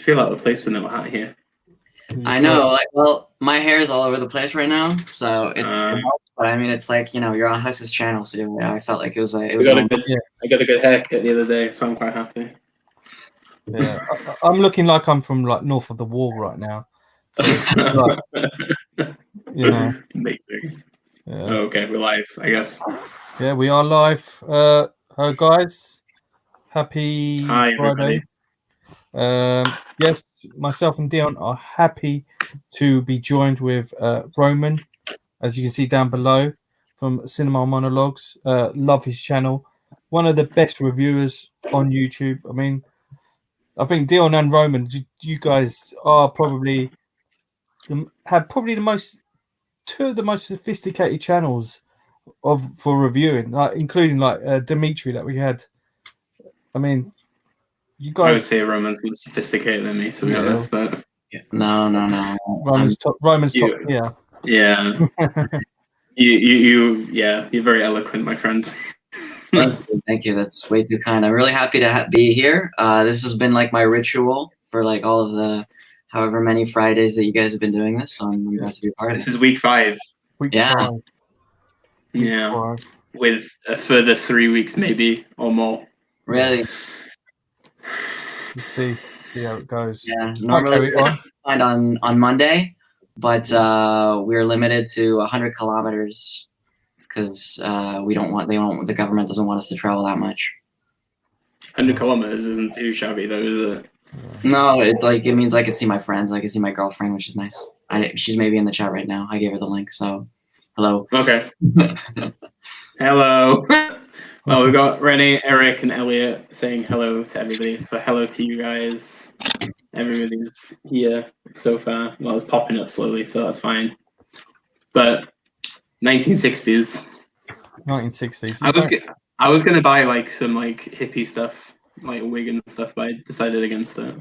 feel out of place with no hat here. I know, like, well, my hair is all over the place right now, so it's. But I mean, it's like, you're on Huss's channel, so I felt like it was. I got a good haircut the other day, so I'm quite happy. Yeah, I'm looking like I'm from like north of the wall right now. So Amazing. Yeah. Okay, we're live, I guess. Yeah, we are live. Hello, guys. Happy Friday. Yes, myself and Dion are happy to be joined with Roman, as you can see down below, from Cinema Monologues. Love his channel. One of the best reviewers on YouTube. I mean, I think Dion and Roman, you guys are probably have two of the most sophisticated channels for reviewing, including Dimitri that we had. I mean, you guys. I would say Roman's more sophisticated than me, to be honest, but no. Roman's top tier. Yeah. You're very eloquent, my friend. Thank you. That's way too kind. I'm really happy to be here. This has been like my ritual for like all of the however many Fridays that you guys have been doing this. So I'm glad to be a part of it. This is week 5. Week 5. Yeah. 5. With a further 3 weeks, maybe, or more. Really? Let's see how it goes. Yeah. Normally we find on Monday, but we're limited to 100 kilometers because the government doesn't want us to travel that much. 100 kilometers isn't too shabby, though, is it? No, it means I can see my friends, I can see my girlfriend, which is nice. She's maybe in the chat right now. I gave her the link, so hello. Okay. Hello. Well, we've got Renee, Eric, and Elliot saying hello to everybody. So hello to you guys. Everybody's here so far. Well, it's popping up slowly, so that's fine. But 1960s. 1960s. I was gonna buy like some like hippie stuff, like wig and stuff, but I decided against it.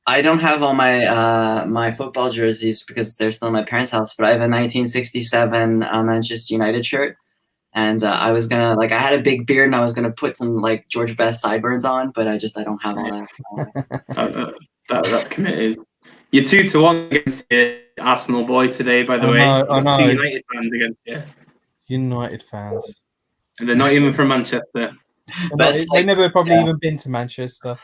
I don't have all my my football jerseys because they're still in my parents' house, but I have a 1967 Manchester United shirt. And I was gonna I had a big beard and I was gonna put some like George Best sideburns on, but I don't have all that. That's committed. You're 2-1 against the Arsenal boy today, by the way. I know. 2 United fans against you. United fans. And they're not even from Manchester. They never probably even been to Manchester.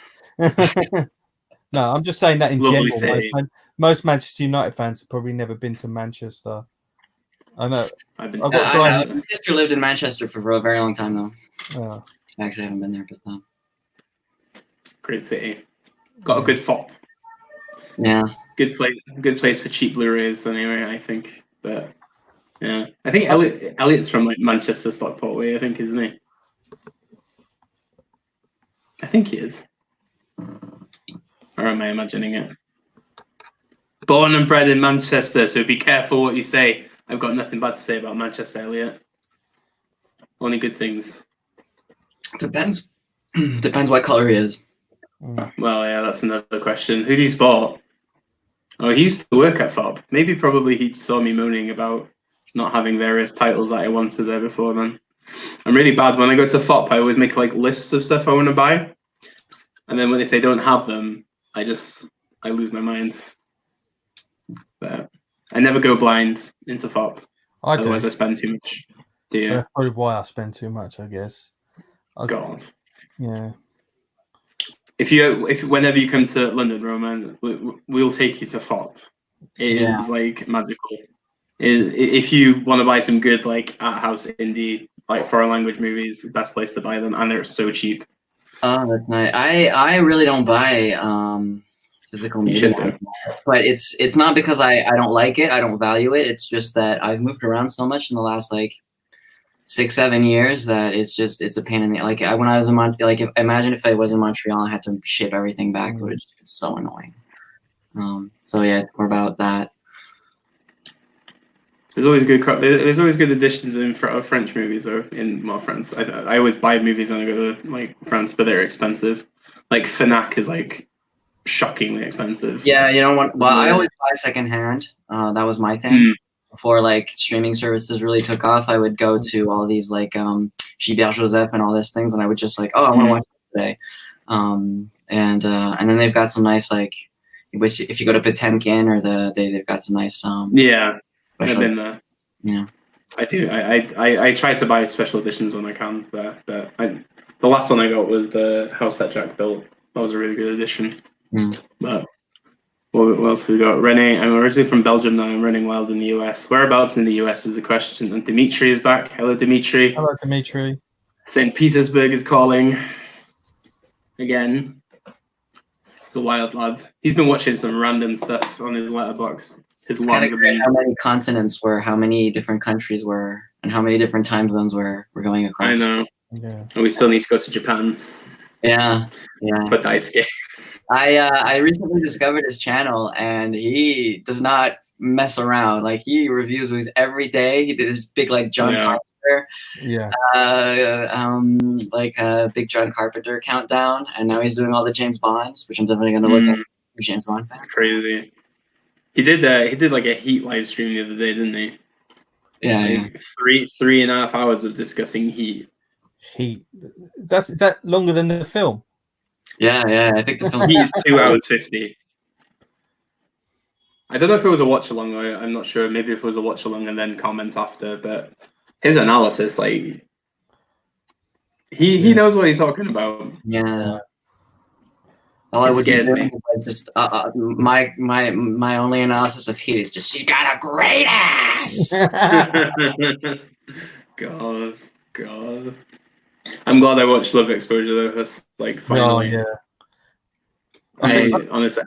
No, I'm just saying that in general. Most Manchester United fans have probably never been to Manchester. I know. My sister lived in Manchester for a very long time, though. Oh. Actually, I haven't been there, but great city. Got a good fop. Yeah. Good place for cheap Blu-rays, anyway. I think, but yeah, I think Elliot's from like Manchester, Stockport way. I think, isn't he? I think he is. Or am I imagining it? Born and bred in Manchester, so be careful what you say. I've got nothing bad to say about Manchester, Elliot. Only good things. Depends what color he is. Well, yeah, that's another question. Who do you support? Oh, he used to work at FOB. Probably he saw me moaning about not having various titles that I wanted there before then. I'm really bad. When I go to FOP, I always make like lists of stuff I want to buy. And then if they don't have them, I lose my mind. But I never go blind into FOP. Otherwise, I spend too much. Do you? That's probably why I spend too much, I guess. God. Yeah. If whenever you come to London, Roman, we'll take you to FOP. It is like magical. If you want to buy some good like art house indie like foreign language movies, the best place to buy them, and they're so cheap. Oh, that's nice. I really don't buy physical media, but it's not because I don't like it, I don't value it. It's just that I've moved around so much in the last like 6-7 years that it's a pain in the when I was in imagine if I was in Montreal and I had to ship everything back, it would just be so annoying. So yeah, more about that. There's always good additions in French movies though. In France, I always buy movies when I go to like France, but they're expensive. Like Fnac is like shockingly expensive. Yeah, you know what? Well, I always buy secondhand. That was my thing. Before like streaming services really took off, I would go to all these like Gilbert Joseph and all these things, and I would just like, oh, I want to watch it today. and then they've got some nice like, which if you go to Potemkin or they've got some nice yeah, I've been there. Yeah, I do. I try to buy special editions when I can. But the last one I got was the house that Jack built. That was a really good edition. But what else have we got? Renee, I'm originally from Belgium now. I'm running wild in the US. Whereabouts in the US is the question. And Dimitri is back. Hello, Dimitri. Hello, Dimitri. St. Petersburg is calling again. He's a wild lad. He's been watching some random stuff on his letterbox. It's kind of great how many continents were, how many different countries were, and how many different time zones we're going across. I know. Yeah. And we still need to go to Japan. Yeah. For Daisuke. I recently discovered his channel, and he does not mess around. Like, he reviews movies every day. He did his big like John Carpenter. Yeah. Like a big John Carpenter countdown, and now he's doing all the James Bonds, which I'm definitely going to look at. James Bond fans. Crazy. He did like a Heat live stream the other day, didn't he? Yeah, like 3.5 hours of discussing Heat. Heat. Is that longer than the film? Yeah. I think the film Heat is 2 hours 50. I don't know if it was a watch along. I'm not sure. Maybe if it was a watch along and then comments after. But his analysis, like, he knows what he's talking about. Yeah. All I would do is like just my only analysis of Heat is just she's got a great ass. God. I'm glad I watched Love Exposure though. Like finally. Oh, yeah. Honestly,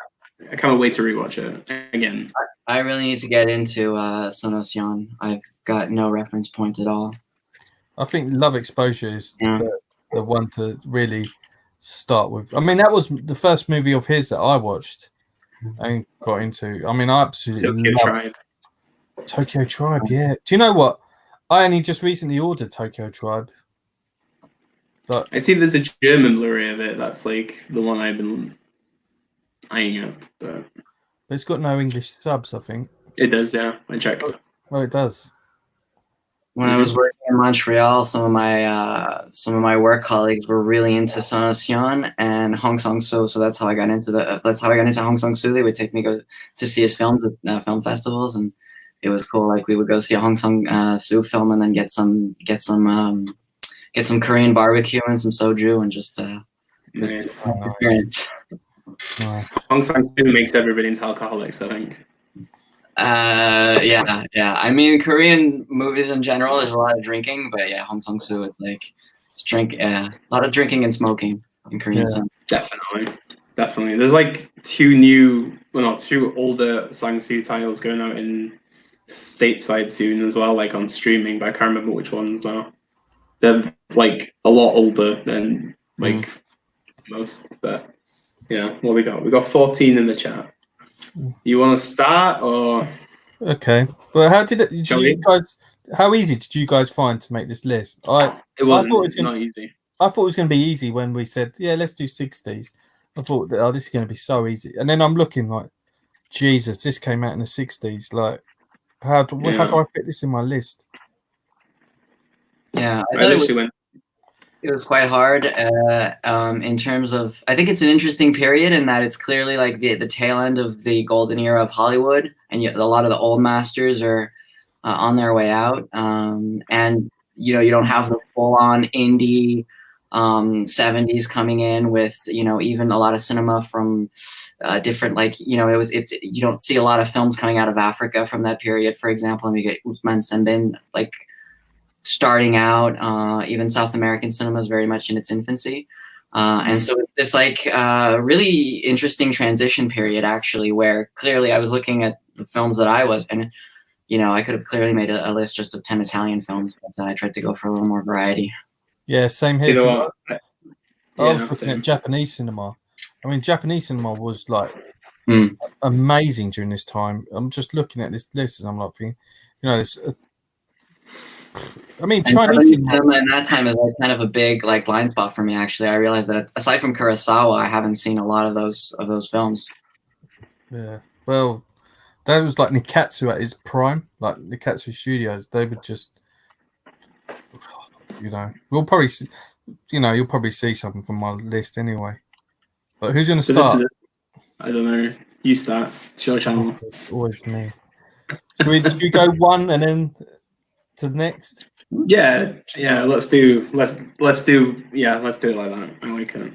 I can't wait to rewatch it again. I really need to get into Sonosion. I've got no reference point at all. I think Love Exposure is the one to really start with. I mean, that was the first movie of his that I watched and got into. I mean, I absolutely love Tokyo Tribe. Yeah. Do you know what? I only just recently ordered Tokyo Tribe. But I see there's a German Blu-ray of it. That's like the one I've been eyeing up. But it's got no English subs, I think. It does, yeah. I checked. Oh, it does. When I was working in Montreal, some of my work colleagues were really into Sonosion and Hong Sang-soo, so that's how I got into Hong Sang-soo. They would take me to see his films at film festivals, and it was cool. Like, we would go see a Hong Sang-soo film and then get some Korean barbecue and some soju and just experience. Nice. Hong Sang-soo makes everybody into alcoholics, I think. Yeah. I mean, Korean movies in general, there's a lot of drinking, but yeah, Hong Sang-soo, it's a lot of drinking and smoking in Korean cinema. Definitely. There's like two older Sang-soo titles going out in stateside soon as well, like on streaming, but I can't remember which ones now. They're like a lot older than like most, but yeah, what we got? We got 14 in the chat. You want to start or? Okay. Well, how easy did you guys find to make this list? It was not easy. I thought it was going to be easy when we said, yeah, let's do 60s. I thought, this is going to be so easy. And then I'm looking like, Jesus, this came out in the 60s. Like, how do I fit this in my list? Yeah, it was quite hard in terms of, I think it's an interesting period in that it's clearly like the tail end of the golden era of Hollywood, and a lot of the old masters are on their way out, and you don't have the full-on indie 70s coming in with even a lot of cinema from different, like you don't see a lot of films coming out of Africa from that period, for example, and we get Ousmane Sembène like starting out. Even South American cinema is very much in its infancy, and so it's like really interesting transition period actually, where clearly I was looking at the films that I was, and I could have clearly made a list just of 10 Italian films, but I tried to go for a little more variety. Yeah, same here. I was looking same. at Japanese cinema. I mean, Japanese cinema was like amazing during this time. I'm just looking at this list and I'm like thinking, Chinese cinema in that time is like kind of a big like blind spot for me. Actually, I realized that aside from Kurosawa, I haven't seen a lot of those films. Yeah, well, that was like Nikatsu at his prime, like Nikatsu Studios. They would just, we'll probably, you'll probably see something from my list anyway. But who's going to So this start? is, I don't know. You start. It's your channel. Oh, it's always me. Should we go one and then to the next? Yeah. Let's do it like that. I like it.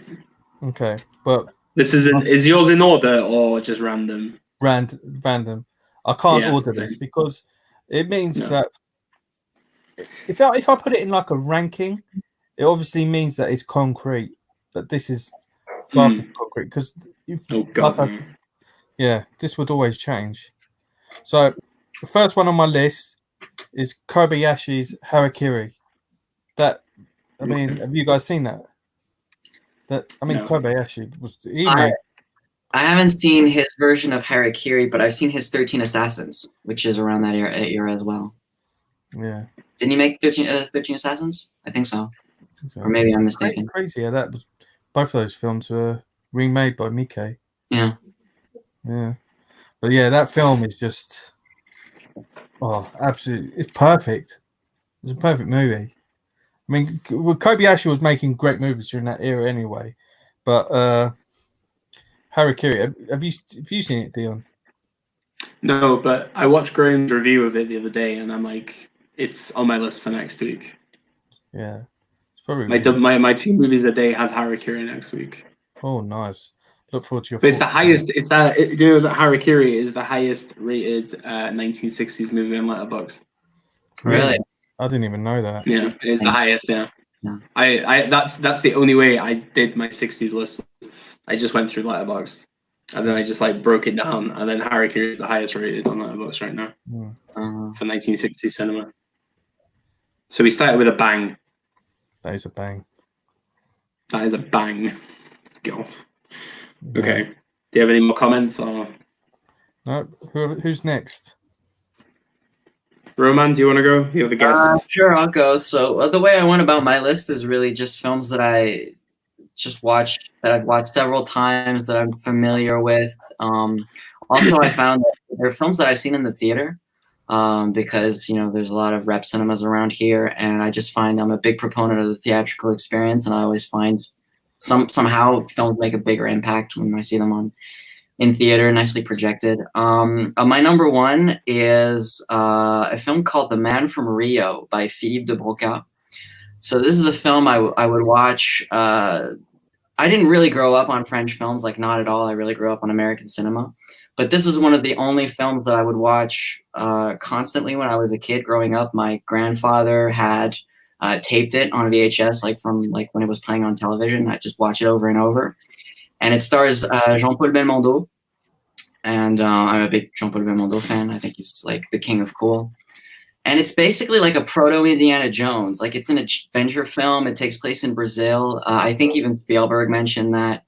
Okay, but This is yours in order or just random? Random. I can't order this because it means that if I put it in like a ranking, it obviously means that it's concrete. But this is far from concrete because this would always change. So the first one on my list is Kobayashi's Harakiri. Have you guys seen that? Kobayashi was I haven't seen his version of Harakiri, but I've seen his 13 Assassins, which is around that era as well. Yeah. Didn't he make 13 Assassins? I think so. Or maybe I'm mistaken. It's crazy. Yeah, both of those films were remade by Miike. Yeah. Yeah. But yeah, that film is just absolutely, it's perfect. It's a perfect movie. I mean, Kobayashi was making great movies during that era anyway. But Harakiri, have you seen it, Dion? No, but I watched Graham's review of it the other day, and I'm like, it's on my list for next week. Yeah, it's probably my 2 movies a day has Harakiri next week. Oh, nice! Look forward to your. But it's the highest. It's that that Harakiri is the highest rated 1960s movie on Letterboxd. Really? I didn't even know that. Yeah, it's the highest. Yeah. I that's the only way I did my 60s list. I just went through Letterboxd, and then I just broke it down, and then Harakiri is the highest rated on Letterboxd right now for 1960s cinema. So we started with a bang. That is a bang. That is a bang. God. Yeah. Okay. Do you have any more comments or? No. Who's next? Roman, do you want to go? You're the guest. Sure, I'll go. So the way I went about my list is really just films that I just watched, that I've watched several times, that I'm familiar with. Also, I found that there are films that I've seen in the theater because, there's a lot of rep cinemas around here, and I just find I'm a big proponent of the theatrical experience, and I always find somehow films make a bigger impact when I see them in theater, nicely projected. My number one is a film called The Man from Rio by Philippe de Broca. So this is a film I would watch. I didn't really grow up on French films, not at all. I really grew up on American cinema. But this is one of the only films that I would watch constantly when I was a kid growing up. My grandfather had taped it on VHS, from when it was playing on television. I just watch it over and over. And it stars Jean-Paul Belmondo. And I'm a big Jean-Paul Belmondo fan. I think he's the king of cool. And it's basically like a proto-Indiana Jones. It's an adventure film. It takes place in Brazil. I think even Spielberg mentioned that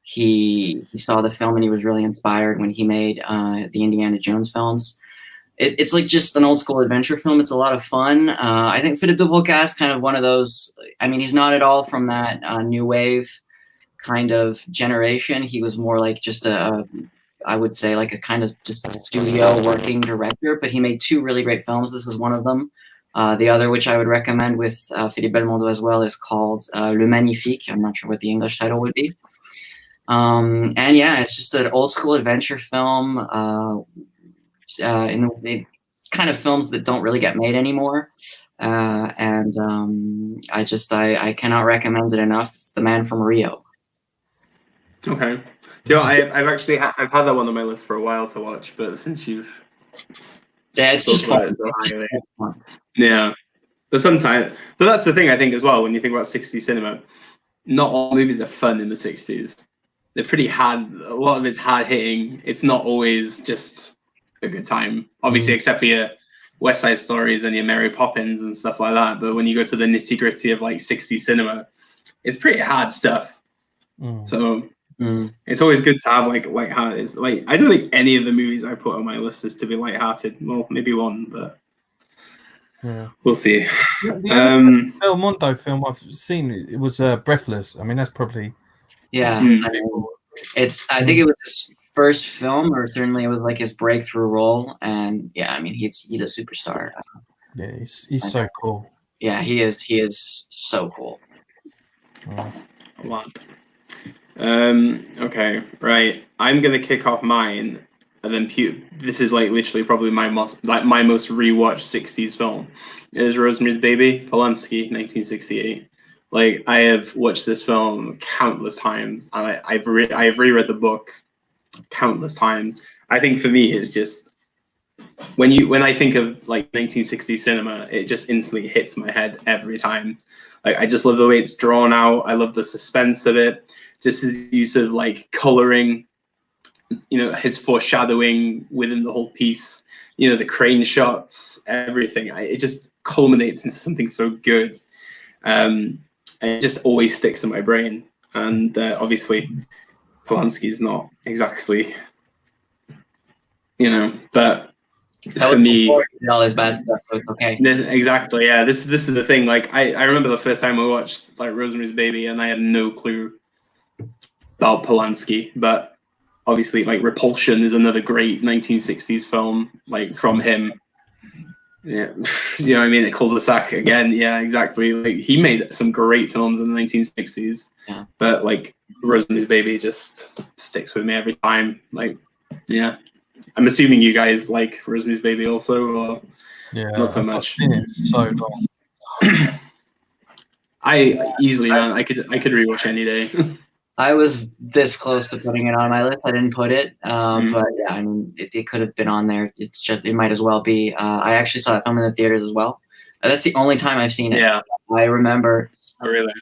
he saw the film and he was really inspired when he made the Indiana Jones films. It's just an old school adventure film. It's a lot of fun. I think Philippe de Broca is kind of one of those. I mean, he's not at all from that new wave kind of generation. He was more just I would say a kind of just a studio working director, but he made 2 really great films. This is one of them. The other, which I would recommend with Philippe Belmondo as well, is called Le Magnifique. I'm not sure what the English title would be. And yeah, it's just an old school adventure film. In kind of films that don't really get made anymore. I cannot recommend it enough. It's The Man from Rio. Okay. I've actually I've had that one on my list for a while to watch, but since you've it's just fun. Yeah, but that's the thing I think as well. When you think about 60s cinema, not all movies are fun in the 60s. They're pretty hard. A lot of it's hard hitting. It's not always just a good time, obviously, except for your West Side Stories and your Mary Poppins and stuff like that. But when you go to the nitty gritty of 60s cinema, it's pretty hard stuff. So. It's always good to have lighthearted. I don't think any of the movies I put on my list is to be lighthearted. Well, maybe one, but we'll see. The Belmondo film I've seen, it was Breathless. I mean, that's probably I think it was his first film, or certainly it was his breakthrough role. And yeah, I mean, he's a superstar. Yeah, he's so cool. Yeah, he is so cool. A lot. Okay, right. I'm gonna kick off mine, and then this is like literally probably my most rewatched '60s film. It is Rosemary's Baby, Polanski, 1968. Like I have watched this film countless times, and I've reread the book countless times. I think for me, it's just when I think of like 1960s cinema, it just instantly hits my head every time. Like I just love the way it's drawn out. I love the suspense of it. Just his use of like coloring, his foreshadowing within the whole piece. The crane shots, everything. It just culminates into something so good. And it just always sticks in my brain. And obviously, Polanski's not exactly, but. For me, all his bad stuff, so it's okay. Exactly, yeah. This is the thing. Like, I remember the first time I watched like Rosemary's Baby, and I had no clue about Polanski. But obviously, like Repulsion is another great 1960s film, like from him. Yeah, you know what I mean? Cul-de-sac again. Yeah, exactly. Like he made some great films in the 1960s. Yeah. But like Rosemary's Baby just sticks with me every time. Like, yeah. I'm assuming you guys like Rosemary's Baby also, or not so much. I've seen it so long. I easily, man. I could rewatch any day. I was this close to putting it on my list. I didn't put it, but yeah, I mean, it could have been on there. It might as well be. I actually saw that film in the theaters as well. That's the only time I've seen it. Yeah, I remember. Oh, really?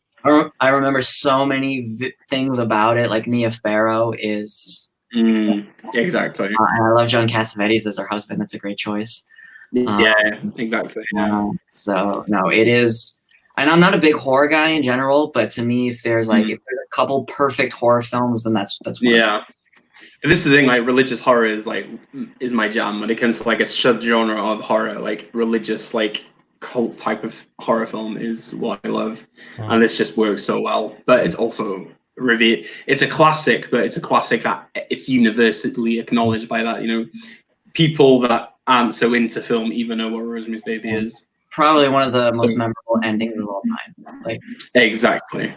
I remember so many things about it. Like Mia Farrow is. Exactly. And I love John Cassavetes as her husband. That's a great choice. Yeah, exactly. Yeah. So no, it is. And I'm not a big horror guy in general, but to me, if there's a couple perfect horror films, then that's one. Yeah. But this is the thing. Like religious horror is my jam when it comes to like a subgenre of horror. Like religious, like cult type of horror film is what I love, and this just works so well. But it's also it's a classic, but it's a classic that it's universally acknowledged by that. People that aren't so into film even know what Rosemary's Baby is. Probably one of the most memorable endings of all time. Like exactly.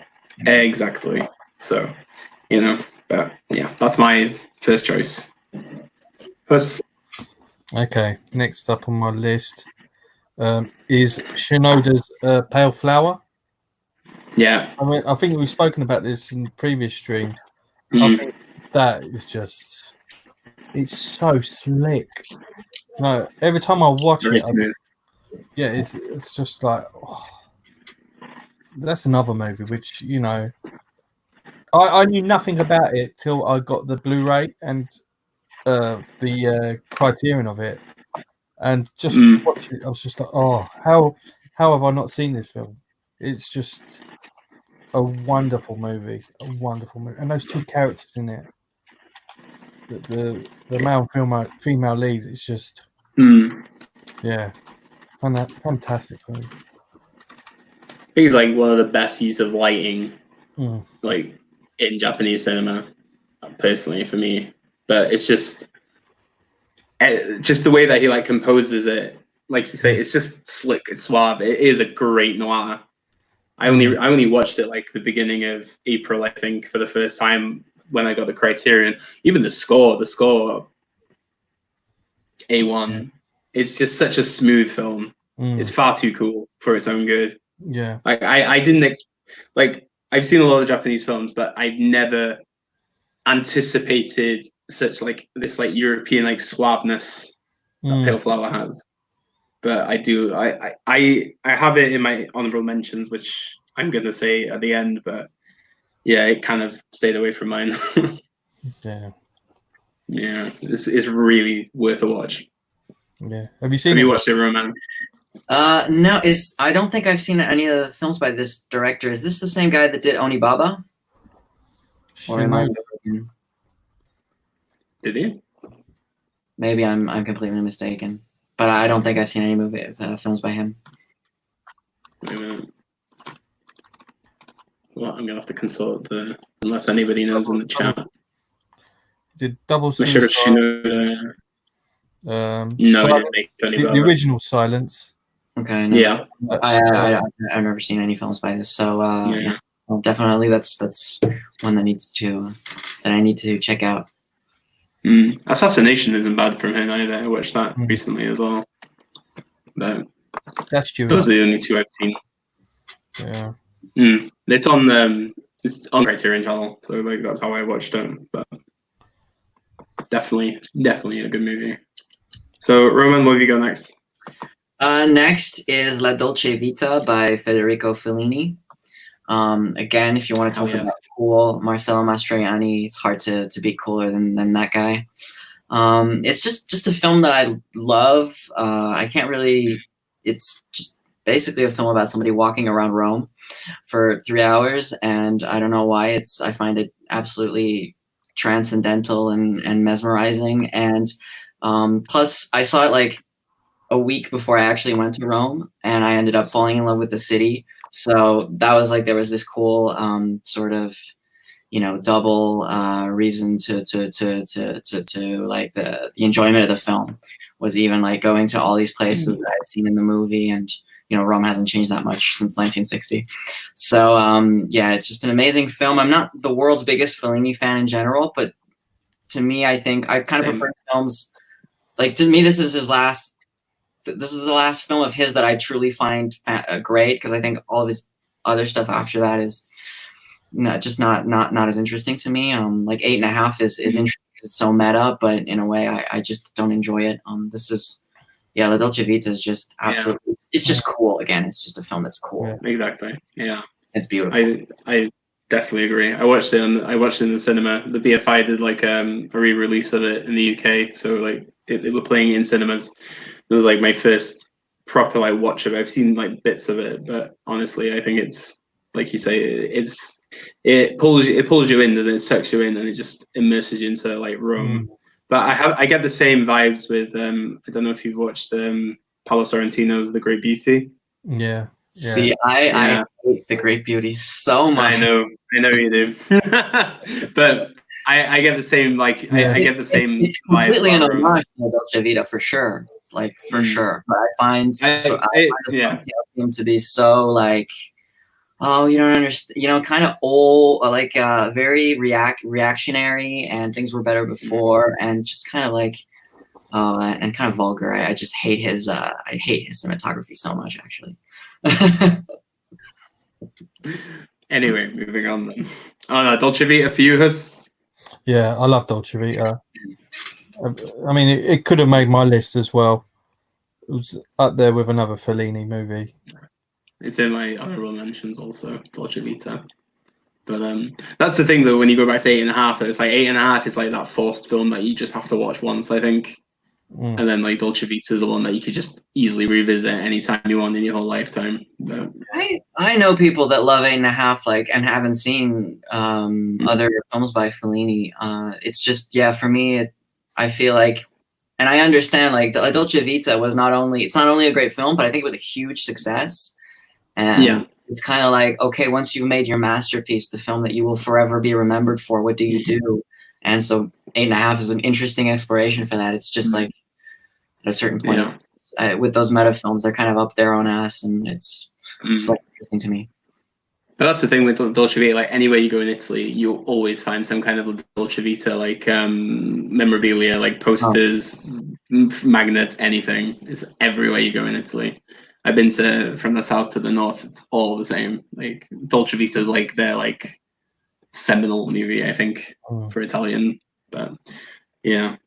So, but yeah, that's my first choice. Okay, next up on my list is Shinoda's Pale Flower. Yeah, I mean, I think we've spoken about this in previous streams. I think that is just, it's so slick. No, every time I watch it, it's just like, that's another movie which I knew nothing about it till I got the Blu-ray and the Criterion of it, and just watching it, I was just like, how have I not seen this film? It's just a wonderful movie, and those two characters in it, the male and female leads, it's just fantastic movie. I think it's like one of the best use of lighting, like in Japanese cinema, personally for me. But it's just the way that he like composes it, like you say, it's just slick, it's suave. It is a great noir. I only watched it like the beginning of April, I think, for the first time when I got the Criterion. Even the score, A1. It's just such a smooth film. It's far too cool for its own good. Yeah. Like I didn't I've seen a lot of Japanese films, but I've never anticipated such like this like European like suaveness that Pale Flower has. But I do. I have it in my honorable mentions, which I'm gonna say at the end. But yeah, it kind of stayed away from mine. Yeah, it's really worth a watch. Yeah, have you watched it, Roman? No. I don't think I've seen any of the films by this director. Is this the same guy that did Onibaba? Or am I? Did he? Maybe I'm completely mistaken. But I don't think I've seen any films by him. Well, I'm gonna have to consult unless anybody knows in the chat. Did Double Suicide? No, the original Silence. Okay. No, yeah. I've never seen any films by this, so yeah. Well, definitely, that's one that I need to check out. Assassination isn't bad from him either. I watched that recently as well. But that's true. Those are the only two I've seen. Yeah. It's on Criterion Channel, so like that's how I watched it. But definitely a good movie. So Roman, what have you got next? Next is La Dolce Vita by Federico Fellini. Again, if you want to talk about cool, Marcello Mastroianni, it's hard to be cooler than that guy. It's just a film that I love. It's just basically a film about somebody walking around Rome for 3 hours, and I don't know why I find it absolutely transcendental and mesmerizing. And plus, I saw it like a week before I actually went to Rome, and I ended up falling in love with the city. So that was like, there was this cool sort of, double reason to like the enjoyment of the film was even like going to all these places that I've seen in the movie, and Rome hasn't changed that much since 1960. So yeah, it's just an amazing film. I'm not the world's biggest Fellini fan in general, but to me, I think I kind of prefer films. Like, to me, this is the last film of his that I truly find great, because I think all of his other stuff after that is not as interesting to me. Like 8.5 is interesting because it's so meta, but in a way I just don't enjoy it. La Dolce Vita is just absolutely, it's just cool. Again, it's just a film that's cool. Yeah, exactly. Yeah, it's beautiful. I definitely agree. I watched it in the cinema. The BFI did like a re-release of it in the UK, so like they were playing it in cinemas. It was like my first proper like watch of it. I've seen like bits of it, but honestly, I think it's like you say, it pulls you in, doesn't it? It sucks you in, and it just immerses you into like Rome. But I get the same vibes with I don't know if you've watched Paolo Sorrentino's The Great Beauty. Yeah. See, I hate The Great Beauty so much. I know you do. But I get the same, like, I get the same it's completely an homage to Dolce Vita for sure, like for sure. But I find him to be so like, oh, you don't understand, kind of old, like very reactionary, and things were better before, and just kind of like, and kind of vulgar. I just hate his cinematography so much, actually. Anyway, moving on then. Oh no, Dolce Vita for you, Hus? Yeah, I love Dolce Vita. I mean, it could have made my list as well. It was up there with another Fellini movie. It's in my honorable mentions also, Dolce Vita. But that's the thing though, when you go back to 8.5, it's like 8.5 is like that forced film that you just have to watch once, I think. And then like Dolce Vita is the one that you could just easily revisit anytime you want in your whole lifetime. But I know people that love 8.5, like, and haven't seen other films by Fellini. It's just, for me, I feel like, and I understand, like, Dolce Vita it's not only a great film, but I think it was a huge success. And it's kind of like, okay, once you've made your masterpiece, the film that you will forever be remembered for, what do you do? And so 8.5 is an interesting exploration for that. It's just like, at a certain point, with those meta films, they're kind of up their own ass, and it's like interesting to me. But that's the thing with Dolce Vita. Like anywhere you go in Italy, you'll always find some kind of Dolce Vita, like memorabilia, like posters, magnets, anything. It's everywhere you go in Italy. I've been from the south to the north. It's all the same. Like Dolce Vita is like their like seminal movie, I think, for Italian. But yeah.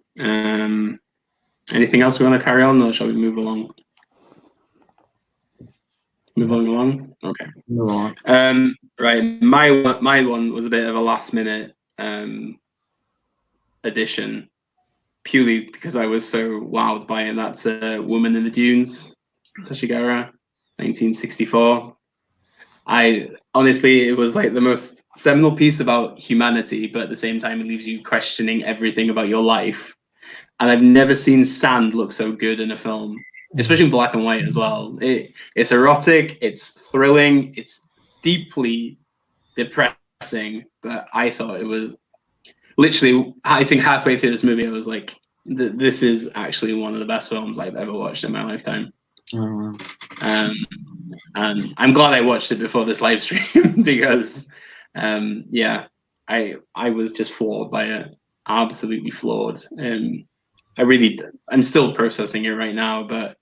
Anything else we want to carry on, or shall we move along? Moving along? Okay. Move on. Right. My one was a bit of a last minute addition, purely because I was so wowed by it. That's Woman in the Dunes, Tashigara, 1964. Honestly, it was like the most seminal piece about humanity, but at the same time, it leaves you questioning everything about your life. And I've never seen sand look so good in a film, especially in black and white as well. It's erotic, it's thrilling, it's deeply depressing, but I thought it was literally, I think halfway through this movie, I was like, this is actually one of the best films I've ever watched in my lifetime. And I'm glad I watched it before this live stream because Yeah, I was just floored by it, absolutely floored. I'm still processing it right now, but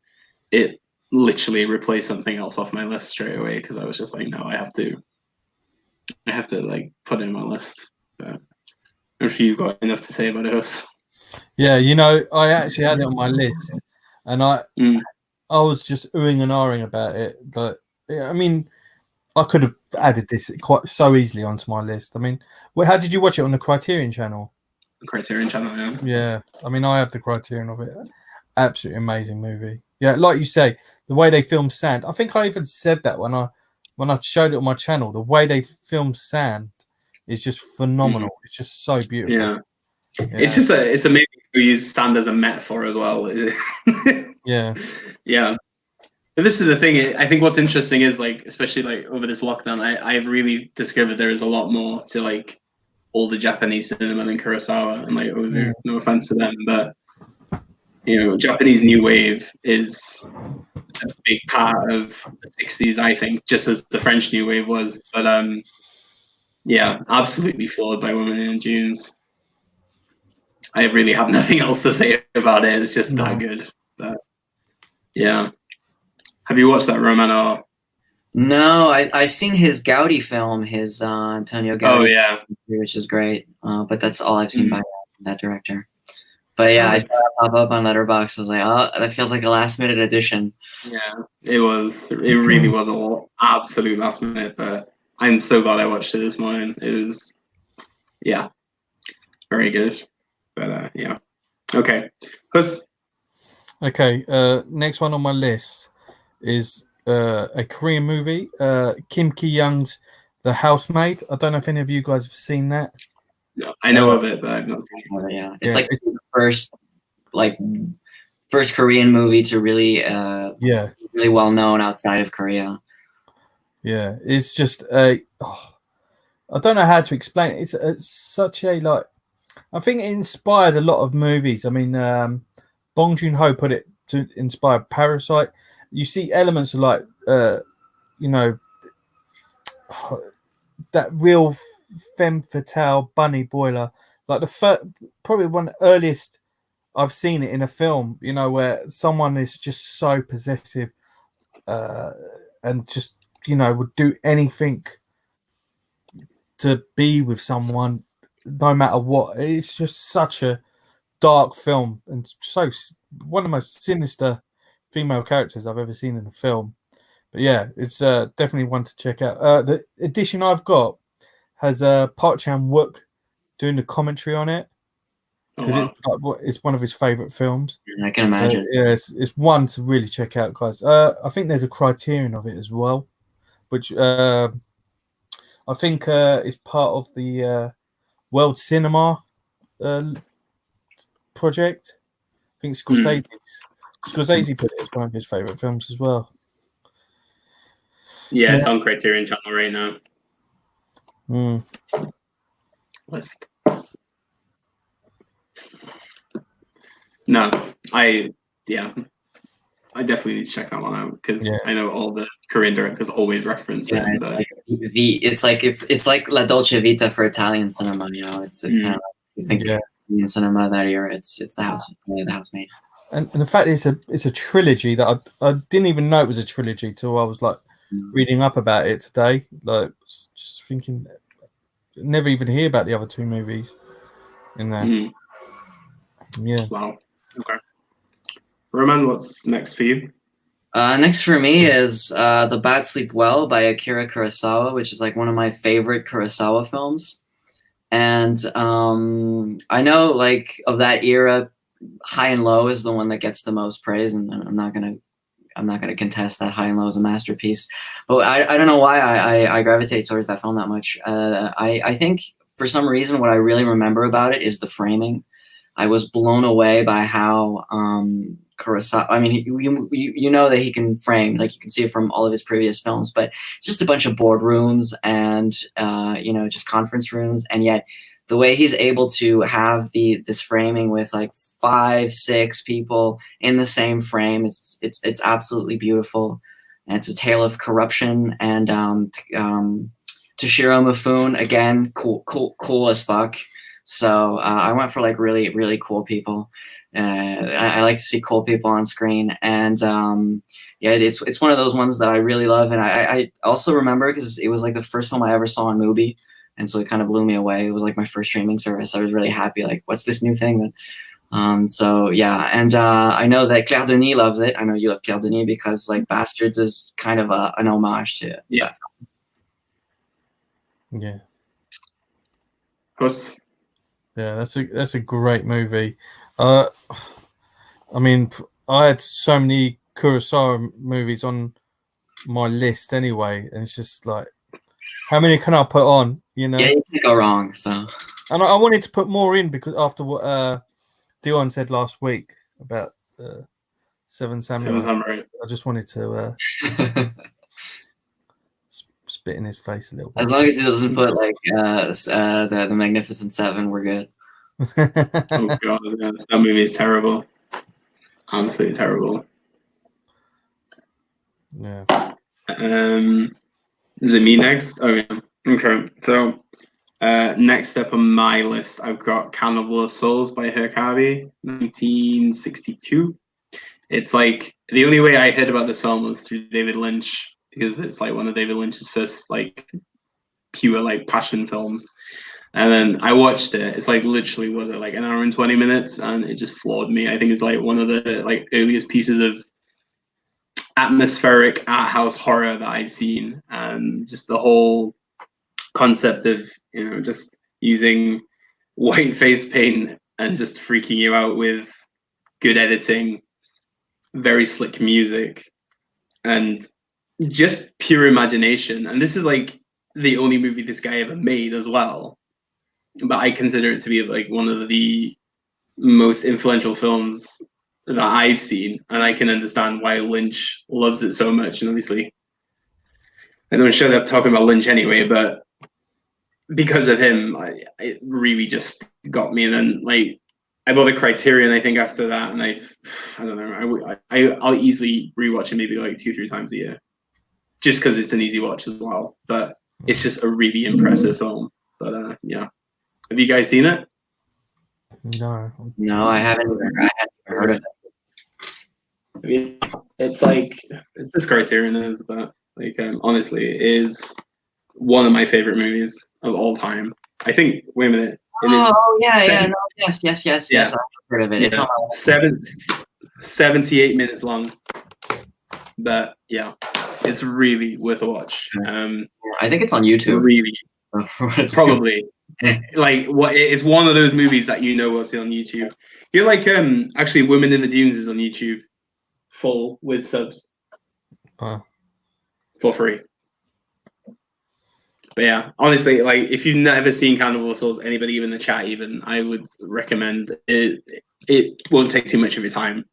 it literally replaced something else off my list straight away because I was just like, no, I have to like put it in my list. But I'm sure you've got enough to say about it. Yeah, I actually had it on my list, and I was just oohing and ahhing about it. But I mean, I could have added this quite so easily onto my list. I mean, how did you watch it on the Criterion channel? The Criterion channel, yeah. Yeah, I mean, I have the Criterion of it. Absolutely amazing movie. Yeah, like you say, the way they film sand. I think I even said that when I showed it on my channel. The way they film sand is just phenomenal. It's just so beautiful. Yeah. It's just it's amazing to use sand as a metaphor as well. Yeah. Yeah. But this is the thing. I think what's interesting is like, especially like over this lockdown, I've really discovered there is a lot more to like all the Japanese cinema than Kurosawa and like Ozu. No offense to them, but Japanese new wave is a big part of the 60s, I think, just as the French new wave was. But yeah, absolutely floored by Women in Dunes. I really have nothing else to say about it. It's just that good. But yeah. Have you watched that, Roman? Or? No, I've seen his Gaudi film, his Antonio Gaudi. Oh yeah, which is great. But that's all I've seen by that director. But yeah, I saw it pop up on Letterboxd. I was like, oh, that feels like a last minute addition. Yeah, it was. It really was a absolute last minute. But I'm so glad I watched it this morning. It was, yeah, very good. But yeah, okay. Okay. Next one on my list is a Korean movie, Kim Ki-Young's The Housemate. I don't know if any of you guys have seen that. No, I know of it, but I've not seen it. Yeah, it's like the first Korean movie to really really well known outside of Korea. Yeah, it's just I don't know how to explain it. It's such a like. I think it inspired a lot of movies. I mean, Bong Joon-ho put it to inspire Parasite. You see elements of like, that real femme fatale bunny boiler, like probably one of the earliest I've seen it in a film. Where someone is just so possessive, and just would do anything to be with someone, no matter what. It's just such a dark film, and so one of the most sinister female characters I've ever seen in a film. But yeah, it's definitely one to check out. The edition I've got has Park Chan-wook doing the commentary on it, because it's one of his favorite films. I can imagine. Yeah, it's one to really check out, guys. I think there's a Criterion of it as well, which I think is part of the World Cinema project. I think Scorsese put it as one of his favorite films as well. Yeah, it's on Criterion channel right now. No, I definitely need to check that one out, because I know all the Korean directors always reference it. But it's like La Dolce Vita for Italian cinema. It's kind of like, you think Italian cinema that era. It's the Housemate. And the fact is, it's a trilogy that I didn't even know it was a trilogy till I was like reading up about it today. Like, just thinking, never even hear about the other two movies in there. Yeah. Wow. Okay. Roman, what's next for you? Next for me is The Bad Sleep Well by Akira Kurosawa, which is like one of my favorite Kurosawa films. And I know, like, of that era, High and Low is the one that gets the most praise, and I'm not gonna contest that High and Low is a masterpiece. But I don't know why I gravitate towards that film that much. I think for some reason what I really remember about it is the framing. I was blown away by how Kurosawa. I mean, you know that he can frame, like you can see it from all of his previous films, but it's just a bunch of boardrooms and just conference rooms, and yet the way he's able to have this framing with like 5-6 people in the same frame, it's absolutely beautiful. And it's a tale of corruption and Toshiro Mifune, again, cool as fuck. So I went for like really, really cool people. I like to see cool people on screen, and yeah, it's one of those ones that I really love, and I also remember because it was like the first film I ever saw on Mubi, and so it kind of blew me away. It was like my first streaming service. I was really happy. Like, what's this new thing? So yeah, and I know that Claire Denis loves it. I know you love Claire Denis because like Bastards is kind of an homage to that film. Yeah. Of course. Yeah, that's a great movie. I mean, I had so many Kurosawa movies on my list anyway, and it's just like, how many can I put on? You know? Yeah, you can't go wrong. So, and I wanted to put more in because after what Dion said last week about Seven Samurai, I just wanted to spit in his face a little bit. As long as he doesn't put like the Magnificent Seven, we're good. Oh god, that movie is terrible. Absolutely terrible. Yeah. Is it me next? Oh yeah. Okay. So next up on my list, I've got Cannibal of Souls by Harakiri, 1962. It's like the only way I heard about this film was through David Lynch, because it's like one of David Lynch's first like pure like passion films. And then I watched it. It's like literally was it like an hour and 20 minutes, and it just floored me. I think it's like one of the like earliest pieces of atmospheric art house horror that I've seen, and just the whole concept of just using white face paint and just freaking you out with good editing, very slick music, and just pure imagination. And this is like the only movie this guy ever made as well, but I consider it to be like one of the most influential films that I've seen, and I can understand why Lynch loves it so much. And obviously I don't show up talking about Lynch anyway, but because of him, it really just got me. And then like I bought the Criterion, I think, after that, and I don't know, I'll easily rewatch it maybe like 2-3 times a year, just because it's an easy watch as well. But it's just a really impressive film. But yeah, have you guys seen it? No, I haven't heard of it. I mean, it's this Criterion is, but like honestly, it is one of my favorite movies of all time. I think. Wait a minute. Yes. I've heard of it. Yeah. It's 78 minutes long, but yeah, it's really worth a watch. I think it's on YouTube. Really, probably. Like what? It's one of those movies that what's on YouTube. You're like actually, Women in the Dunes is on YouTube, full with subs, for free. But yeah, honestly, like if you've never seen Cannibal of Souls, anybody even in the chat, even I would recommend it. It won't take too much of your time,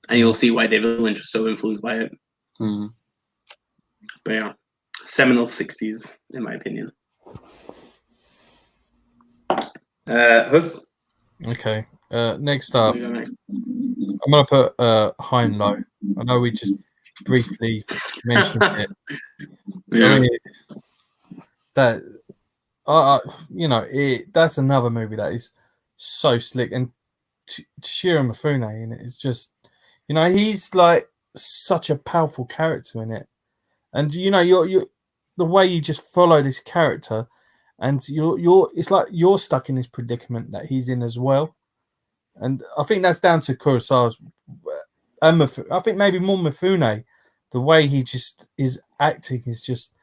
and you'll see why David Lynch was so influenced by it. Mm-hmm. But yeah, seminal 60s, in my opinion. Hus? Okay. Next up, I'm gonna put high and low. I know we just briefly mentioned it. Yeah. I mean, that that's another movie that is so slick, and Toshiro Mifune in it is just, he's like such a powerful character in it, and you're the way you just follow this character, and it's like you're stuck in this predicament that he's in as well, and I think that's down to Kurosawa's, and I think maybe more Mifune, the way he just is acting is just.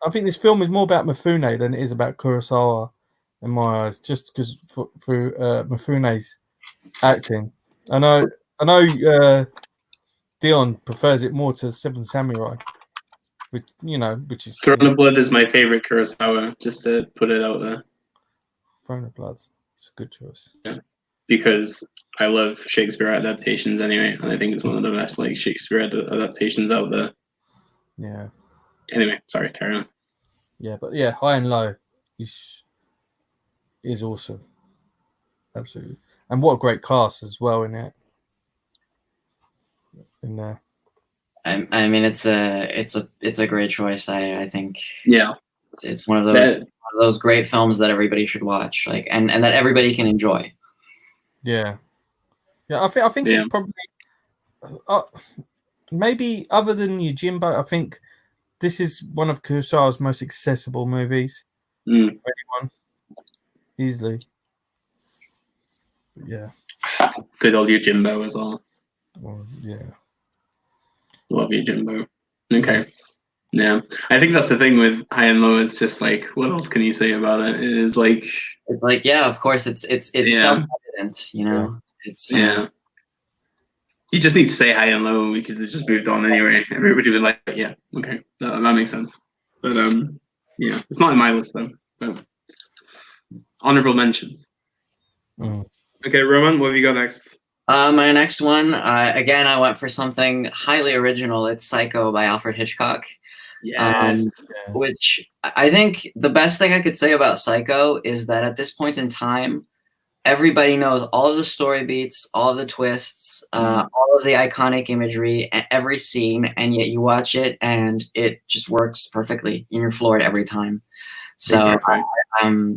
I think this film is more about Mifune than it is about Kurosawa, in my eyes, just because for Mifune's acting. I know Dion prefers it more to Seven Samurai, which is Throne of Blood is my favorite Kurosawa, just to put it out there. Throne of Blood, it's a good choice. Yeah, because I love Shakespeare adaptations anyway, and I think it's one of the best like Shakespeare adaptations out there. Yeah. Anyway, sorry, carry on. Yeah, but yeah, High and Low is awesome. Absolutely. And what a great cast as well in it. In there. I mean, it's a great choice. I think it's one of those great films that everybody should watch, like and that everybody can enjoy. Yeah. I think it's probably maybe other than Yojimbo, I think this is one of Kurosawa's most accessible movies for anyone, easily. But yeah. Good old Yojimbo as well. Well, yeah. Love Yojimbo. Okay. Yeah. I think that's the thing with High and Low. It's just like, what else can you say about it? It is like... It's like, yeah, of course, it's self-evident, you know? It's You just need to say High and Low and we could have just moved on anyway. Everybody would like, yeah, okay. That makes sense. But, yeah, it's not in my list, though. But honorable mentions. Okay, Roman, what have you got next? My next one, again, I went for something highly original. It's Psycho by Alfred Hitchcock. Yes. Which I think the best thing I could say about Psycho is that at this point in time, everybody knows all of the story beats, all of the twists, all of the iconic imagery, every scene, and yet you watch it and it just works perfectly. And you're floored every time. So exactly.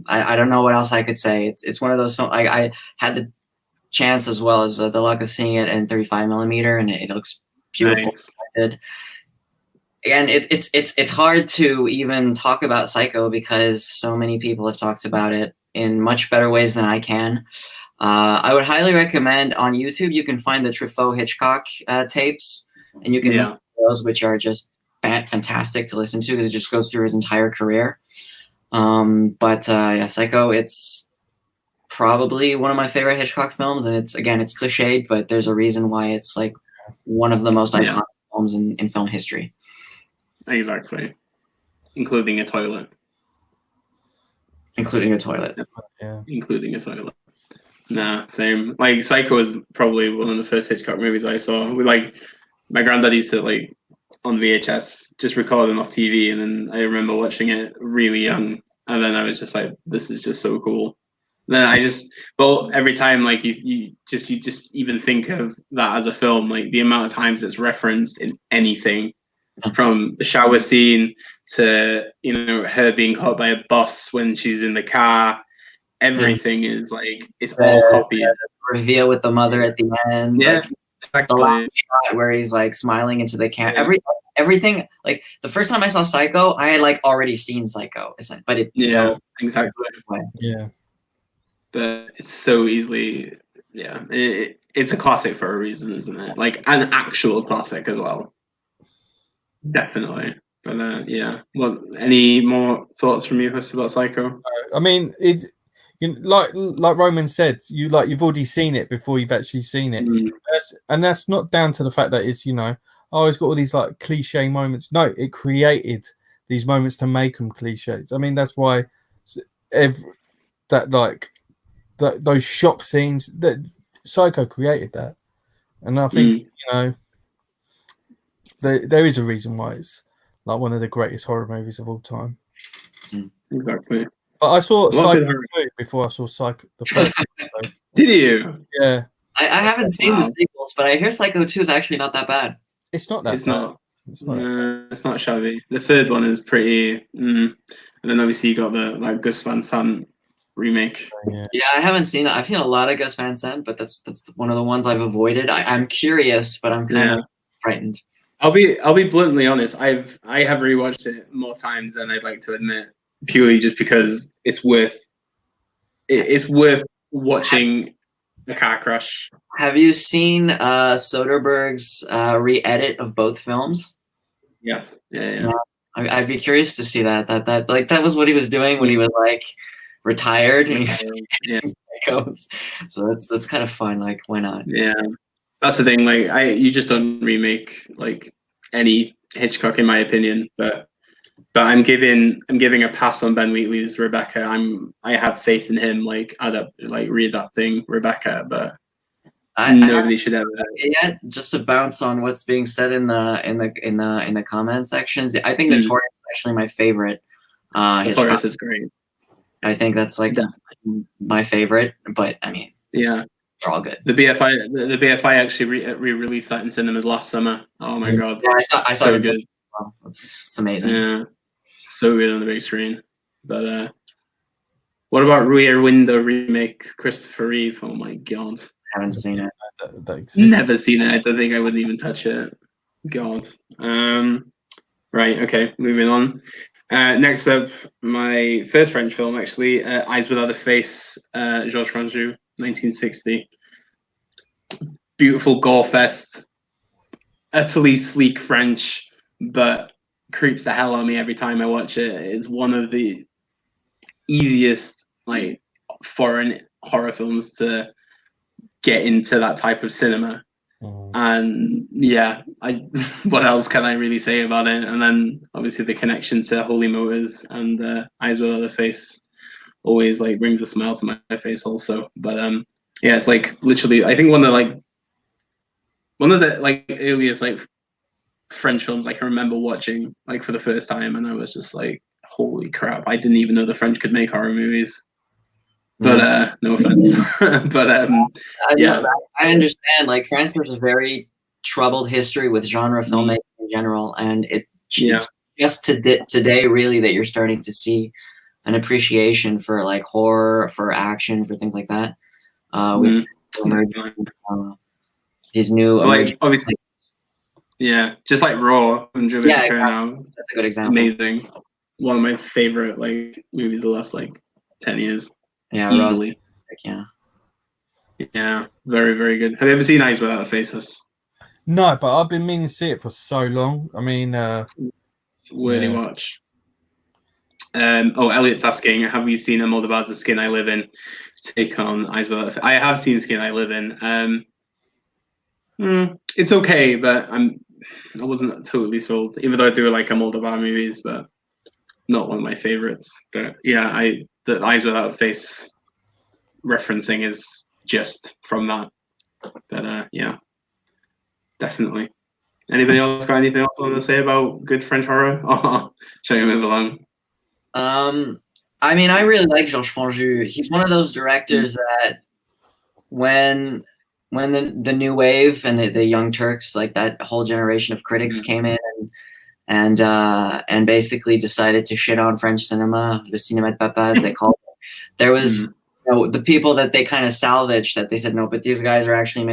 I don't know what else I could say. It's one of those films. I had the chance as well as the luck of seeing it in 35mm, and it looks beautiful. Nice. And it's hard to even talk about Psycho because so many people have talked about it in much better ways than I can. I would highly recommend on YouTube, you can find the Truffaut Hitchcock tapes, and you can listen to those, which are just fantastic to listen to because it just goes through his entire career. Psycho, it's probably one of my favorite Hitchcock films, and it's cliched, but there's a reason why it's like one of the most iconic films in film history. Exactly. Including a toilet. Including a toilet. Yeah. Including a toilet. Nah, same. Like Psycho was probably one of the first Hitchcock movies I saw. My granddad used to on VHS just record them off TV, and then I remember watching it really young, and then I was just like, this is just so cool. And then every time you just even think of that as a film, like the amount of times it's referenced in anything, from the shower scene to her being caught by a bus when she's in the car. Everything is it's all copied. Reveal with the mother at the end. Yeah, exactly. The last shot where he's smiling into the camera. Yeah. Everything. Like the first time I saw Psycho, I had already seen Psycho, but it's still exactly. Yeah, but it's so easily. Yeah, it's a classic for a reason, isn't it? Like an actual classic as well. Definitely. But yeah. Well, any more thoughts from you, Huss, about Psycho? I mean, it's like Roman said, you've already seen it before you've actually seen it, and that's not down to the fact that it's it's got all these cliche moments. No, it created these moments to make them cliches. I mean, that's why those shop scenes that Psycho created that, and I think there is a reason why it's one of the greatest horror movies of all time. Exactly. But I saw Psycho 2 before I saw Psycho the first. Did you? Yeah. I haven't seen the sequels, but I hear Psycho 2 is actually not that bad. It's not that bad. It's not shabby. The third one is pretty. And then obviously you got the Gus Van Sant remake. Yeah, I haven't seen it. I've seen a lot of Gus Van Sant, but that's one of the ones I've avoided. I'm curious, but I'm kind of frightened. I'll be bluntly honest. I have rewatched it more times than I'd like to admit, purely just because it's worth watching the car crash. Have you seen Soderbergh's re-edit of both films? Yes. Yeah. I'd be curious to see that. That was what he was doing when he was retired. And so that's kind of fun. Why not? Yeah. That's the thing. You just don't remake any Hitchcock, in my opinion. But I'm giving a pass on Ben Wheatley's Rebecca. I have faith in him, readapting Rebecca. But nobody should ever. Yeah, just to bounce on what's being said in the comment sections. I think Notorious is actually my favorite. Notorious is great. I think that's my favorite. But I mean, yeah. they're all good. The BFI actually re-released that in cinemas last summer. Oh my god, yeah, I saw so it. good. Well, it's amazing. Yeah, so good on the big screen. But what about Rear Window remake, Christopher Reeve? Oh my god, Haven't seen it. That exists. Never seen it. I don't think I wouldn't even touch it. God. Right. Okay. Moving on. Next up, my first French film, actually, Eyes Without a Face, Georges Franju, 1960. Beautiful gore fest, utterly sleek French, but creeps the hell out of me every time I watch it. It's one of the easiest like foreign horror films to get into that type of cinema. And yeah, what else can I really say about it? And then obviously the connection to Holy Motors and Eyes Without a Face always like brings a smile to my face also. But yeah, it's like literally I think one of the like earliest like French films I can remember watching like for the first time, and I was just like, holy crap, I didn't even know the French could make horror movies. But no offense. But yeah, I understand. Like France has a very troubled history with genre filmmaking in general, and it's just today really that you're starting to see an appreciation for like horror, for action, for things like that. With these new like obviously, just like Raw and Juliet now. That's a good example. Amazing. One of my favorite like movies the last like 10 years. Yeah, easily. Yeah, very, very good. Have you ever seen Eyes Without a Face? No, but I've been meaning to see it for so long. I mean, worthy watch. Elliot's asking, have you seen Almodovar's The Skin I Live In? Take on Eyes Without a Face. I have seen Skin I Live In. It's okay, but I wasn't totally sold. Even though I do like Almodovar movies, but not one of my favorites. But yeah, the Eyes Without a Face referencing is just from that. But yeah, definitely. Anybody else got anything else want to say about good French horror? Oh, shall we move along? I mean, I really like Georges Franju. He's one of those directors that when the new wave and the Young Turks, like that whole generation of critics came in and basically decided to shit on French cinema, le cinéma de papa, as they call it. There was the people that they kind of salvaged that they said, no, but these guys are actually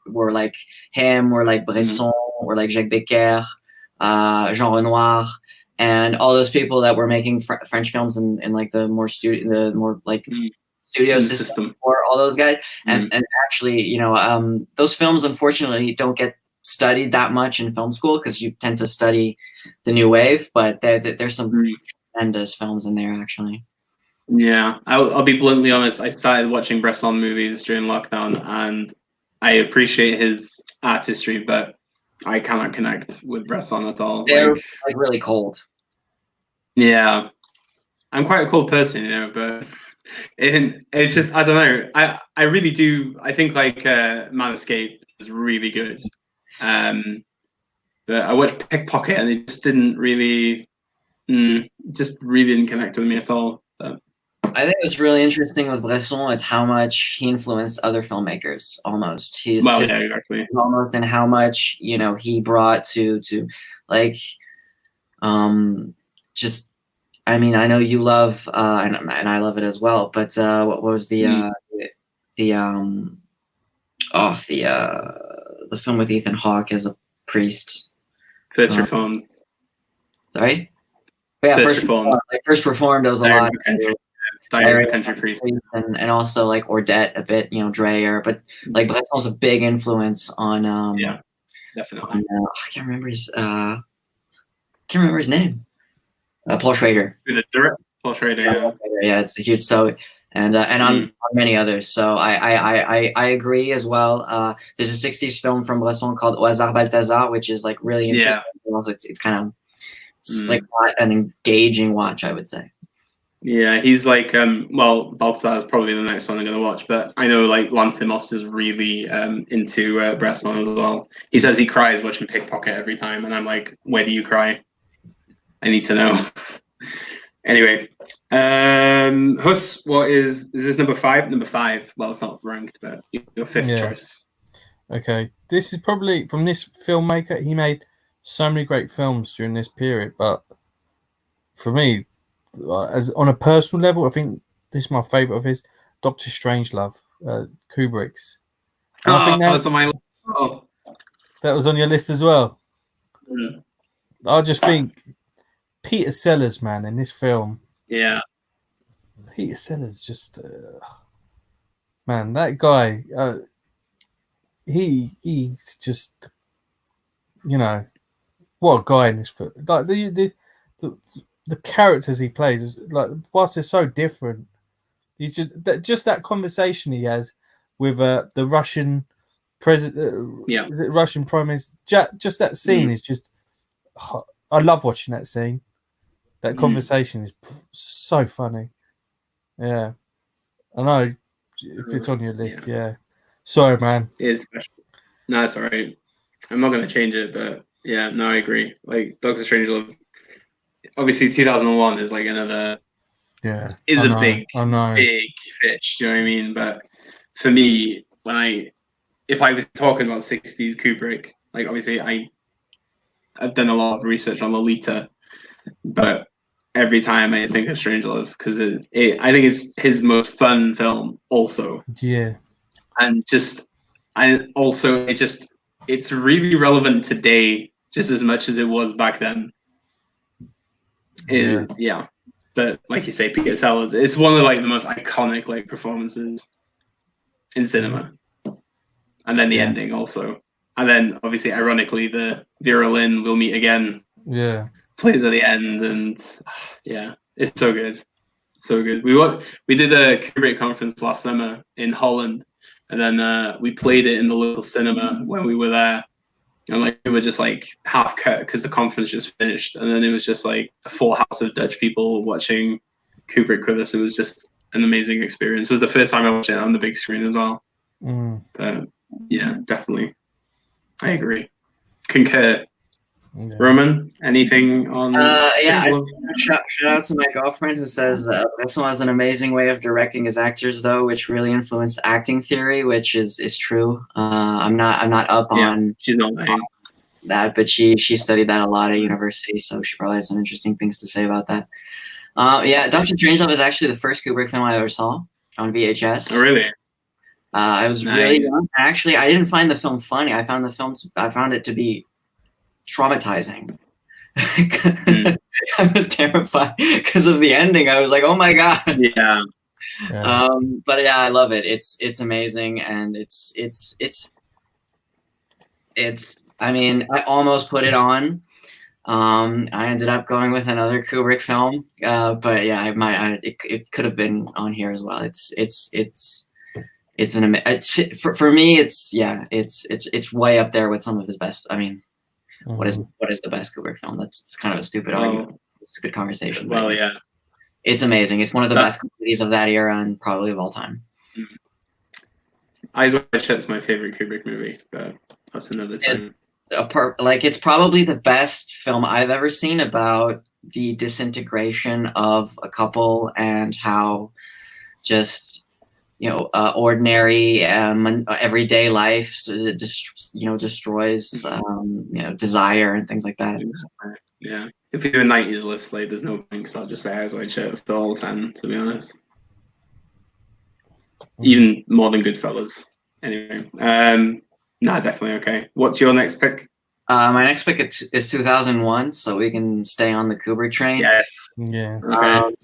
were like him, were like Bresson, were like Jacques Becker, Jean Renoir, and all those people that were making French films in like the more studio system for all those guys. And actually, those films unfortunately don't get studied that much in film school because you tend to study the new wave, but there's some tremendous films in there actually. Yeah, I'll be bluntly honest. I started watching Bresson movies during lockdown, and I appreciate his artistry, but I cannot connect with Bresson at all. They're like really cold. Yeah, I'm quite a cold person, but it's just I don't know. I really do. I think like Man Escape is really good. But I watched Pickpocket, and it just didn't really, didn't connect with me at all. But I think what's really interesting with Bresson is how much he influenced other filmmakers. Almost, exactly. Almost, and how much he brought to like, just. I mean, I know you love, and I love it as well. But what was the film with Ethan Hawke as a priest? First Reformed. Sorry. But yeah, First Reformed. First Reformed. There was a lot. Diary Country Priest, and also like Ordette a bit, Dreyer, but like Bresson's a big influence on. Yeah, definitely. I can't remember his name. Paul Schrader. Paul Schrader. Yeah, it's a huge and on many others. So I agree as well. There's a '60s film from Bresson called Au hasard Balthazar, which is like really interesting. Yeah. Also, it's kind of like an engaging watch, I would say. Yeah, he's like Balthazar is probably the next one I'm gonna watch, but I know like Lanthimos is really into Bresson as well. He says he cries watching Pickpocket every time, and I'm like, where do you cry? I need to know. Anyway, Huss, what is this number 5? Number 5. Well, it's not ranked, but your 5th choice. Okay, this is probably from this filmmaker. He made so many great films during this period, but for me, as on a personal level, I think this is my favorite of his, Doctor Strangelove, Kubrick's. And I think that's on my list. Oh. That was on your list as well. Mm. I just think Peter Sellers, man, in this film. Yeah. Peter Sellers, just man, that guy. He's just, you know, what a guy in this film. Like the characters he plays is like, whilst they're so different, he's just that conversation he has with the Russian president, Russian prime minister. Just that scene is just. I love watching that scene. That conversation is so funny. Yeah, I know if it's on your list. Yeah. Sorry, man. It is special. No, it's all right. I'm not going to change it, but yeah, no, I agree. Like Doctor Strangelove, obviously 2001 is like another. Yeah. Is a big fish. Do you know what I mean? But for me, if I was talking about 60s Kubrick, like obviously I've done a lot of research on Lolita, but every time I think of Strangelove because I think it's his most fun film also. Yeah. And it's really relevant today just as much as it was back then. Yeah. But like you say, Peter Sellers, it's one of like the most iconic like performances in cinema. And then the ending also. And then obviously ironically the Vera Lynn Will Meet Again plays at the end, and it's so good. So good. We did a Kubrick conference last summer in Holland. And then we played it in the local cinema when we were there. And like we were just like half cut because the conference just finished. And then it was just like a full house of Dutch people watching Kubrick with us. It was just an amazing experience. It was the first time I watched it on the big screen as well. But yeah, definitely. I agree. Concur. Yeah. Roman, anything on? Shout out to my girlfriend who says this one has an amazing way of directing his actors, though, which really influenced acting theory, which is true. I'm not up on she's not lying. That, but she studied that a lot at university, so she probably has some interesting things to say about that. Doctor Strangelove is actually the first Kubrick film I ever saw on VHS. Oh, really? I was really young. Actually, I didn't find the film funny. I found it to be traumatizing. I was terrified because of the ending. I was like, "Oh my god!" Yeah. But yeah, I love it. It's amazing, and it's. I mean, I almost put it on. I ended up going with another Kubrick film, but yeah, it could have been on here as well. For me, it's way up there with some of his best. I mean. What is the best Kubrick film? That's kind of a stupid argument, stupid conversation. Well, yeah, it's amazing. It's one of the best comedies of that era and probably of all time. Eyes Wide Shut's my favorite Kubrick movie, but that's another time. It's probably the best film I've ever seen about the disintegration of a couple and how just ordinary everyday life destroys desire and things like that. Yeah, if you do a 90s list, like there's no point because I'll just say Eyes Wide Shut for all time, to be honest. Even more than Goodfellas. Anyway, definitely okay. What's your next pick? My next pick is 2001, so we can stay on the Kubrick train. Yes. Yeah. Okay.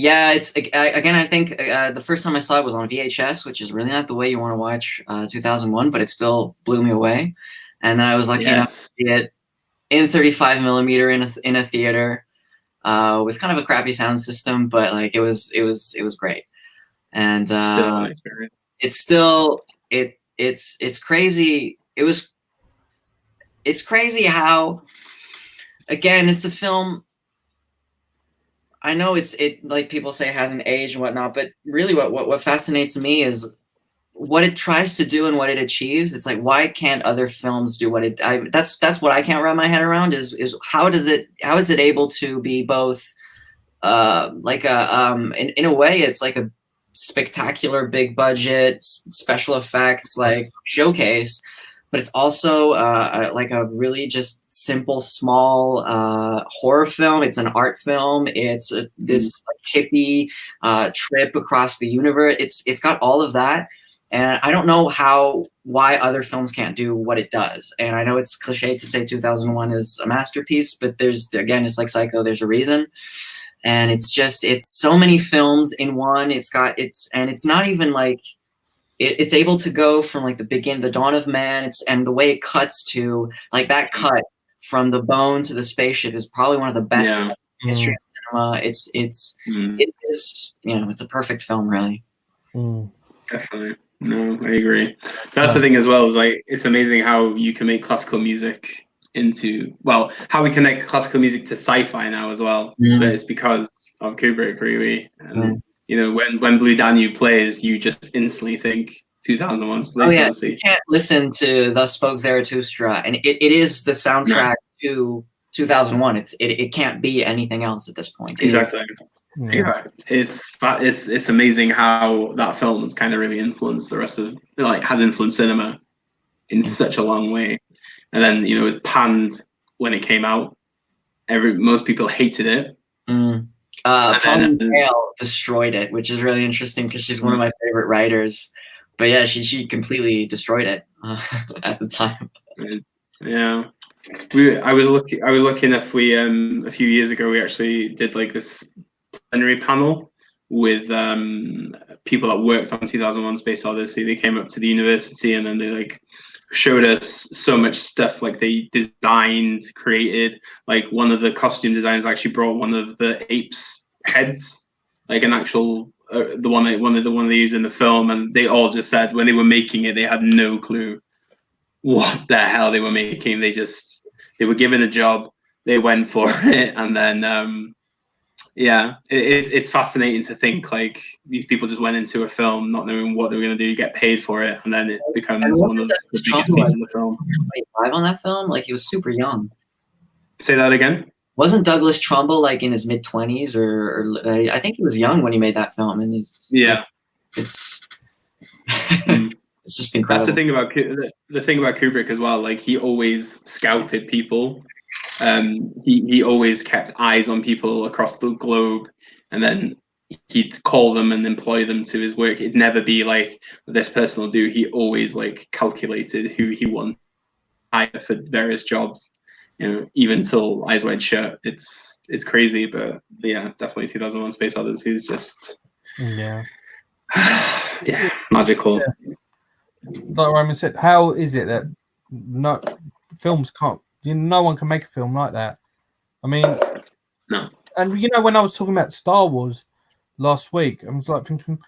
It's again. I think the first time I saw it was on VHS, which is really not the way you want to watch 2001, but it still blew me away. And then I was lucky enough to see it in 35 millimeter in a theater with kind of a crappy sound system, but like it was great. And still an experience. It's crazy. It's crazy how, again, it's the film. I know it like people say it hasn't aged and whatnot, but really what fascinates me is what it tries to do and what it achieves. It's like, why can't other films do what it? That's what I can't wrap my head around is how is it able to be both in a way, it's like a spectacular big budget special effects like showcase, but it's also like a really just simple small horror film. It's an art film. It's this like, hippie trip across the universe. It's got all of that, and I don't know why other films can't do what it does. And I know it's cliche to say 2001 is a masterpiece, but it's like Psycho, there's a reason. And it's so many films in one. It's not even like it's able to go from like the dawn of man. And the way it cuts to like that cut from the bone to the spaceship is probably one of the best in history of cinema. It is, it's a perfect film, really. Definitely. No, I agree. That's the thing as well, is like it's amazing how you can make classical music how we connect classical music to sci-fi now as well. But it's because of Kubrick, really. And when Blue Danube plays, you just instantly think 2001 Space Odyssey. You can't listen to The Spoke Zarathustra, and it is the soundtrack to 2001. It can't be anything else at this point. Exactly. Yeah, it's amazing how that film has kind of really influenced the rest of has influenced cinema in such a long way. And then it was panned when it came out. Most people hated it. Pauline Kael destroyed it, which is really interesting because she's one of my favorite writers. But yeah, she completely destroyed it at the time. Yeah, I was looking if we a few years ago we actually did like this plenary panel with people that worked on 2001 Space Odyssey. They came up to the university and then they showed us so much stuff they designed, created. Like one of the costume designers actually brought one of the apes' heads, like an actual the one they use in the film, and they all just said when they were making it they had no clue what the hell they were making. They were given a job, they went for it, and then it's fascinating to think these people just went into a film not knowing what they were going to do, get paid for it, and then it becomes one of the biggest pieces of the film. 25 on that film, he was super young. Say that again. Wasn't Douglas Trumbull in his mid-20s, or I think he was young when he made that film, and it's it's just incredible. That's the thing about Kubrick as well. He always scouted people. He always kept eyes on people across the globe, and then he'd call them and employ them to his work. It'd never be this person will do. He always calculated who he wanted hire for various jobs. Even till Eyes Wide Shut. It's crazy, but yeah, definitely 2001 Space Odyssey is just magical. Yeah. Like Roman said, how is it that films can't? No one can make a film like that. I mean, no. And when I was talking about Star Wars last week, I was thinking,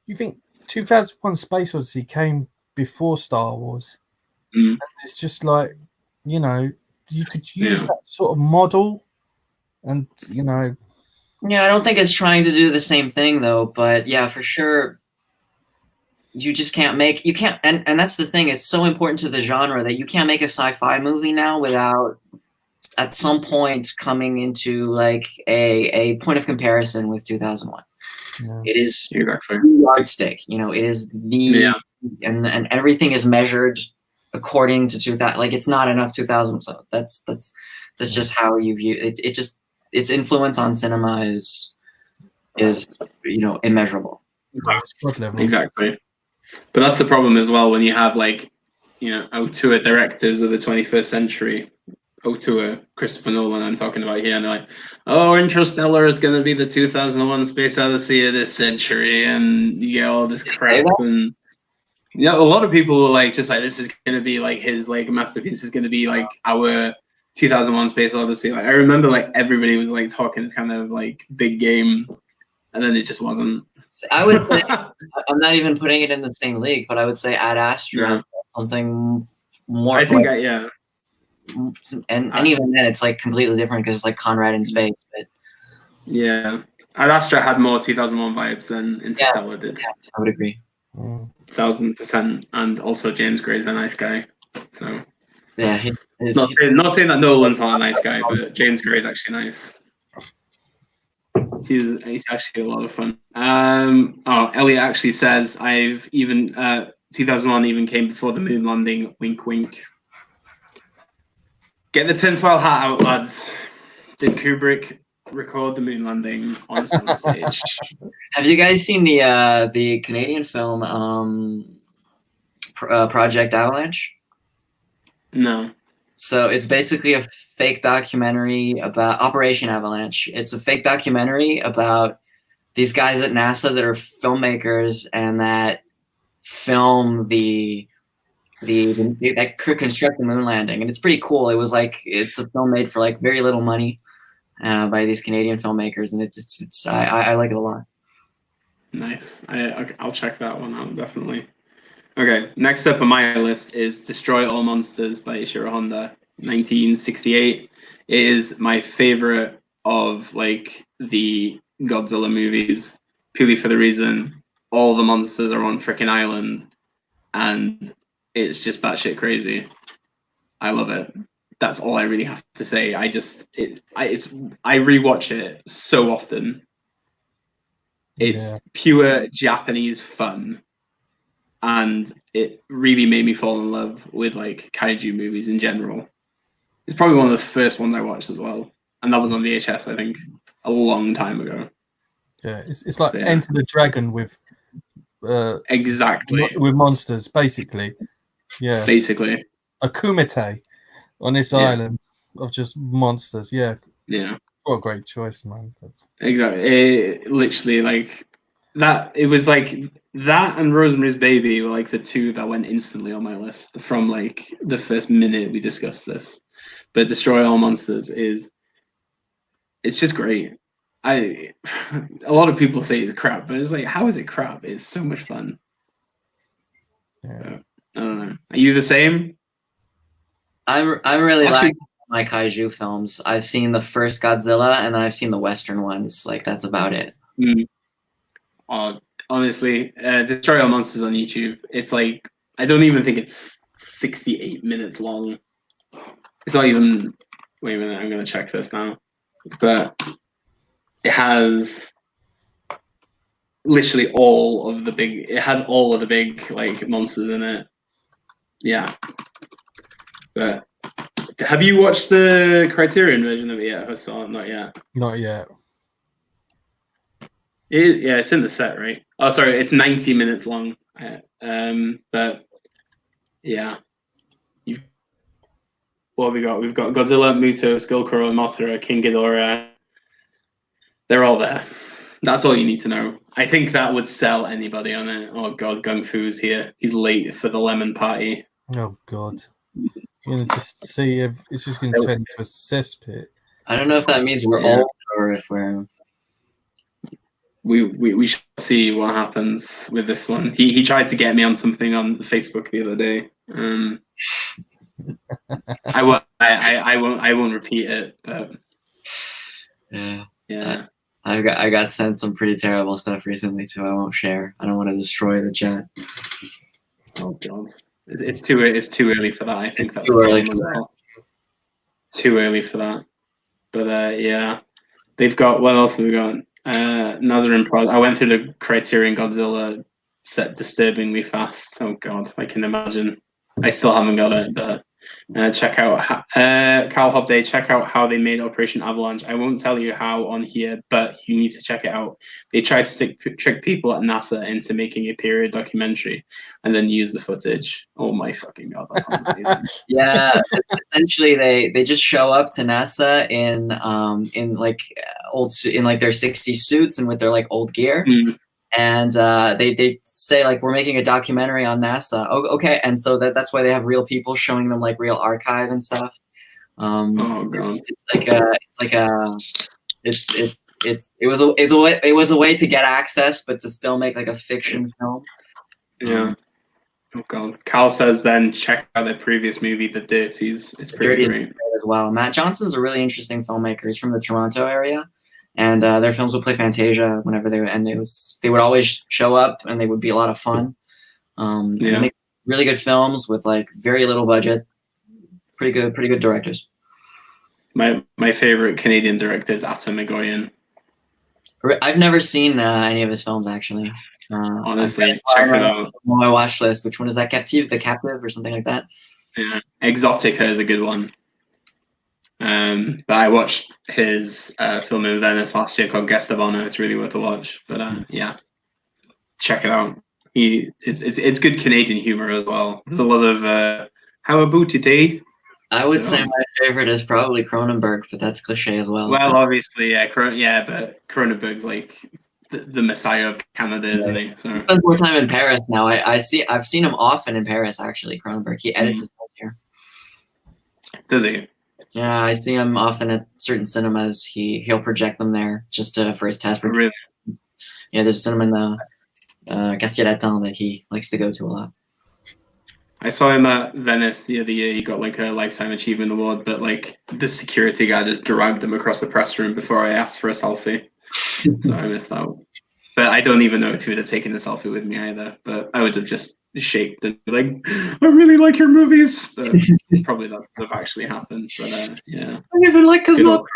you think 2001 Space Odyssey came before Star Wars? And it's just you could use that sort of model, and I don't think it's trying to do the same thing though. But yeah, for sure. You just can't and that's the thing, it's so important to the genre that you can't make a sci-fi movie now without at some point coming into a point of comparison with 2001. It is exactly the yardstick, it is and everything is measured according to 2000. It's not enough 2000, so that's just how you view it. It just, its influence on cinema is immeasurable. Exactly. But that's the problem as well when you have auteur directors of the 21st century, auteur Christopher Nolan I'm talking about here, and they're Interstellar is going to be the 2001 Space Odyssey of this century, and you get all this crap, and a lot of people were this is going to be his masterpiece, is going to be our 2001 Space Odyssey. I remember everybody was talking this kind of big game, and then it just wasn't. I would say, I'm not even putting it in the same league, but I would say Ad Astra, something more. I think, and even then, it's completely different because it's Conrad in space. But yeah, Ad Astra had more 2001 vibes than Interstellar did. Yeah, I would agree. 1000%, and also James Gray's a nice guy. So yeah, not saying that Nolan's not a nice guy, but James Gray's actually nice. He's actually a lot of fun. Elliot actually says 2001 even came before the moon landing. Wink, wink. Get the tinfoil hat out, lads. Did Kubrick record the moon landing on a soundstage? Have you guys seen the Canadian film Project Avalanche? No. So it's basically a fake documentary about Operation Avalanche. It's a fake documentary about these guys at NASA that are filmmakers and that film that construct the moon landing, and it's pretty cool. It's a film made for like very little money by these Canadian filmmakers, and I like it a lot. Nice. I'll check that one out definitely. Okay, next up on my list is Destroy All Monsters by Ishiro Honda, 1968. It is my favorite of like the Godzilla movies, purely for the reason all the monsters are on freaking island, and it's just batshit crazy. I love it. That's all I really have to say. I rewatch it so often. It's pure Japanese fun. And it really made me fall in love with like kaiju movies in general. It's probably one of the first ones I watched as well, and that was on VHS, I think, a long time ago. Yeah, it's like Enter the Dragon with exactly with monsters, basically. Yeah, basically a kumite on this island of just monsters. Yeah. What a great choice, man. That's exactly. It literally like that. It was like that and Rosemary's Baby were like the two that went instantly on my list from like the first minute we discussed this. But Destroy All Monsters it's just great. A lot of people say it's crap, but it's like, how is it crap? It's so much fun. Yeah. I don't know. Are you the same? I really like my kaiju films. I've seen the first Godzilla, and then I've seen the Western ones. Like, that's about it. Honestly, Destroy All Monsters on YouTube. It's like, I don't even think it's 68 minutes long. It's not even. Wait a minute, I'm gonna check this now. But it has literally all of the big. It has all of the big like monsters in it. Yeah. But have you watched the Criterion version of it yet, Hassan? Not yet. Not yet. It's in the set, right? Oh, sorry, it's 90 minutes long. But yeah, what have we got? We've got Godzilla, Muto, Skullcrow, Mothra, King Ghidorah. They're all there. That's all you need to know. I think that would sell anybody on it. Oh god, Gung Fu's here. He's late for the lemon party. Oh god. You're gonna just see if it's just gonna turn into a cesspit. I don't know if that means we're old or if we're. We shall see what happens with this one. He tried to get me on something on Facebook the other day. I won't repeat it, but yeah. I got sent some pretty terrible stuff recently too. I won't share. I don't want to destroy the chat. Oh god, it's too early for that. I think that's too early for that. Too early for that. But yeah, they've got. What else have we got? Nazarene Prod. I went through the Criterion Godzilla set disturbingly fast. Oh god, I can imagine. I still haven't got it, but check out Cal Hobday. Check out how they made Operation Avalanche. I won't tell you how on here, but you need to check it out. They tried to trick people at NASA into making a period documentary and then use the footage. Oh my fucking god, that sounds amazing. Yeah, essentially they just show up to NASA in like their 60s suits and with their like old gear. And they say like, we're making a documentary on NASA. Oh, okay. And so that's why they have real people showing them like real archive and stuff. Oh god. It was a way to get access, but to still make like a fiction film. Yeah. Oh god. Cal says then check out their previous movie, The Dirties. It's pretty great as well. Matt Johnson's a really interesting filmmaker. He's from the Toronto area. And their films would play Fantasia whenever they would always show up, and they would be a lot of fun. They make really good films with like very little budget. Pretty good directors. My favorite Canadian director is Atta Magoyan. I've never seen any of his films actually. Honestly, check it out. On my watch list. Which one is that? The Captive, or something like that? Yeah, Exotica is a good one. But I watched his film in Venice last year called Guest of Honor. It's really worth a watch. But yeah, check it out. It's good Canadian humor as well. There's a lot of how about today? I would say my favorite is probably Cronenberg, but that's cliche as well. Well, obviously, yeah, but Cronenberg's like the messiah of Canada, isn't he? So he spends more time in Paris now. I've seen him often in Paris. Actually, Cronenberg. He edits his films here. Does he? Yeah, I see him often at certain cinemas. He'll project them there just for his test. Really? Yeah, there's a cinema in the Quartier Latin that he likes to go to a lot. I saw him at Venice the other year. He got like a Lifetime Achievement Award, but like the security guy just dragged him across the press room before I asked for a selfie. So I missed out. But I don't even know if he would have taken a selfie with me either. But I would have just shaked and be like, I really like your movies. But probably that would have actually happened. But yeah. I even like Cosmopolis.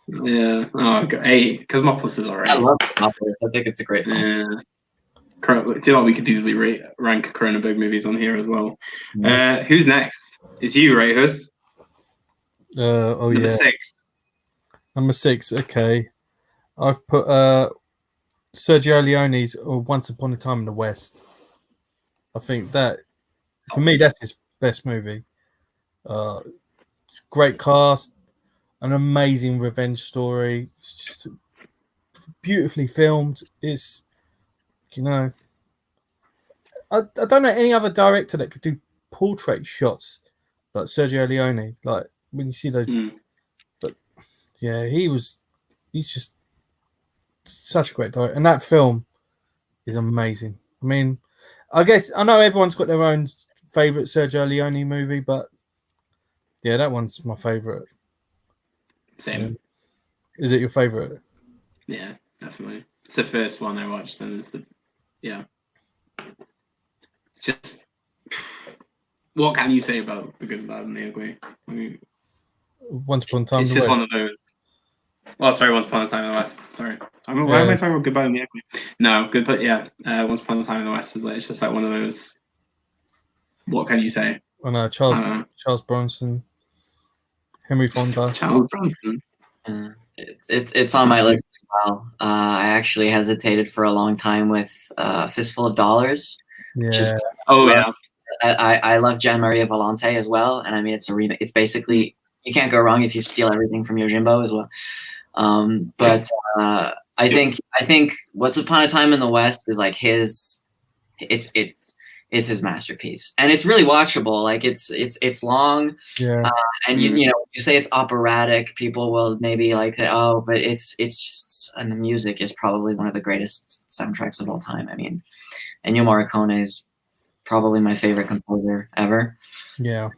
Yeah. Oh, God. Hey, Cosmopolis is alright. I love Cosmopolis. I think it's a great film. Yeah. Do you know what? We could easily rank Cronenberg movies on here as well. Who's next? It's you, right, Hus? Number 6. Number 6. Okay, I've put Sergio Leone's Once Upon a Time in the West. I think that, for me, that's his best movie. Great cast, an amazing revenge story. It's just beautifully filmed. It's, you know, I don't know any other director that could do portrait shots like Sergio Leone. Like when you see those, but yeah, he's just such a great director, and that film is amazing. I mean, I guess I know everyone's got their own favorite Sergio Leone movie, but yeah, that one's my favorite. Same. Is it your favorite? Yeah, definitely. It's the first one I watched, and it's just what can you say about The Good, Bad, and the Ugly? I mean, Once Upon a Time. It's just one of those. Well, sorry, Once Upon a Time in the West. Sorry, why am I talking about Good, Bad, and the Ugly? No, Good, but yeah, Once Upon a Time in the West is like it's just like one of those. What can you say? I know Charles Bronson, Henry Fonda. Charles Bronson. It's on my list as well. I actually hesitated for a long time with Fistful of Dollars. Yeah. I love Gian Maria Volante as well, and I mean it's a remake. It's basically you can't go wrong if you steal everything from Yojimbo as well. But I think Once Upon a Time in the West is like his. It's his masterpiece, and it's really watchable. Like it's long, yeah. And you say it's operatic. People will maybe like but it's just, and the music is probably one of the greatest soundtracks of all time. I mean, Ennio Morricone is probably my favorite composer ever. Yeah.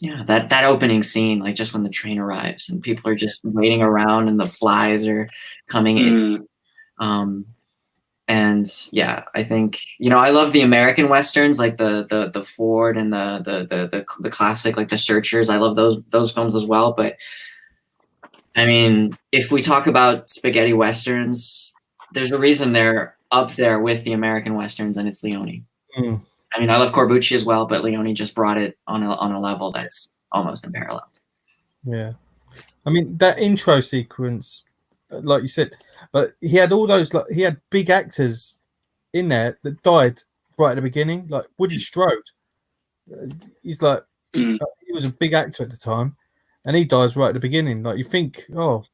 Yeah, that opening scene, like just when the train arrives and people are just waiting around and the flies are coming. And yeah, I think I love the American westerns, like the Ford and the classic, like the Searchers. I love those films as well. But I mean, if we talk about spaghetti westerns, there's a reason they're up there with the American westerns, and it's Leone. I mean, I love Corbucci as well, but Leone just brought it on a level that's almost unparalleled. Yeah, I mean that intro sequence, like you said, but he had all those he had big actors in there that died right at the beginning, like Woody Strode. He's like he was a big actor at the time, and he dies right at the beginning. Like you think, you're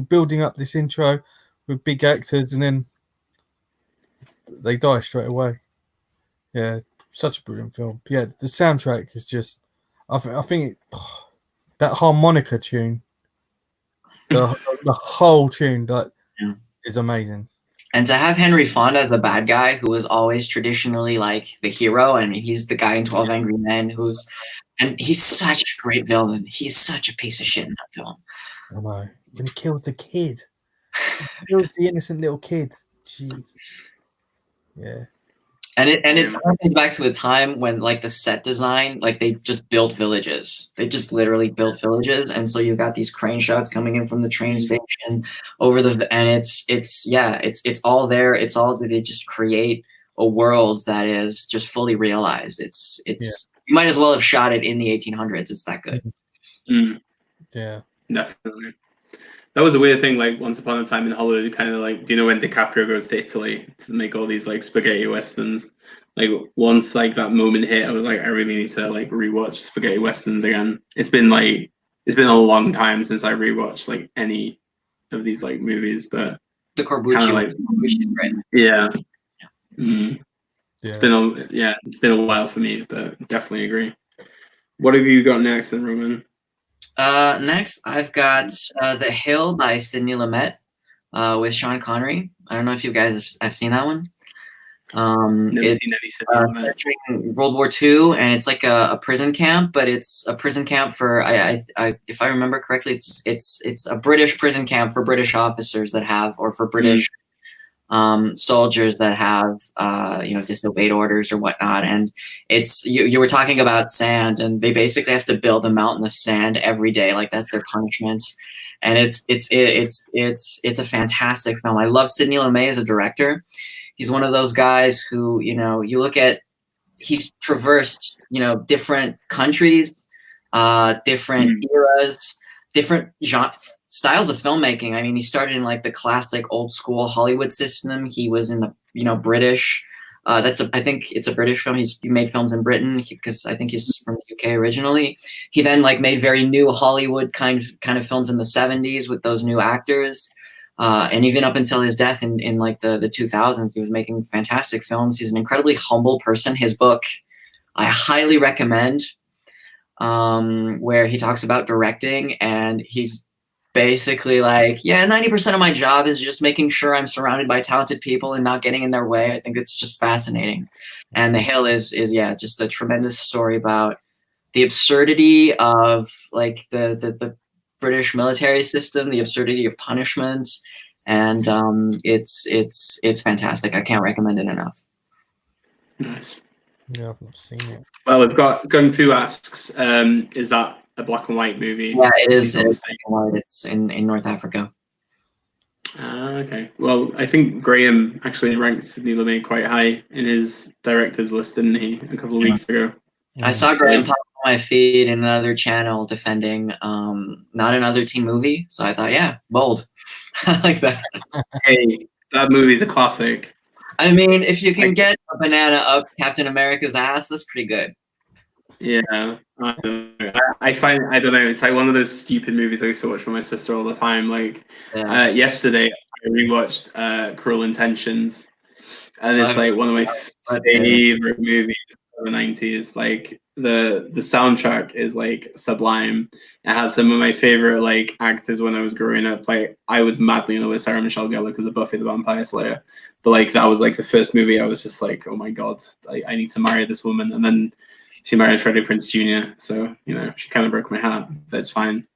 building up this intro with big actors, and then they die straight away. Yeah, such a brilliant film. Yeah, the soundtrack is just, I think that harmonica tune, the whole tune is amazing. And to have Henry Fonda as a bad guy who was always traditionally like the hero, and he's the guy in 12 Angry Men and he's such a great villain. He's such a piece of shit in that film. I know. When he kills the kid. He kills the innocent little kid. Jeez. Yeah. And it comes back to a time when like the set design, like they just built villages. They just literally built villages, and so you got these crane shots coming in from the train station over and it's all there. It's all they just create a world that is just fully realized. It's you might as well have shot it in the 1800s. It's that good. Yeah, definitely. That was a weird thing. Like Once Upon a Time in Hollywood, kind of like, do you know when DiCaprio goes to Italy to make all these like spaghetti westerns? Like once like that moment hit, I was like, I really need to like rewatch spaghetti westerns again. It's been a long time since I rewatched like any of these like movies, but the Corbucci, like, right? Yeah. Yeah. It's been a while for me, but definitely agree. What have you got next then, Roman? Next, I've got The Hill by Sidney Lumet with Sean Connery. I don't know if you guys have seen that one. Never seen any featuring World War II, and it's like a prison camp, but it's a prison camp for if I remember correctly, it's a British prison camp for British officers that have, or for British soldiers that have disobeyed orders or whatnot. And it's you were talking about sand, and they basically have to build a mountain of sand every day, like that's their punishment. And it's a fantastic film. I love Sidney Lumet as a director. He's one of those guys who, you look at, he's traversed, different countries, different eras, different styles of filmmaking. I mean, he started in like the classic old school Hollywood system. He was in the British. I think it's a British film. He made films in Britain because I think he's from the UK originally. He then like made very new Hollywood kind of films in the 70s with those new actors. And even up until his death in like the 2000s, he was making fantastic films. He's an incredibly humble person. His book, I highly recommend, where he talks about directing, and he's basically like, 90% of my job is just making sure I'm surrounded by talented people and not getting in their way. I think it's just fascinating. And The Hill is just a tremendous story about the absurdity of like the British military system, the absurdity of punishment, and it's fantastic. I can't recommend it enough. Nice. Yeah, I've not seen it. Well, we've got Gung Fu asks, is that a black and white movie? Yeah, it is. It's in North Africa. Okay. Well, I think Graham actually ranked Sidney Lumet quite high in his director's list, didn't he, a couple of weeks ago? I saw Graham pop on my feed in another channel defending not another teen movie, so I thought, bold. I like that. Hey, that movie's a classic. I mean, if you can get a banana up Captain America's ass, that's pretty good. Yeah, I don't know. I find, I don't know, it's like one of those stupid movies I used to watch with my sister all the time. Like yesterday, I rewatched Cruel Intentions, and it's like one of my favorite movies of the 90s. Like the soundtrack is like sublime. It has some of my favorite like actors when I was growing up. Like I was madly in love with Sarah Michelle Gellar because of Buffy the Vampire Slayer. But like that was like the first movie I was just like, oh my god, I need to marry this woman. And then she married Freddie Prinze Jr. So she kind of broke my heart. But it's fine.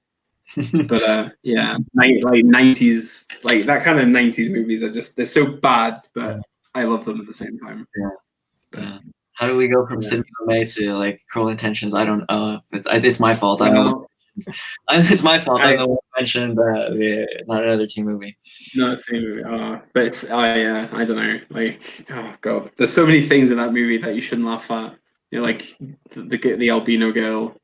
But like 90s, like that kind of 90s movies are just, they're so bad, but I love them at the same time. Yeah. How do we go from Sidney Lumet to like Cruel Intentions? I don't know. It's my fault. It's my fault. I'm the one who mentioned not another teen movie. Not a teen movie. But it's, I don't know. Like, oh god, there's so many things in that movie that you shouldn't laugh at. Like the albino girl.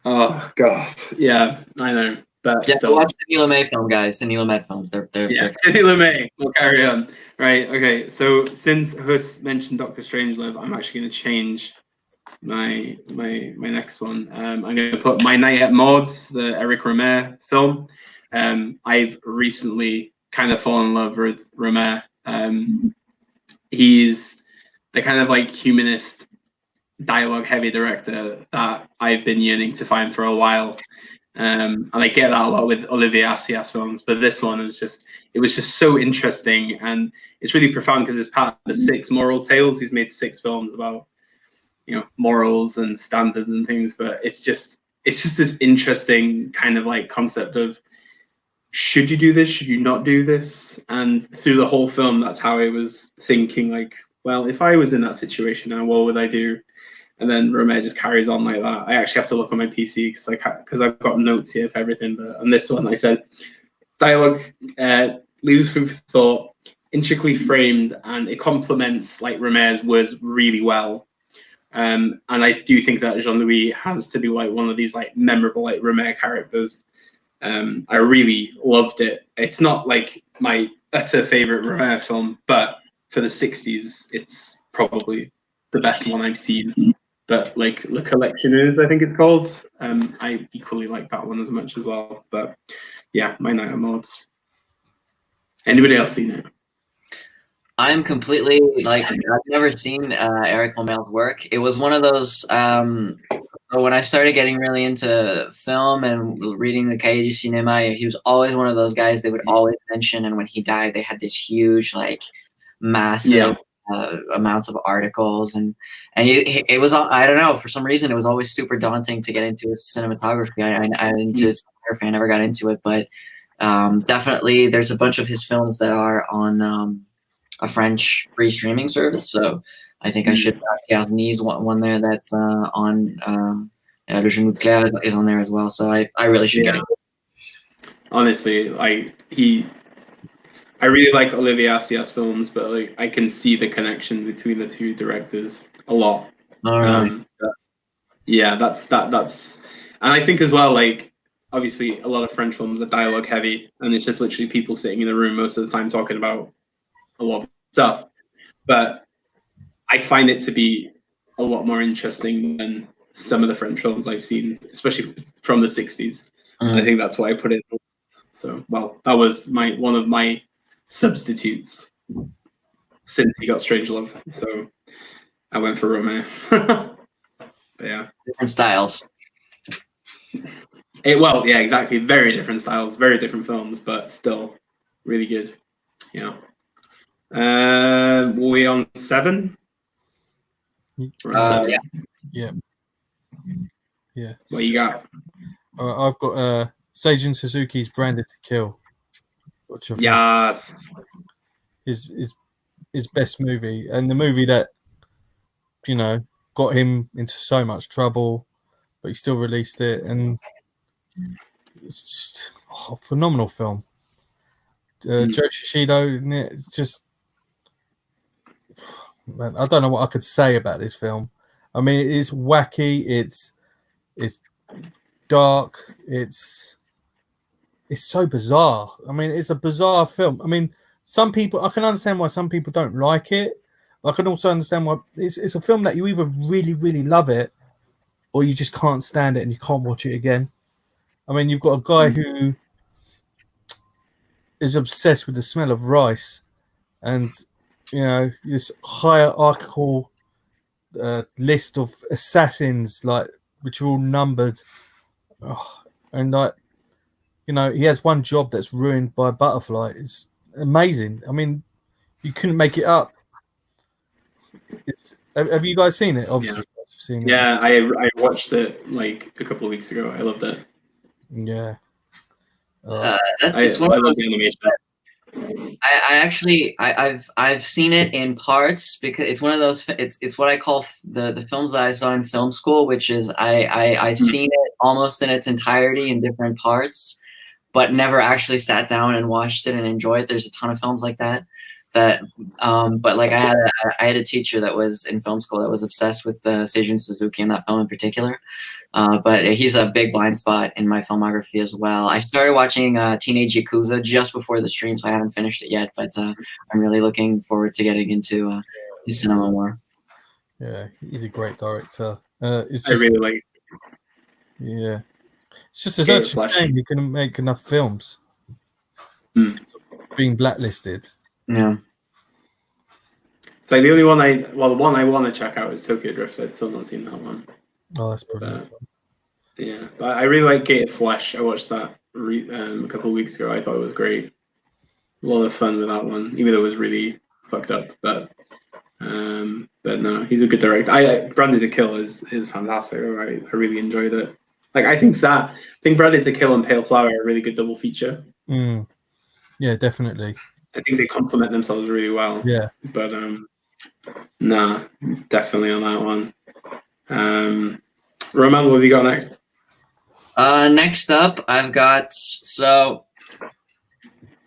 Oh god, yeah, I know. But still, watch Sidney Lumet film, guys. Sidney Lumet films. They're Sidney Lumet. We'll carry on. Right. Okay. So since Hus mentioned Dr. Strangelove, I'm actually going to change my next one. I'm going to put My Night at Maud's, the Eric Romer film. I've recently kind of fallen in love with Romer. He's the kind of like humanist, dialogue heavy director that I've been yearning to find for a while. And I get that a lot with Olivier Assayas films, but this one it was just so interesting, and it's really profound because it's part of the 6 moral tales. He's made 6 films about morals and standards and things, but it's just this interesting kind of like concept of, should you do this, should you not do this? And through the whole film, that's how I was thinking, like, well, if I was in that situation now, what would I do? And then Romer just carries on like that. I actually have to look on my PC because I've got notes here for everything. But on this one, I said dialogue leaves food for thought, intricately framed, and it complements like Romer's words really well. And I do think that Jean-Louis has to be like one of these like memorable like Romer characters. I really loved it. It's not like my utter favorite Romer film, but for the 60s, it's probably the best one I've seen. But like Le Collectionneurs, I think it's called. I equally like that one as much as well. But yeah, my Night of Mods. Anybody else seen it? I'm completely like I've never seen Eric Romer's work. It was one of those. So when I started getting really into film and reading the Cahiers du Cinéma, he was always one of those guys they would always mention. And when he died, they had this huge, like, massive amounts of articles, and it was, I don't know, for some reason it was always super daunting to get into his cinematography. I into his cinematography, I never got into it, but definitely there's a bunch of his films that are on a French free streaming service, so I think I should Garni's one there that's on Le Genou de Claire is on there as well, so I really should get it. Honestly, I really like Olivier Assayas films, but like I can see the connection between the two directors a lot. Oh, really? Yeah, that's and I think as well, like obviously a lot of French films are dialogue heavy, and it's just literally people sitting in a room most of the time talking about a lot of stuff. But I find it to be a lot more interesting than some of the French films I've seen, especially from the 60s. I think that's why I put it. So, well, that was one of my substitutes since he got Strangelove. So I went for Romer. But yeah, different styles. Well, yeah, exactly. Very different styles, very different films, but still really good. Yeah. Were we on 7? Yeah. What you got? I've got Seijun Suzuki's Branded to Kill. Which I think Yes. is his best movie, and the movie that got him into so much trouble, but he still released it, and it's just a phenomenal film. Joe Shishido, it's just, man, I don't know what I could say about this film. I mean, it is wacky, it's dark, it's so bizarre. I mean, it's a bizarre film. I mean, some people, I can understand why some people don't like it. But I can also understand why it's a film that you either really, really love it, or you just can't stand it and you can't watch it again. I mean, you've got a guy who is obsessed with the smell of rice, and this hierarchical list of assassins, like, which are all numbered, and like, he has one job that's ruined by a butterfly. It's amazing. I mean, you couldn't make it up. Have you guys seen it? Obviously, seen it. I watched it like a couple of weeks ago. I loved it. Yeah. I love the animation. I've seen it in parts because it's one of those. It's what I call the films that I saw in film school, which is I've seen it almost in its entirety in different parts, but never actually sat down and watched it and enjoyed it. There's a ton of films like that. But like I had a teacher that was in film school that was obsessed with Seijun Suzuki and that film in particular. But he's a big blind spot in my filmography as well. I started watching Teenage Yakuza just before the stream, so I haven't finished it yet. But I'm really looking forward to getting into his cinema more. Yeah, he's a great director. I really like. Yeah, it's just such a shame you couldn't make enough films. Being blacklisted. Yeah. So the only one the one I want to check out is Tokyo Drift. I've still not seen that one. Oh, that's brilliant. Yeah, but I really like Gated Flesh. I watched that a couple of weeks ago. I thought it was great. A lot of fun with that one, even though it was really fucked up. But no, he's a good director. Branded to Kill is fantastic. I really enjoyed it. Like I think Branded to Kill and Pale Flower are a really good double feature. Yeah, definitely. I think they complement themselves really well. Yeah. But Nah, definitely on that one. Roman, what have you got next? Next up, I've got, so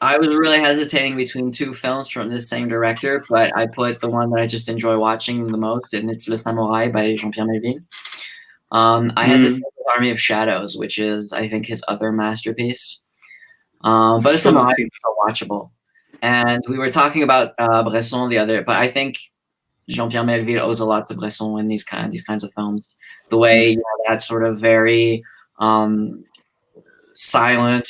I was really hesitating between two films from the same director, but I put the one that I just enjoy watching the most, and it's Le Samouraï by Jean-Pierre Melville. I hesitated with Army of Shadows, which is, I think, his other masterpiece. But Le Samouraï is so watchable. And we were talking about Bresson the other, but I think Jean-Pierre Melville owes a lot to Bresson in these kinds of films. The way, you know, that sort of very silent,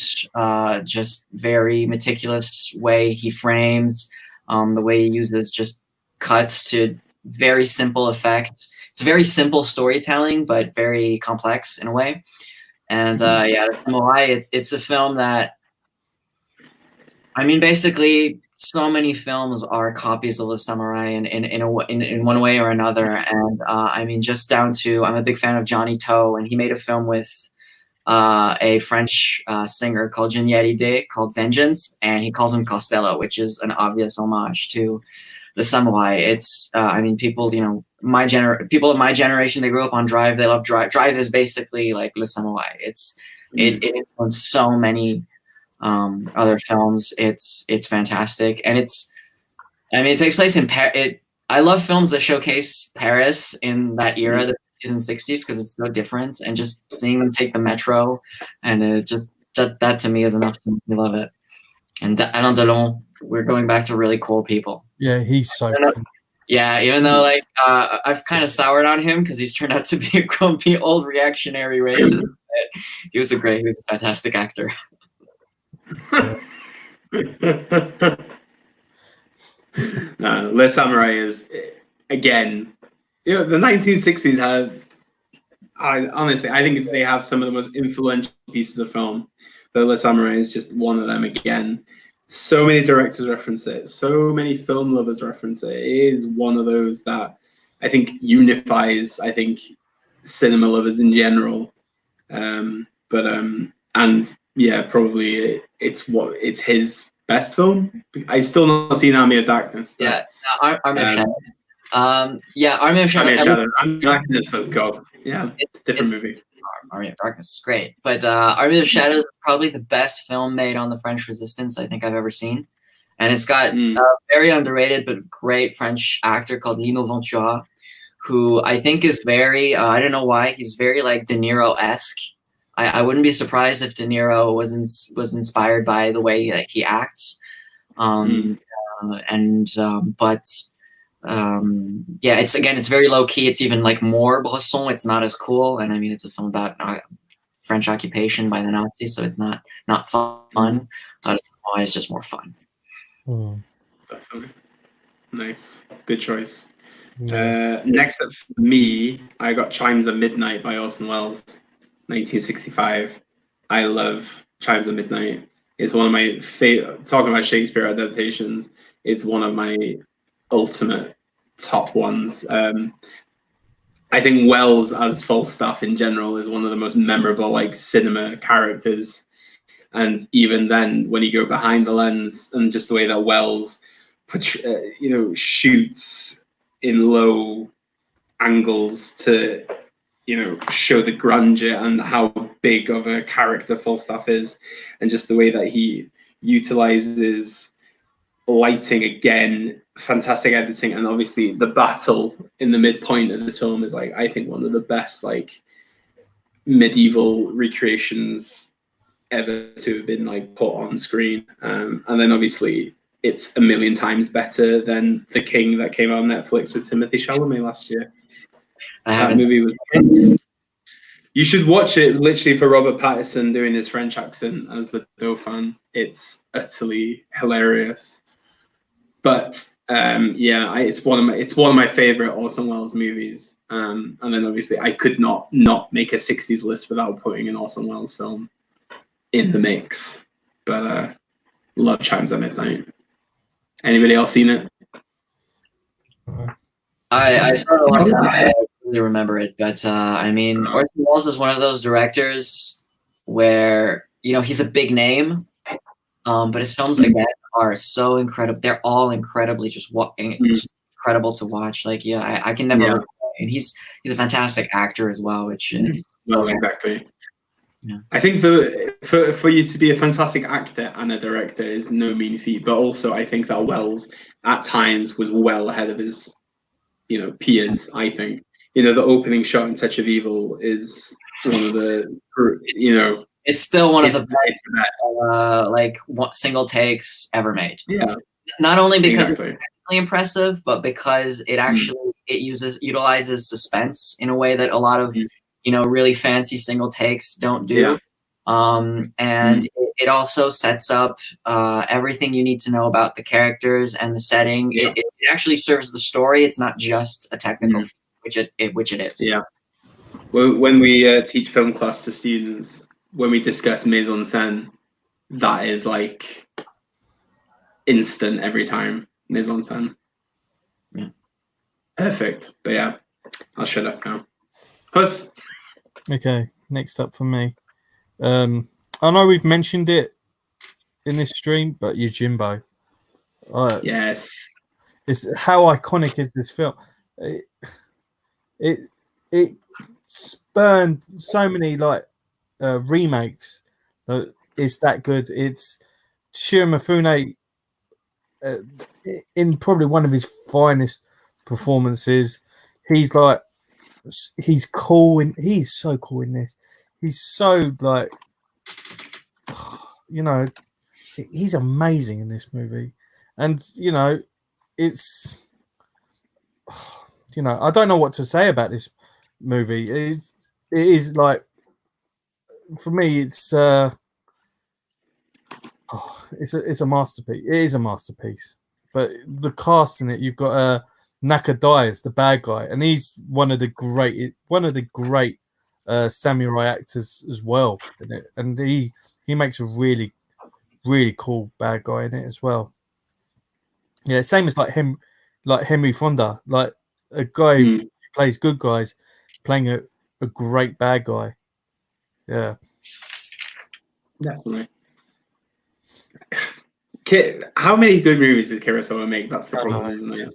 just very meticulous way he frames, the way he uses just cuts to very simple effect. It's very simple storytelling, but very complex in a way. And yeah, The Samurai, it's a film that, I mean, basically, so many films are copies of The Samurai in one way or another. And I mean, just down to, I'm a big fan of Johnny To, and he made a film with a French singer called Jean-Luc called Vengeance, and he calls him Costello, which is an obvious homage to The Samurai. It's, I mean, people, you know, people of my generation, they grew up on Drive. They love Drive. Drive is basically like Le Samurai. It influenced so many other films. It's fantastic, and I mean, it takes place in Paris. I love films that showcase Paris in that era, the 50s and 60s, because it's so different, and just seeing them take the metro, and it just that to me is enough to make me love it. And Alain Delon, we're going back to really cool people. Yeah, he's so cool. Yeah, even though like I've kind of soured on him because he's turned out to be a grumpy old reactionary racist. He was a fantastic actor. Le Samurai is, again, you know, the 1960s had, honestly, I think they have some of the most influential pieces of film, but Le Samurai is just one of them again. So many directors reference it, so many film lovers reference it. It is one of those that I think unifies, I think, cinema lovers in general. And yeah, probably it's his best film. I've still not seen Army of Darkness. But, yeah, Army of Shadows. Yeah, Army of Shadows. Army of Darkness is so good. Yeah, it's different movie. Army of Darkness is great, but Army of Shadows is probably the best film made on the French Resistance I think I've ever seen, and it's got a very underrated but great French actor called Lino Ventura, who I think is very I don't know why, he's very like De Niro-esque. I wouldn't be surprised if De Niro was inspired by the way that he acts, yeah, it's very low key. It's even like more Bresson. It's not as cool, and I mean, it's a film about French occupation by the Nazis, so it's not fun. It's just more fun. Definitely. Nice, good choice. Next up for me, I got Chimes at Midnight by Orson Welles, 1965. I love Chimes at Midnight. It's one of my favorite. Talking about Shakespeare adaptations, it's one of my ultimate top ones. I think Welles as Falstaff in general is one of the most memorable like cinema characters, and even then when you go behind the lens and just the way that Welles shoots in low angles to show the grandeur and how big of a character Falstaff is, and just the way that he utilizes lighting again, fantastic editing, and obviously the battle in the midpoint of this film is like, I think, one of the best like medieval recreations ever to have been like put on screen. And then obviously it's a million times better than The King that came out on Netflix with Timothée Chalamet last year. That movie was, you should watch it literally for Robert Pattinson doing his French accent as the Dauphin. It's utterly hilarious. But yeah, it's one of my favorite Orson Welles movies. And then obviously I could not make a 60s list without putting an Orson Welles film in the mix. But love Chimes at Midnight. Anybody else seen it? I saw it a long time. I don't really remember it, but I mean, Orson Welles is one of those directors where he's a big name, but his films again are so incredible. They're all incredibly just incredibly incredible to watch. Like, yeah, I can never. Yeah. And he's a fantastic actor as well, which well, exactly. Yeah. I think for you to be a fantastic actor and a director is no mean feat, but also I think that Wells at times was well ahead of his, peers. I think, the opening shot in Touch of Evil is one of the, it's still one of the best, single takes ever made. Yeah. Not only because it's technically impressive, but because it actually utilizes suspense in a way that a lot of really fancy single takes don't do. And it also sets up everything you need to know about the characters and the setting. It actually serves the story. It's not just a technical, which it is. Yeah. Well, when we teach film class to students, when we discuss mise en scène, that is like instant every time. Mise en scène. Yeah. Perfect. But yeah, I'll shut up now. Huss. Okay, next up for me. I know we've mentioned it in this stream, but Yojimbo. Yes. It's how iconic is this film? It spurned so many remakes. It's that good. It's Shiro Mifune in probably one of his finest performances. He's cool, and he's so cool in this. He's so he's amazing in this movie, and it's I don't know what to say about this movie. It is like, for me, it's a masterpiece. It is a masterpiece. But the cast in it, you've got Nakadai as the bad guy, and he's one of the great samurai actors as well in it, and he makes a really, really cool bad guy in it as well. Yeah, same as Henry Fonda, like a guy who plays good guys, playing a great bad guy. Yeah, definitely. How many good movies did Kurosawa make? That's the problem, isn't it?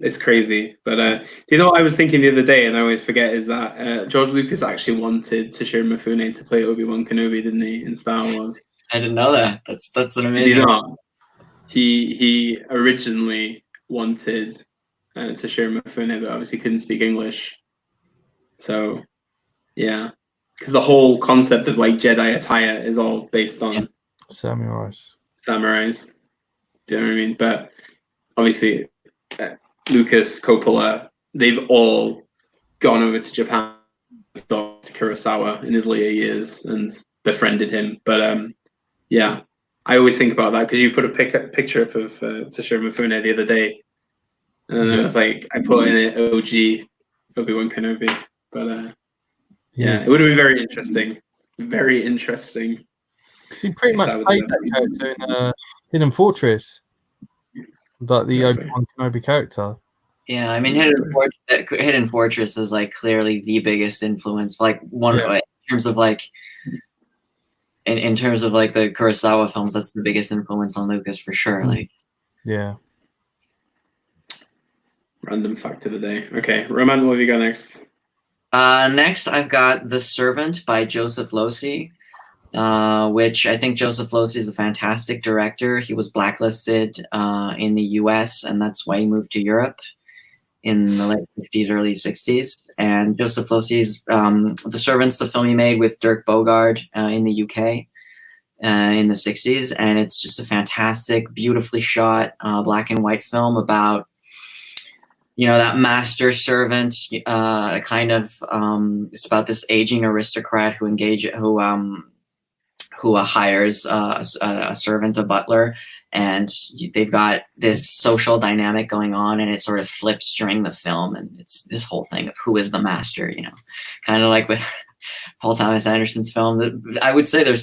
It's crazy. But you know what I was thinking the other day, and I always forget, is that George Lucas actually wanted Toshiro Mifune to play Obi-Wan Kenobi, didn't he, in Star Wars? I didn't know that. That's an amazing. Did you not? He originally wanted Toshiro Mifune, but obviously couldn't speak English. So, yeah, because the whole concept of Jedi attire is all based on samurais. Do you know what I mean? But obviously, Lucas, Coppola, they've all gone over to Japan, to Kurosawa in his later years and befriended him. But yeah, I always think about that because you put a picture up of Toshiro Mifune the other day, and it was like, I put in it OG Obi-Wan Kenobi. But yeah, it would have been very interesting. Very interesting. He pretty much played that character in Hidden Fortress, like the Obi-Wan Kenobi character. Yeah, I mean, Hidden Fortress is clearly the biggest influence. In terms of in terms of the Kurosawa films, that's the biggest influence on Lucas for sure. Yeah. Random fact of the day. Okay, Roman, what have you got next? Next, I've got The Servant by Joseph Losey, which I think Joseph Losey is a fantastic director. He was blacklisted in the US, and that's why he moved to Europe in the late 50s, early 60s. And Joseph Losey's The Servant's the film he made with Dirk Bogarde in the UK in the 60s. And it's just a fantastic, beautifully shot black and white film about that master servant, it's about this aging aristocrat who hires a servant, a butler, and they've got this social dynamic going on, and it sort of flips during the film, and it's this whole thing of who is the master, kind of like with Paul Thomas Anderson's film. I would say there are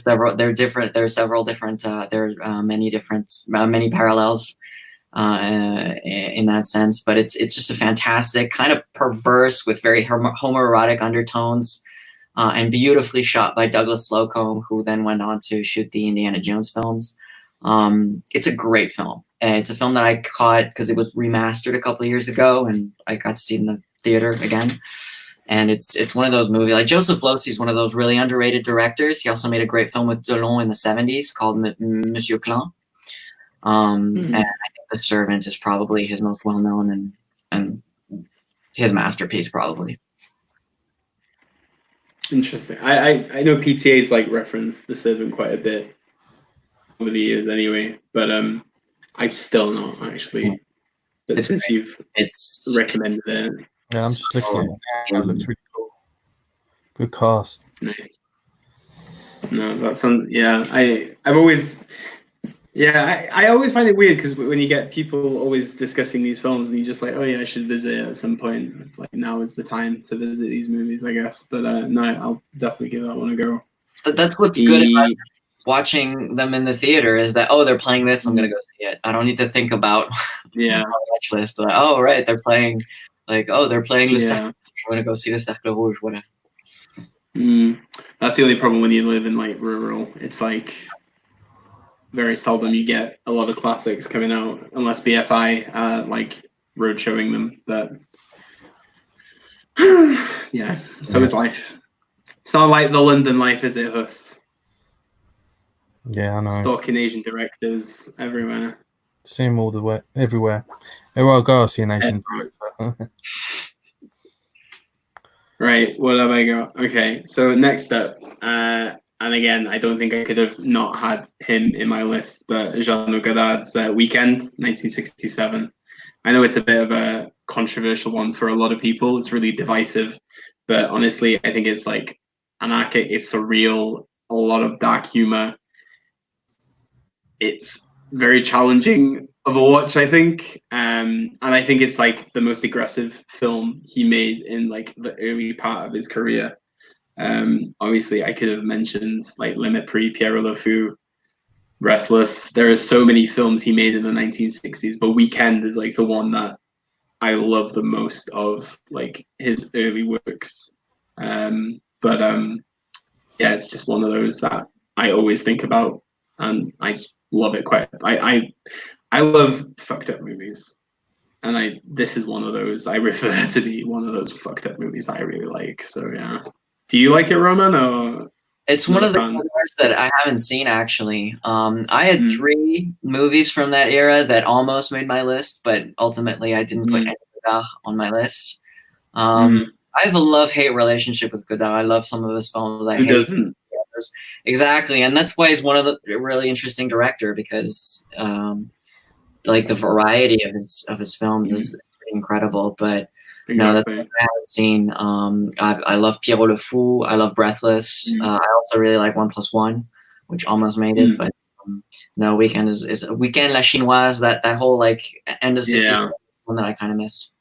many parallels in that sense, but it's just a fantastic, kind of perverse with very homoerotic undertones, and beautifully shot by Douglas Slocum, who then went on to shoot the Indiana Jones films. It's a great film, It's a film that I caught because it was remastered a couple of years ago, and I got to see it in the theater again. And it's one of those movies. Like Joseph Losey is one of those really underrated directors. He also made a great film with Delon in the 70s called Monsieur Clan. And I think The Servant is probably his most well-known and his masterpiece, probably. Interesting. I know PTA's like referenced The Servant quite a bit over the years anyway, but I've still not actually. But since you've recommended it. Yeah, I'm just looking at it. It looks really cool. Good cast. Nice. No, that sounds. Yeah, I've always. Yeah, I always find it weird because when you get people always discussing these films and you're just like, oh yeah, I should visit at some point. It's like now is the time to visit these movies, I guess. But no, I'll definitely give that one a go. That's what's good about watching them in the theater is that, oh, they're playing this, I'm gonna go see it. I don't need to think about my watch list. Like, oh right, they're playing Le Cercle. I'm gonna go see Le Cercle Rouge, whatever. That's the only problem when you live in like rural. It's like very seldom you get a lot of classics coming out unless BFI like road showing them. But yeah, so is life. It's not like the London life, is it, Huss? Yeah, I know. Stalking Asian directors everywhere. See them all the way, everywhere. Everywhere I go, I see an Asian director. Right, what have I got? Okay, so next up, and again, I don't think I could have not had him in my list, but Jean-Luc Godard's Weekend, 1967. I know it's a bit of a controversial one for a lot of people. It's really divisive, but honestly, I think it's like anarchic, it's surreal, a lot of dark humor. It's very challenging of a watch, I think, and I think it's like the most aggressive film he made in like the early part of his career. Obviously, I could have mentioned like Limit Pre, Pierrot Le Fou, Breathless. There are so many films he made in the 1960s, but Weekend is like the one that I love the most of like his early works. Yeah, it's just one of those that I always think about, and I love it quite. I love fucked up movies, and this is one of those I refer to be one of those fucked up movies I really like. So yeah, do you like it, Roman? Or it's one of the ones that I haven't seen actually. I had 3 movies from that era that almost made my list, but ultimately I didn't put any Godard on my list. I have a love-hate relationship with Godard. I love some of his films. Who doesn't? Exactly, and that's why he's one of the really interesting director because like the variety of his films is pretty incredible. But no, that's what I haven't seen. I love Pierrot Le Fou. I love Breathless. I also really like 1+1, which almost made it, but no, Weekend is Weekend La Chinoise. That whole like end of 60s one that I kind of missed.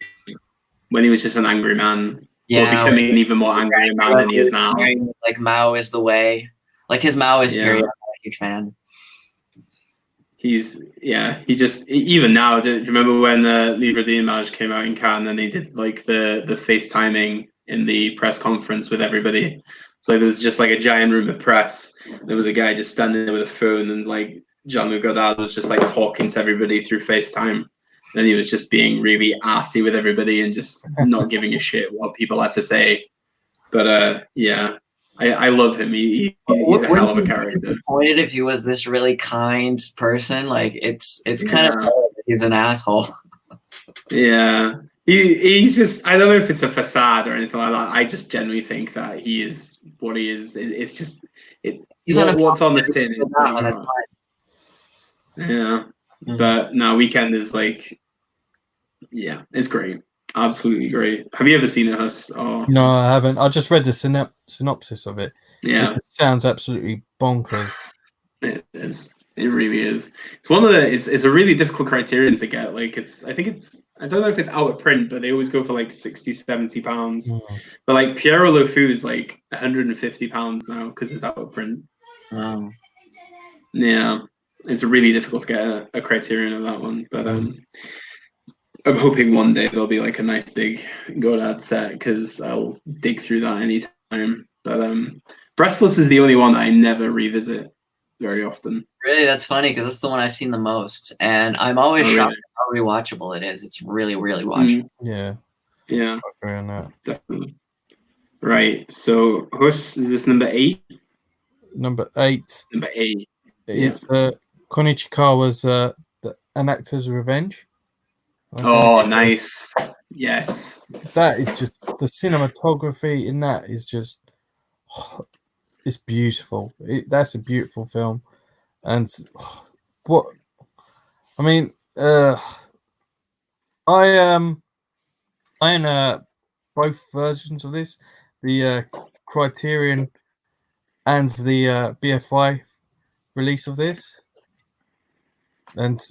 When he was just an angry man. Yeah, becoming an even more angry man than he is now. Like Mao is the way. Like his Maoist period, I'm a huge fan. He just even now. Do you remember when Livre d'Image came out in Cannes and they did like the FaceTiming in the press conference with everybody? So there was just like a giant room of press. There was a guy just standing there with a phone, and like Jean-Luc Godard was just like talking to everybody through FaceTime. And he was just being really arsey with everybody and just not giving a shit what people had to say. But yeah, I love him. He's a hell of a character. Disappointed if he was this really kind person. Like it's kind of he's an asshole. Yeah, he's just. I don't know if it's a facade or anything like that. I just genuinely think that he is what he is. It's just he's what's on the tin. Yeah. But no, Weekend is like, yeah, it's great, absolutely great. Have you ever seen it, Huss? Or... No, I haven't. I just read the synopsis of it. Yeah, it sounds absolutely bonkers. It is. It really is. It's one of the. It's a really difficult criterion to get. Like I don't know if it's out of print, but they always go for like £60-70. But like Pierrot Le Fou is like £150 now because it's out of print. Wow. Yeah. It's really difficult to get a criterion of that one, but I'm hoping one day there'll be like a nice big Godard set because I'll dig through that anytime. But Breathless is the only one that I never revisit. very often. Really, that's funny because that's the one I've seen the most, and I'm always shocked at how rewatchable it is. It's really, really watchable. Yeah. Yeah. I agree on that. Definitely. Right. So, Hus, is this number 8? Number 8. Number 8. It's Konichikawa's An Actor's Revenge. Oh, nice. Yes. That is just, the cinematography in that is just, it's beautiful. That's a beautiful film. And what, I mean, I own both versions of this, the Criterion and the BFI release of this, and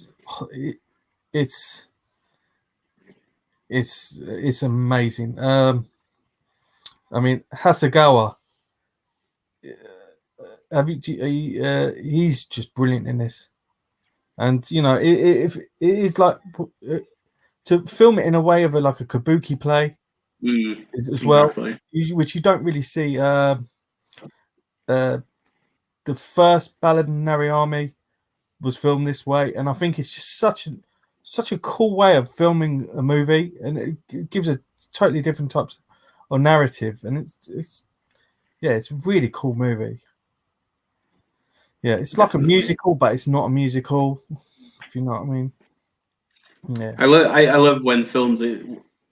it's amazing. I mean, Hasegawa, he's just brilliant in this, and you know, it is like to film it in a way of like a kabuki play as well, which you don't really see. The first Ballad of Narayami was filmed this way, and I think it's just such a cool way of filming a movie, and it gives a totally different types of narrative, and it's a really cool movie. Yeah, it's like a musical, but it's not a musical, if you know what I mean. Yeah, I love when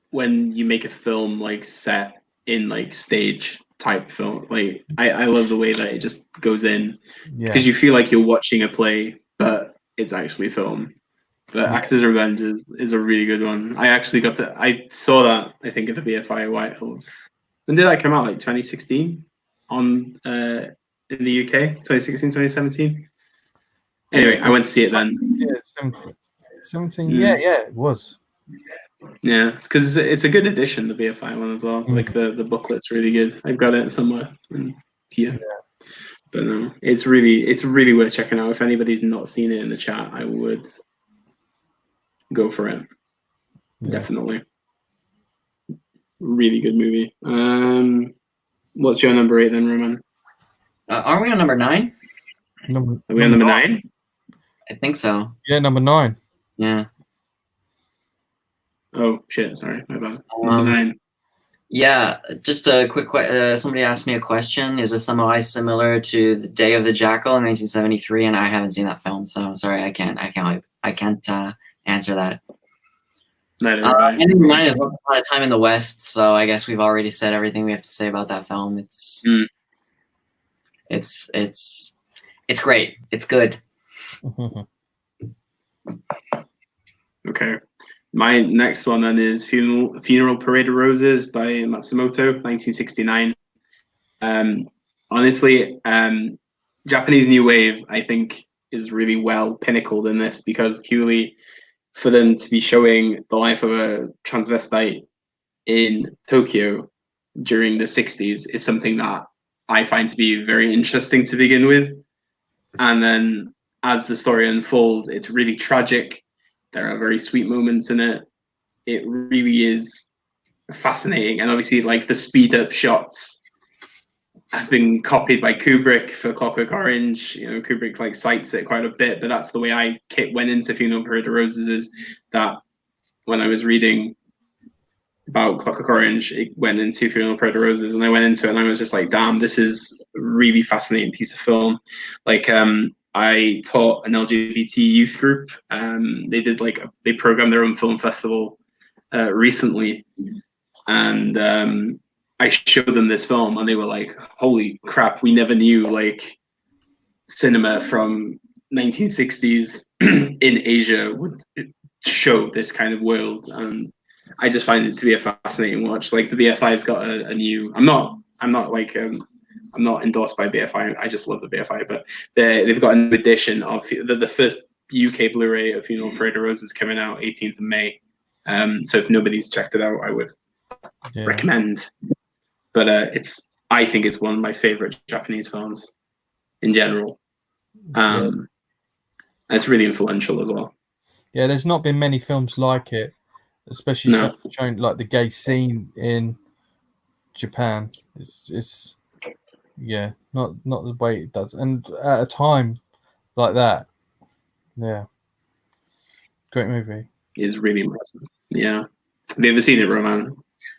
when you make a film like set in like stage type film. Like I love the way that it just goes in, because you feel like you're watching a play, but it's actually film. But Actors Revenge is a really good one. I saw that, I think, at the BFI Whitehall. When did that come out? Like 2016 in the UK? 2016, 2017? Anyway, I went to see it then. Yeah, 17. Yeah, it was. Yeah, because it's a good edition, the BFI one as well. Like the booklet's really good. I've got it somewhere here. Yeah. But no, it's really worth checking out. If anybody's not seen it in the chat, I would go for it. Yeah. Definitely. Really good movie. What's your number 8 then, Roman? Are we on number 9? Are we on number 9? I think so. Yeah, number 9. Yeah. Oh shit! Sorry, my bad. Number 9. Yeah, just a quick question. Somebody asked me a question. Is a samurai similar to The Day of the Jackal in 1973? And I haven't seen that film, so I'm sorry, I can't answer that. Ending Mine is Once Upon a Time in the West, so I guess we've already said everything we have to say about that film. It's great. It's good. Okay. My next one then is Funeral Parade of Roses by Matsumoto, 1969. Honestly, Japanese New Wave, I think, is really well pinnacled in this, because purely for them to be showing the life of a transvestite in Tokyo during the 60s is something that I find to be very interesting to begin with. And then as the story unfolds, it's really tragic. There are very sweet moments in it. It really is fascinating. And obviously, like, the speed up shots have been copied by Kubrick for Clockwork Orange. You know, Kubrick like cites it quite a bit, but that's the way I went into Funeral Parade of Roses, is that when I was reading about Clockwork Orange, it went into Funeral Parade of Roses, and I went into it and I was just like, damn, this is a really fascinating piece of film. Like, I taught an LGBT youth group. They programmed their own film festival recently, and I showed them this film, and they were like, "Holy crap! We never knew like cinema from 1960s in Asia would show this kind of world." And I just find it to be a fascinating watch. Like, the BFI's got a new. I'm not endorsed by BFI. I just love the BFI, but they've got an edition of the first UK Blu-ray of Funeral Parade of Roses coming out 18th of May. So if nobody's checked it out, I would recommend. But I think it's one of my favorite Japanese films in general. It's really influential as well. Yeah, there's not been many films like it, especially showing like the gay scene in Japan. It's not the way it does, and at a time like that. Yeah, great movie. It's really impressive. Yeah, have you ever seen it, Roman?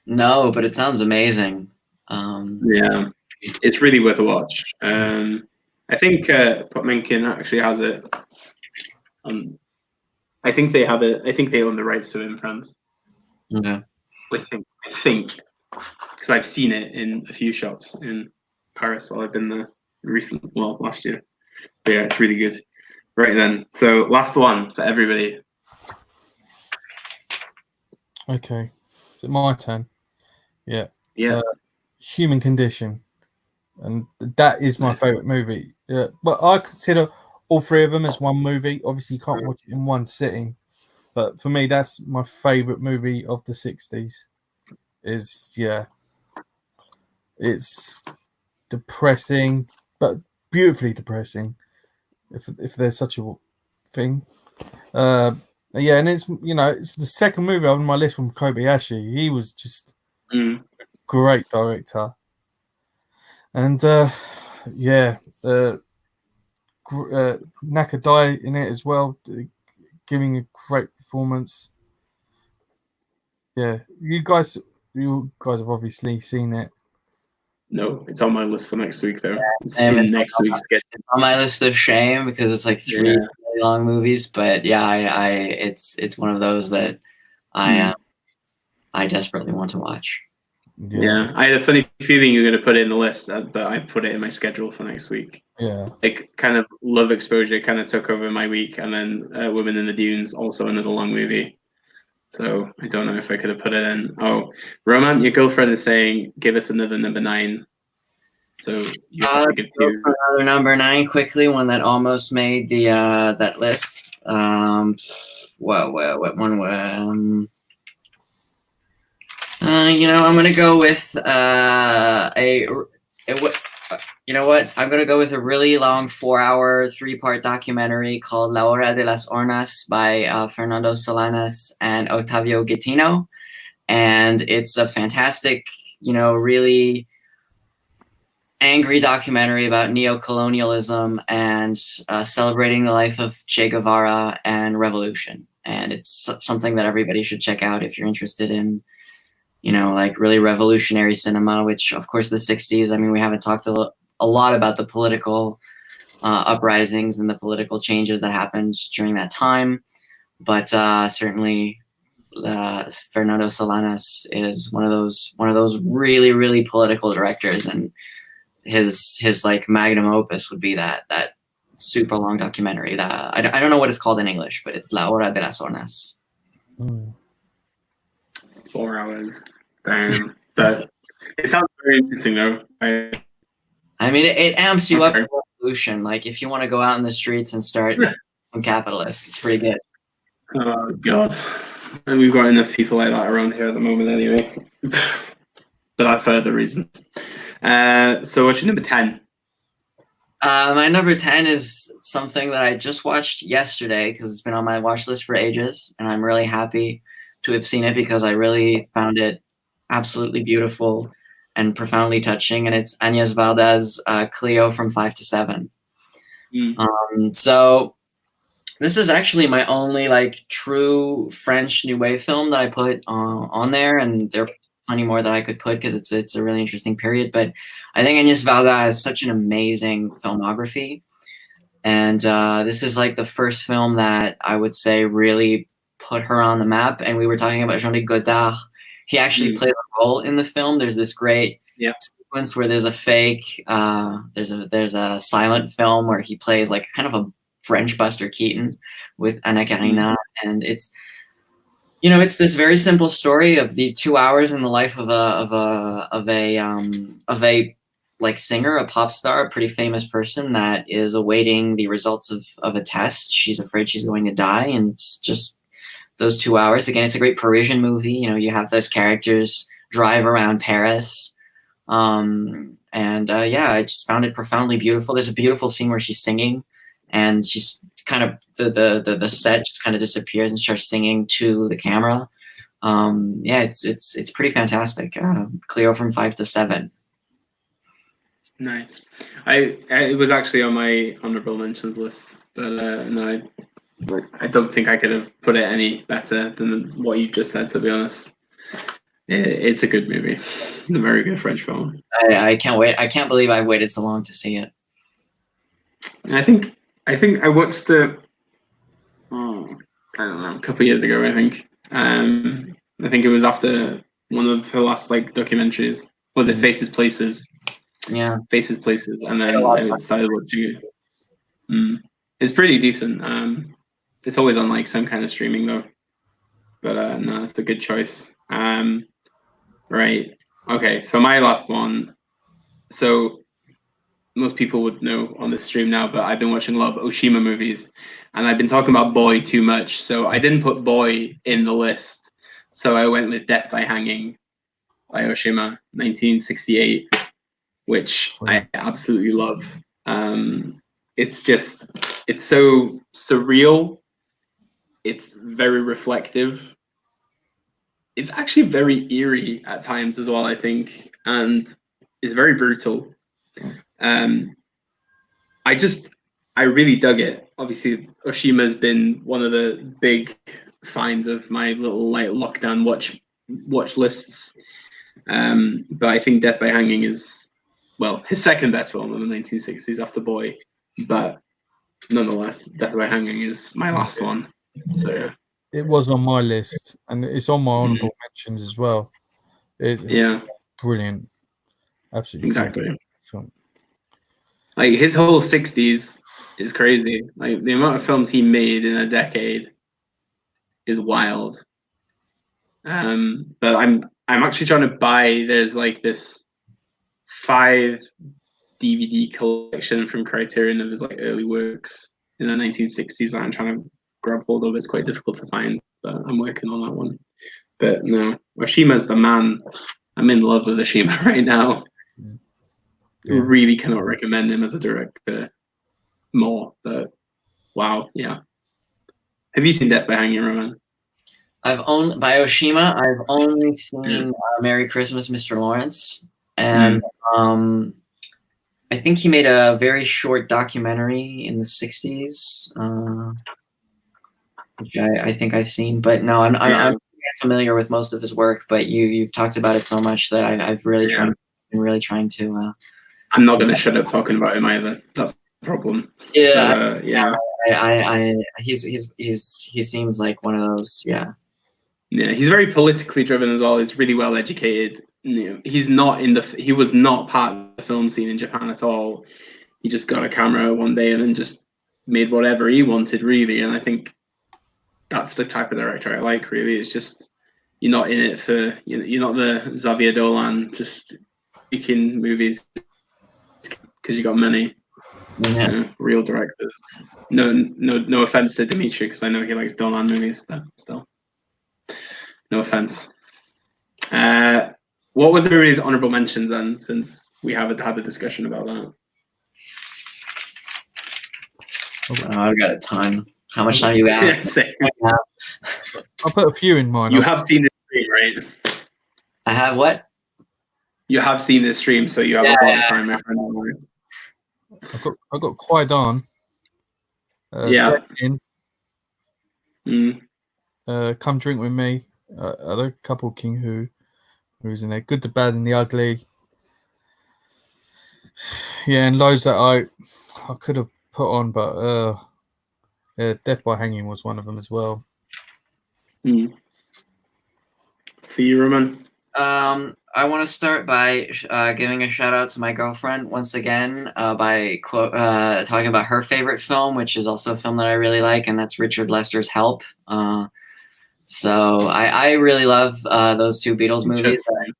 No, but it sounds amazing. Yeah, it's really worth a watch. I think Potmenkin actually has it. I think they have it. I think they own the rights to it in France. Okay. I think, because I've seen it in a few shops in Paris while I've been there last year. But yeah, it's really good. Right then, so last one for everybody. Okay, is it my turn? Yeah. Yeah. Human Condition, and that is my favorite movie. Yeah, but I consider all three of them as one movie. Obviously, you can't watch it in one sitting, but for me, that's my favorite movie of the '60s. It's depressing, but beautifully depressing, if there's such a thing. Yeah, and it's it's the second movie on my list from Kobayashi. He was just a great director, and Nakadai in it as well, giving a great performance. Yeah, you guys have obviously seen it. No, it's on my list for next week though. It's It's next week's schedule. It's on my list of shame because it's like three really long movies. But yeah, it's one of those that I desperately want to watch. Yeah, I had a funny feeling you were going to put it in the list, but I put it in my schedule for next week. Yeah, like kind of Love Exposure kind of took over my week, and then Women in the Dunes, also another long movie. So I don't know if I could have put it in. Oh, Roman, your girlfriend is saying, give us another number 9. So you have to give two. Another number 9 quickly, one that almost made the that list. What one? I'm gonna go with you know what? I'm going to go with a really long 4-hour, 3-part documentary called La Hora de las Hornas by Fernando Solanas and Octavio Gattino. And it's a fantastic, really angry documentary about neo-colonialism and celebrating the life of Che Guevara and revolution. And it's something that everybody should check out if you're interested in, like really revolutionary cinema, which, of course, the 60s, I mean, we haven't talked a lot about the political uprisings and the political changes that happened during that time. But certainly Fernando Solanas is one of those really, really political directors, and his like magnum opus would be that super long documentary that I don't know what it's called in English, but it's La Hora de las Hornas. 4 hours. Damn. But it sounds very interesting though. I mean, it amps you up for revolution. Like, if you want to go out in the streets and start some capitalists, it's pretty good. Oh, God. And we've got enough people like that around here at the moment anyway. But for other reasons. So what's your number 10? My number 10 is something that I just watched yesterday because it's been on my watch list for ages. And I'm really happy to have seen it because I really found it absolutely beautiful and profoundly touching, and it's Agnès Varda's Cleo from 5 to 7. So this is actually my only like true French New Wave film that I put on there, and there are plenty more that I could put because it's a really interesting period. But I think Agnès Varda has such an amazing filmography, and this is like the first film that I would say really put her on the map. And we were talking about Jean-Luc Godard. He actually played a role in the film. There's this great sequence where there's a fake, there's a silent film where he plays like kind of a French Buster Keaton with Anna Karina, and it's this very simple story of the 2 hours in the life of a like singer, a pop star, a pretty famous person that is awaiting the results of a test. She's afraid she's going to die, and it's just those 2 hours. Again, it's a great Parisian movie. You have those characters drive around Paris. I just found it profoundly beautiful. There's a beautiful scene where she's singing, and she's kind of, the set just kind of disappears and starts singing to the camera. It's pretty fantastic. Cleo from 5 to 7. Nice. It was actually on my honorable mentions list, But no, I don't think I could have put it any better than what you just said. To be honest, it's a good movie. It's a very good French film. I can't wait. I can't believe I've waited so long to see it. I think I watched it. I don't know, a couple of years ago. I think it was after one of her last like documentaries. Was it Faces Places? Yeah, Faces Places, and then I started watching it. It's pretty decent. It's always on like some kind of streaming though. But no, it's a good choice. Right. Okay. So my last one. So most people would know on this stream now, but I've been watching a lot of Oshima movies, and I've been talking about Boy too much. So I didn't put Boy in the list. So I went with Death by Hanging by Oshima, 1968, which I absolutely love. It's so surreal. It's very reflective. It's actually very eerie at times as well, I think, and it's very brutal. I really dug it. Obviously, Oshima's been one of the big finds of my little like lockdown watch lists. But I think Death by Hanging is, well, his second best film in the 1960s after Boy. But nonetheless, Death by Hanging is my last one. So yeah. It was on my list, and it's on my honorable mentions as well. Yeah, brilliant, absolutely exactly. Brilliant film. Like his whole 60s is crazy. Like the amount of films he made in a decade is wild. But I'm actually trying to buy. There's like this 5 DVD collection from Criterion of his like early works in the 1960s that I'm trying to grab hold of. It's quite difficult to find, but I'm working on that one. But no, Oshima's the man. I'm in love with Oshima right now. Yeah. Really cannot recommend him as a director more, but wow, yeah. Have you seen Death by Hanging, Roman? By Oshima. I've only seen Merry Christmas, Mr. Lawrence, and I think he made a very short documentary in the 60s, which I think I've seen. But no, I'm familiar with most of his work. But you've talked about it so much that I've really been really trying to. I'm not going to shut up talking about him either. That's the problem. Yeah, but, yeah. He seems like one of those. Yeah. Yeah, he's very politically driven as well. He's really well educated. You know, he was not part of the film scene in Japan at all. He just got a camera one day and then just made whatever he wanted, really. And I think that's the type of director I like, really. It's just, you're not in it for, you're not the Xavier Dolan just making movies because you got money. Yeah. Real directors. No offense to Dimitri, because I know he likes Dolan movies, but still. No offense. What was everybody's honorable mentions then, since we haven't had a discussion about that? I've got a ton. How much time you got? I'll put a few in mine. You have seen this stream, right? I have what? You have seen this stream, so you have a lot of time, my friend. I've got Qui-Gon. Come Drink With Me. A couple King who's in there. Good, the Bad, and the Ugly. Yeah, and loads that I could have put on, but Death by Hanging was one of them as well. For you, Roman? I want to start by giving a shout out to my girlfriend once again by talking about her favorite film, which is also a film that I really like, and that's Richard Lester's Help. So I really love those two Beatles movies that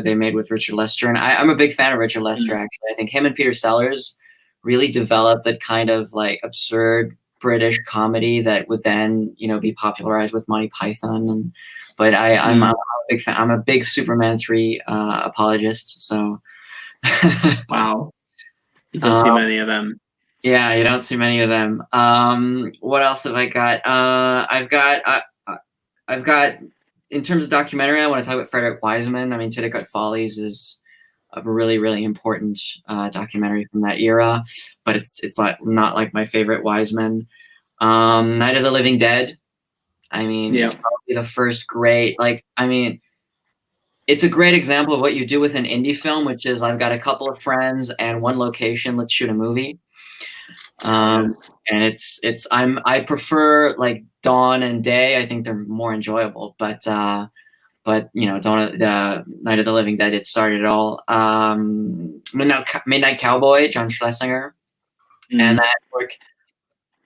they made with Richard Lester, and I'm a big fan of Richard Lester. Actually, I think him and Peter Sellers really developed that kind of like absurd British comedy that would then be popularized with Monty Python. But I'm a big fan. I'm a big Superman 3 apologist. So wow, you don't see many of them. Yeah, you don't see many of them. What else have I got? I've got in terms of documentary, I want to talk about Frederick Wiseman. I mean, Titicut Follies is a really, really important documentary from that era, but it's like not like my favorite Wiseman. Night of the Living Dead. I mean, it's probably the first great, like, I mean, it's a great example of what you do with an indie film, which is I've got a couple of friends and one location, let's shoot a movie. And I prefer like dawn and day. I think they're more enjoyable, but you know, the Night of the Living Dead, it started it all. Midnight Cowboy, John Schlesinger, and that work.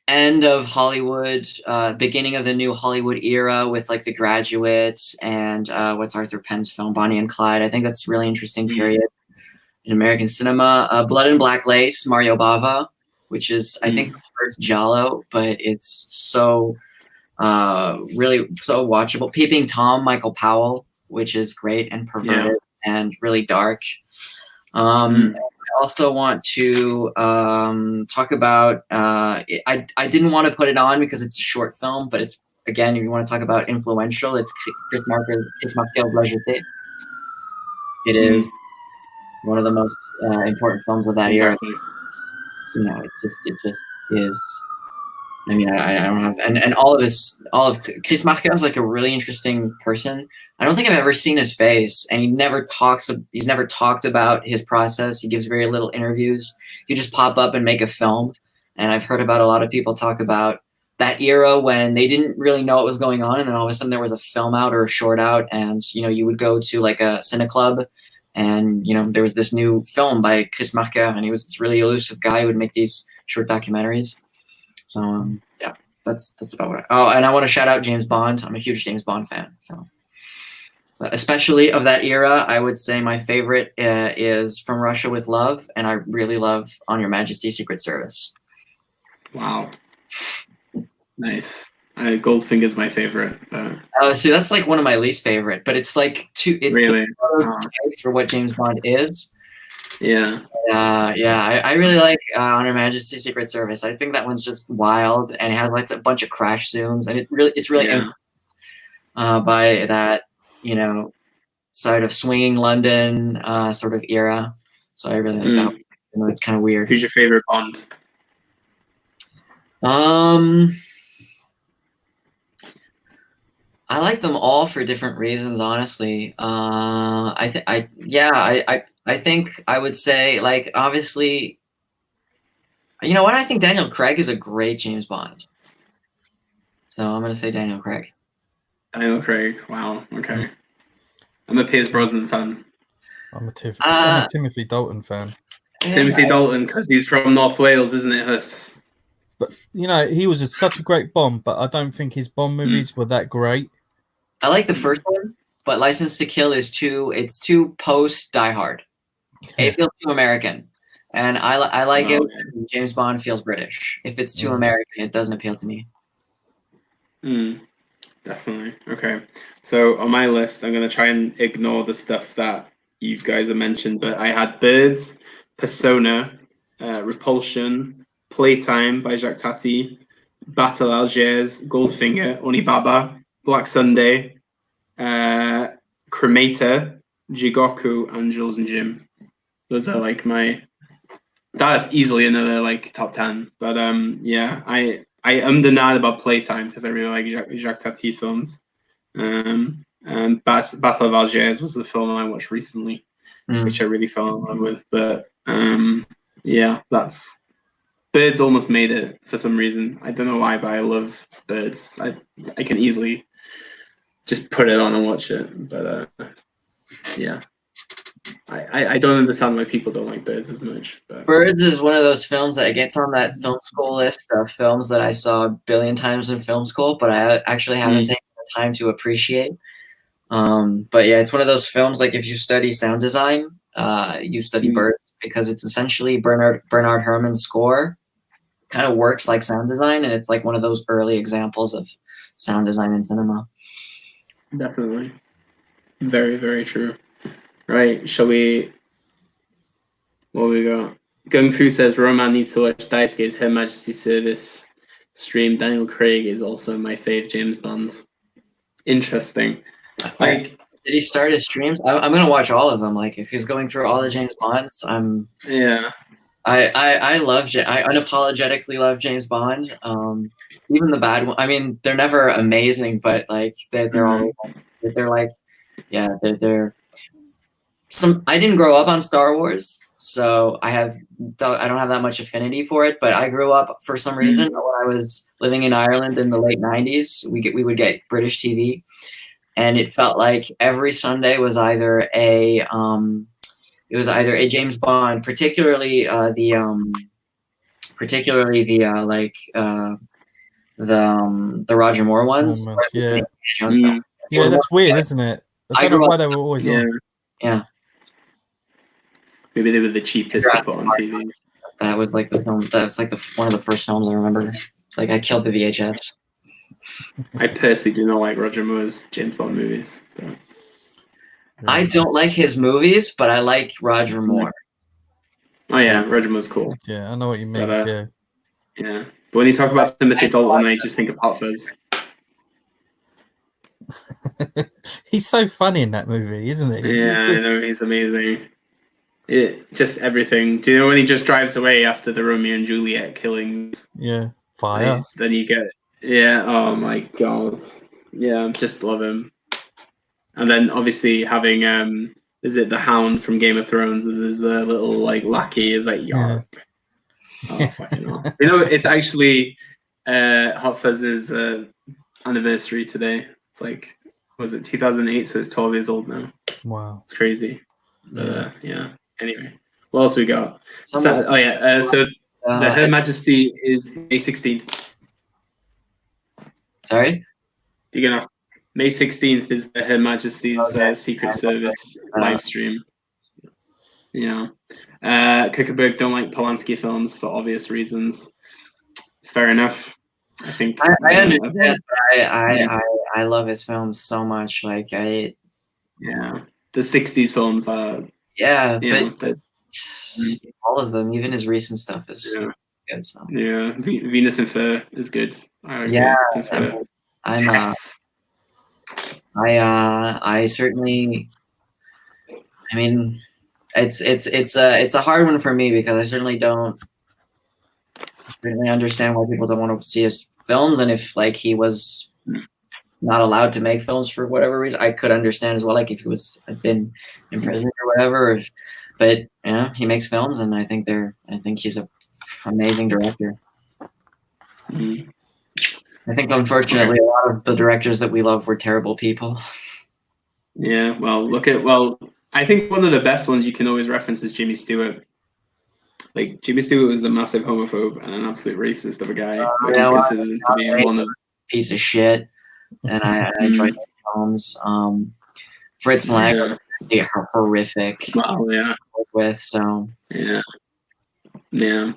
End of Hollywood, beginning of the new Hollywood era with like The Graduate and what's Arthur Penn's film, Bonnie and Clyde. I think that's a really interesting period in American cinema. Blood and Black Lace, Mario Bava, which is I think the first Giallo, but it's so really so watchable. Peeping Tom, Michael Powell, which is great and perverted and really dark. I also want to talk about. I didn't want to put it on because it's a short film, but it's again, if you want to talk about influential, it's Chris Marker's La Jetée. It is one of the most important films of that era. You know, it just is. I mean, I don't have and all of Chris Marker is like a really interesting person. I don't think I've ever seen his face, and he's never talked about his process. He gives very little interviews. He just pop up and make a film. And I've heard about a lot of people talk about that era when they didn't really know what was going on, and then all of a sudden there was a film out or a short out, and you know, you would go to like a cine club, and you know, there was this new film by Chris Marker, and he was this really elusive guy who would make these short documentaries. So yeah, that's about what. And I want to shout out James Bond. I'm a huge James Bond fan. So especially of that era, I would say my favorite is From Russia with Love, and I really love On Your Majesty's Secret Service. Wow, nice. Goldfinger's my favorite. See, that's like one of my least favorite, but it's like it's really for what James Bond is. Yeah. I really like On Her Majesty's Secret Service. I think that one's just wild, and it has like a bunch of crash zooms, and it's really by that, you know, sort of swinging London sort of era. So I really like that. You know, it's kind of weird. Who's your favorite Bond? I like them all for different reasons, honestly. I think I would say, like, obviously, you know what? I think Daniel Craig is a great James Bond. So I'm going to say Daniel Craig. Daniel Craig. Wow. Okay. I'm a Pierce Brosnan fan. I'm a Timothy Dalton fan. Timothy Dalton, because he's from North Wales, isn't it, Huss? But, you know, he was such a great Bond, but I don't think his Bond movies were that great. I like the first one, but License to Kill is too post Die Hard. It feels too American, and I like it when James Bond feels British. If it's too American, it doesn't appeal to me. Definitely. Okay. So on my list, I'm going to try and ignore the stuff that you guys have mentioned, but I had Birds, Persona, Repulsion, Playtime by Jacques Tati, Battle Algiers, Goldfinger, Onibaba, Black Sunday, Cremator, Jigoku, and Jules and Jim. Those are like that's easily another like top 10. But I am denied about Playtime because I really like Jacques Tati films. And Battle of Algiers was the film I watched recently, which I really fell in love with. But that's Birds almost made it for some reason. I don't know why, but I love Birds. I can easily just put it on and watch it. But I don't understand why people don't like Birds as much. But Birds is one of those films that gets on that film school list of films that I saw a billion times in film school, but I actually haven't taken the time to appreciate. But yeah, it's one of those films, like if you study sound design, you study Birds, because it's essentially Bernard Herrmann's score. Kind of works like sound design, and it's like one of those early examples of sound design in cinema. Definitely. Very, very true. Right, shall we... What we got? Gung Fu says, Roman needs to watch Daisuke's Her Majesty's Service stream. Daniel Craig is also my fave James Bond. Interesting. Like, Did he start his streams? I'm gonna watch all of them. Like if he's going through all the James Bonds, I love I unapologetically love James Bond. Even the bad one. I mean, they're never amazing, but like they're all they're like they're some. I didn't grow up on Star Wars, so I don't have that much affinity for it. But I grew up for some reason when I was living in Ireland in the late '90s. We would get British TV, and it felt like every Sunday was either a James Bond, particularly the Roger Moore ones. Yeah, that's weird, isn't it? I don't know why they were always on. Yeah. Maybe they were the cheapest to put on TV. That was like the film. That's like one of the first films I remember. Like I killed the VHS. I personally do not like Roger Moore's James Bond movies. But... I don't like his movies, but I like Roger Moore. Oh yeah, Roger Moore's cool. Yeah, I know what you mean. But, yeah. But when you talk about Timothy Dalton, I just think of Hot Fuzz. He's so funny in that movie, isn't he? Yeah, I know, he's amazing. Just everything. Do you know when he just drives away after the Romeo and Juliet killings? Yeah, fire. Then you get, oh my god. Yeah, just love him. And then obviously having, is it the Hound from Game of Thrones as his little like lackey is like, yarp. Oh, fucking hell. You know, it's actually Hot Fuzz's anniversary today. It's like, was it 2008? So it's 12 years old now. Wow. It's crazy. Yeah. Anyway, what else we got? So the Her Majesty is May 16th. Sorry? You're gonna May 16th is the Her Majesty's Secret Service live stream. Yeah. Kuckerberg don't like Polanski films for obvious reasons. It's fair enough. I think I understand. I love his films so much. Like the 60s films are but all of them, even his recent stuff is good. So. Yeah, Venus and Fur is good. I certainly. I mean, it's a hard one for me because I certainly don't really understand why people don't want to see his films, and if like he was not allowed to make films for whatever reason, I could understand as well. Like if he had been in prison or whatever, but he makes films, and I think he's an amazing director. Mm-hmm. I think unfortunately a lot of the directors that we love were terrible people. Yeah, I think one of the best ones you can always reference is Jimmy Stewart. Like Jimmy Stewart was a massive homophobe and an absolute racist of a guy. But he's considered to be one of piece of shit. And I enjoyed his films. Fritz Lang, horrific. Well, yeah. With so. Yeah,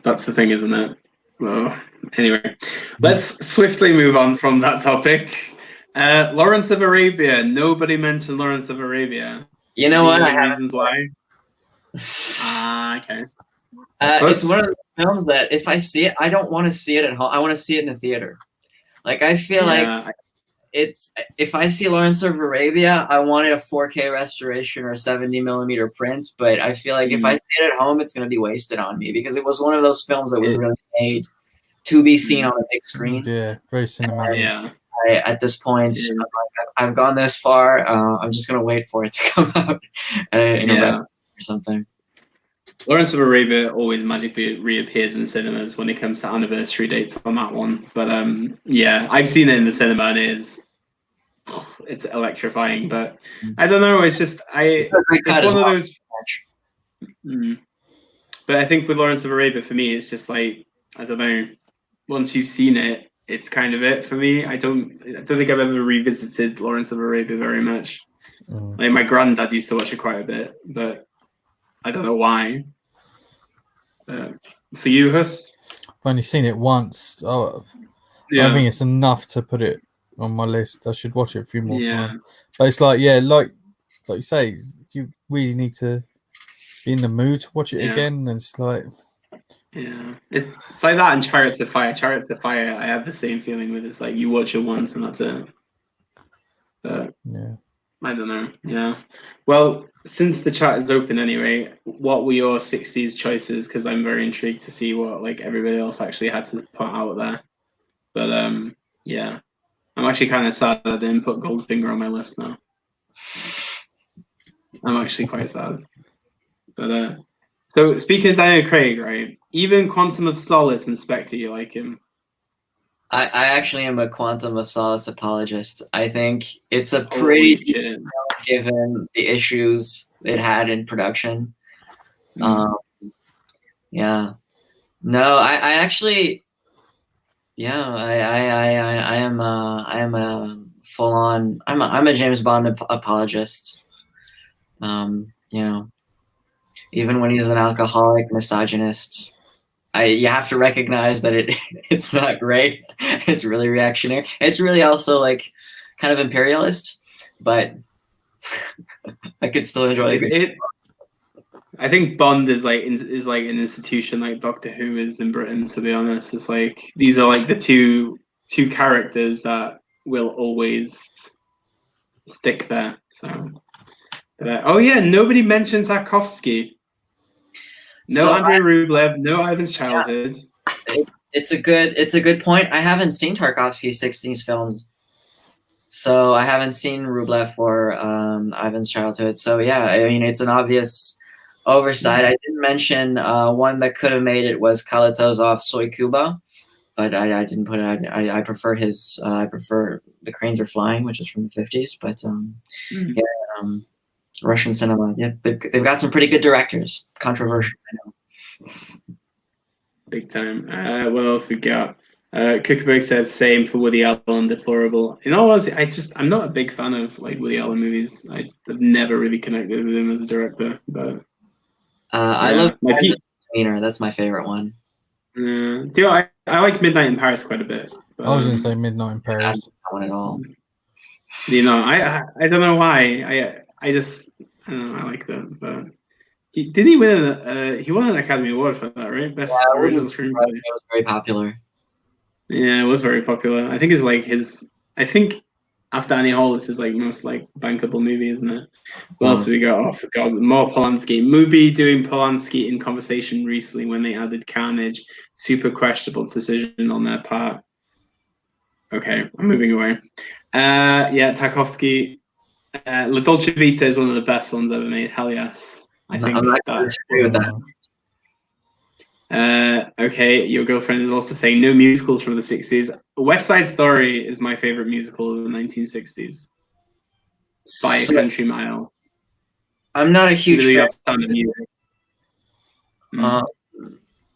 that's the thing, isn't it? Well, anyway, let's swiftly move on from that topic. Lawrence of Arabia. Nobody mentioned Lawrence of Arabia. You know what? Reasons why? Okay. It's one of those films that if I see it, I don't want to see it at home. I want to see it in the theater. Like I feel like if I see Lawrence of Arabia, I wanted a 4K restoration or a 70mm print. But I feel like if I see it at home, it's going to be wasted on me because it was one of those films that was really made to be seen on a big screen. Yeah, very cinematic. At this point, I've gone this far. I'm just going to wait for it to come out in November or something. Lawrence of Arabia always magically reappears in cinemas when it comes to anniversary dates on that one. But I've seen it in the cinema and it's electrifying. But I don't know. It's just it's one of those. But I think with Lawrence of Arabia, for me, it's just like I don't know. Once you've seen it, it's kind of it for me. I don't think I've ever revisited Lawrence of Arabia very much. Like my granddad used to watch it quite a bit, but I don't know why. For you, Huss? I've only seen it once. I think it's enough to put it on my list. I should watch it a few more times. But it's like, like you say, you really need to be in the mood to watch it again. And it's like... Yeah, it's like that in Chariots of Fire. Chariots of Fire, I have the same feeling with. It's like you watch it once and that's it. But I don't know. Yeah. Well, since the chat is open anyway, what were your 60s choices? Because I'm very intrigued to see what like everybody else actually had to put out there. But yeah, I'm actually kind of sad I didn't put Goldfinger on my list now. I'm actually quite sad. But so speaking of Daniel Craig, right? Even Quantum of Solace and Spectre, you like him? I actually am a Quantum of Solace apologist. I think it's a pretty given the issues it had in production. Yeah. No, I actually, yeah, I am a full on. I'm a James Bond apologist. You know, even when he's an alcoholic misogynist, you have to recognize that it's not great. It's really reactionary. It's really also like kind of imperialist, but I could still enjoy it. I think Bond is like an institution like Doctor Who is in Britain. To be honest, it's like these are like the two characters that will always stick there. So, oh yeah, nobody mentioned Tarkovsky. No Andrei Rublev, no Ivan's Childhood. It's a good point. I haven't seen Tarkovsky's 60s films, so I haven't seen Rublev or Ivan's Childhood. So yeah, I mean it's an obvious oversight. I didn't mention one that could have made it was Kalatozov's Soy Cuba, but I didn't put it. I prefer his. I prefer The Cranes Are Flying, which is from the 50s. But yeah. Russian cinema. Yeah, they've got some pretty good directors. Controversial, I know. Big time. What else we got? Kuckerberg says same for Woody Allen, Deplorable. In all honesty, I'm not a big fan of like Woody Allen movies. I've never really connected with him as a director. But I love Misdemeanor. That's my favorite one. I like Midnight in Paris quite a bit. But, I was going to say Midnight in Paris. I don't want it all. You know, I don't know why. I don't know, I like that, but didn't he win he won an Academy Award for that, right? Best original screenplay. It was very popular. Yeah, it was very popular. I think it's like I think after Annie Hall, this is like most like bankable movie, isn't it? What else have we got? Oh, I forgot. More Polanski. Mubi doing Polanski in conversation recently when they added Carnage. Super questionable decision on their part. Okay, I'm moving away. Yeah, Tarkovsky. La Dolce Vita is one of the best ones ever made. Hell yes. I think I'm not going to disagree with that. Okay, your girlfriend is also saying no musicals from the 60s. West Side Story is my favorite musical of the 1960s. By a country mile. I'm not a huge fan of music.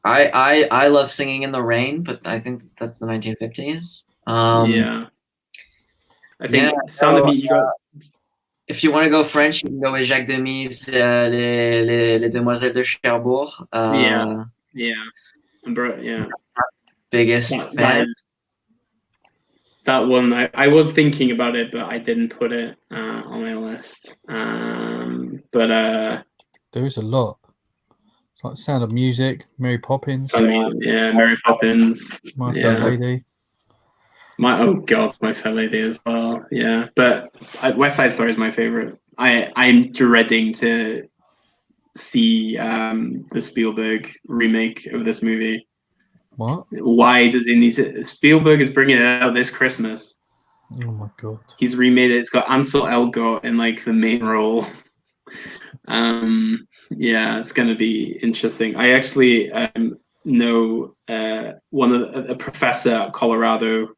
I love Singing in the Rain, but I think that's the 1950s. Yeah. I think Sound of Music. If you want to go French, you can go with Jacques Demy's Les Demoiselles de Cherbourg. Yeah. Biggest fan. That one, I was thinking about it, but I didn't put it on my list. But there's a lot. It's like Sound of Music, Mary Poppins. Mary Poppins. My Fair Lady. My Fair Lady as well. Yeah, but West Side Story is my favorite. I'm dreading to see the Spielberg remake of this movie. What? Why does he need to? Spielberg is bringing it out this Christmas. Oh my god! He's remade it. It's got Ansel Elgort in like the main role. Yeah, it's gonna be interesting. I actually know one of a professor at Colorado.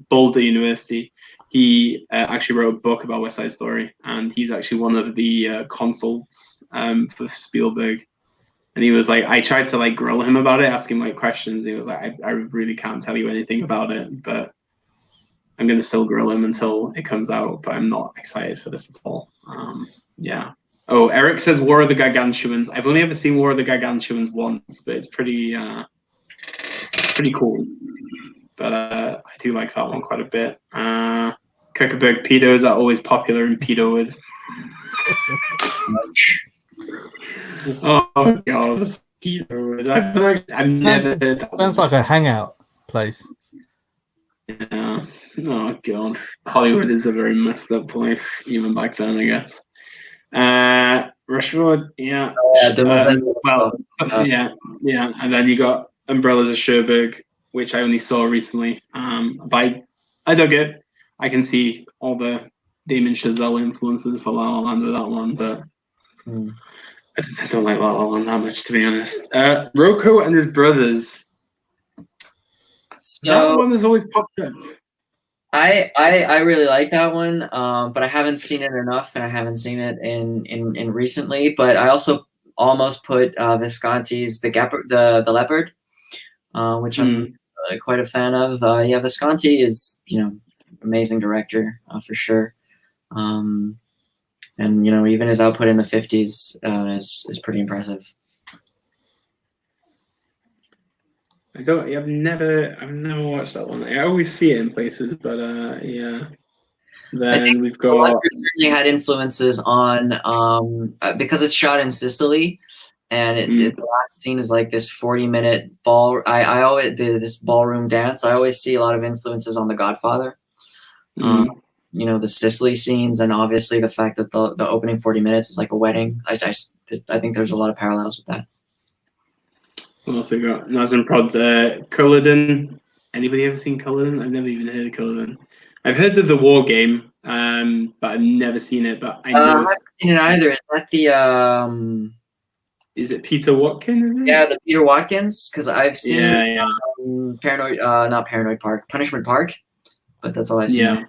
Boulder University. He actually wrote a book about West Side Story, and he's actually one of the consults for Spielberg. And he was like, I tried to like grill him about it, ask him like questions. He was like, I really can't tell you anything about it, but I'm gonna still grill him until it comes out. But I'm not excited for this at all. Yeah. Oh, Eric says War of the Gargantuans. I've only ever seen War of the Gargantuans once, but it's pretty cool. But I do like that one quite a bit. Kuckerberg pedos are always popular in pedoids. Oh god, pedoids. I've never heard that. Sounds like a hangout place. Yeah. Oh god, Hollywood is a very messed up place, even back then, I guess. Rushmore, yeah. Yeah, and then you got Umbrellas of Cherbourg, which I only saw recently. But I dug it. I can see all the Damon Chazelle influences for La La Land with that one, but I don't like La La Land that much, to be honest. Rocco and His Brothers. So, that one has always popped up. I really like that one, but I haven't seen it enough, and I haven't seen it in recently. But I also almost put Visconti's the Leopard, which I'm quite a fan of. Yeah, Visconti is amazing director for sure, and even his output in the 50s is pretty impressive. I've never watched that one. I always see it in places, but yeah. Then we've got. Certainly had influences on because it's shot in Sicily, and the last scene is like this 40-minute ball. I always did this ballroom dance. I always see a lot of influences on The Godfather. The Sicily scenes, and obviously the fact that the opening 40 minutes is like a wedding. I think there's a lot of parallels with that. We also got Nazim Prod, Culloden. Anybody ever seen Culloden? I've never even heard of Culloden. I've heard of The War Game, but I've never seen it. But I know I haven't seen it either. Is that the Is it Peter Watkins? Is it? Yeah, the Peter Watkins. Because I've seen not Paranoid Park, Punishment Park, but that's all I've seen. Yeah.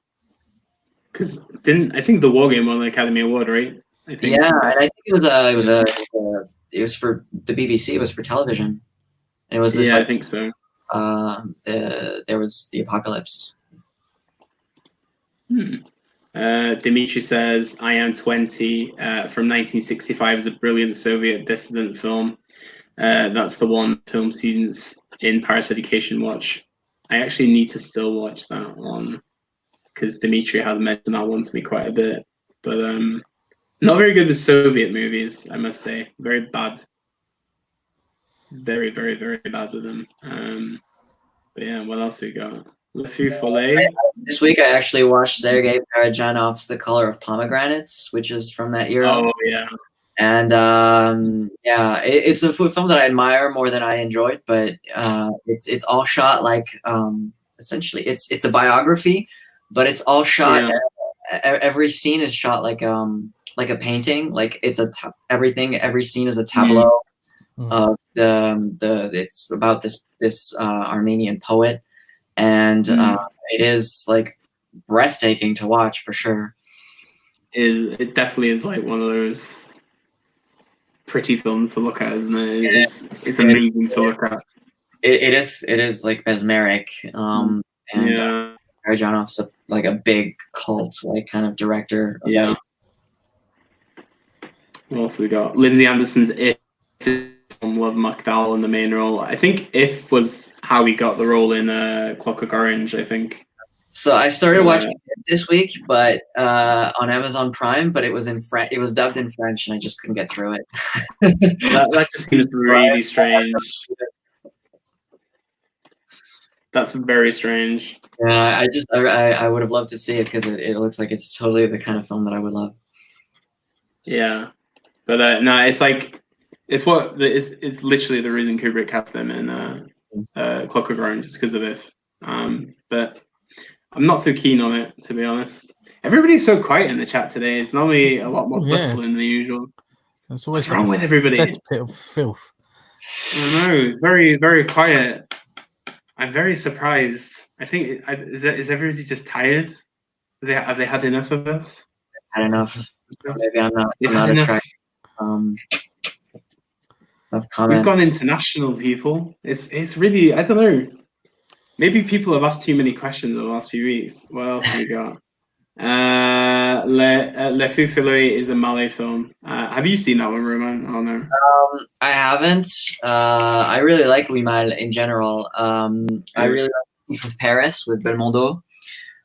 Because I think The War Game won the Academy Award, right? I think. Yeah, and I think it was for the BBC. It was for television. And it was this. Yeah, I think so. There was the apocalypse. Dimitri says, I Am 20 from 1965 is a brilliant Soviet dissident film. That's the one film students in Paris Education watch. I actually need to still watch that one because Dimitri has mentioned that one to me quite a bit. But not very good with Soviet movies, I must say. Very bad. Very, very, very bad with them. But yeah, what else we got? Le Feu Follet. This week I actually watched Sergey Paradzhanov's The Color of Pomegranates, which is from that era. Oh, yeah. And it's a film that I admire more than I enjoyed, but it's all shot like essentially it's a biography, but it's all shot. Yeah. Every scene is shot like a painting. Like it's every scene is a tableau of it's about this Armenian poet, and it is like breathtaking to watch for sure. It definitely is like one of those pretty films to look at, isn't it? It's amazing to look at. It is like mesmeric. And Paradzhanov's like a big cult like kind of director. Yeah. What else we got? Lindsay Anderson's If from Love McDowell in the main role. I think If was how he got the role in Clockwork Orange, I think. So I started watching it this week, but on Amazon Prime, but it was in French. It was dubbed in French, and I just couldn't get through it. that just seems really strange. That's very strange. Yeah, I would have loved to see it because it looks like it's totally the kind of film that I would love. Yeah, but no, it's like it's literally the reason Kubrick cast them in Clockwork Orange is because of If. But I'm not so keen on it, to be honest. Everybody's so quiet in the chat today. It's normally a lot more bustling than usual. It's always What's wrong with everybody? Pit of filth. I know, it's very, very quiet. I'm very surprised. I think is everybody just tired? Have they had enough of us? Had enough. Maybe I'm not attracted. Of comments. We've gone international, people. It's really, I don't know. Maybe people have asked too many questions over the last few weeks. What else have we got? Le Feu Follet is a Malay film. Have you seen that one, Roman? Oh no. I haven't. I really like Limal in general. I really like Thief of Paris with Belmondo.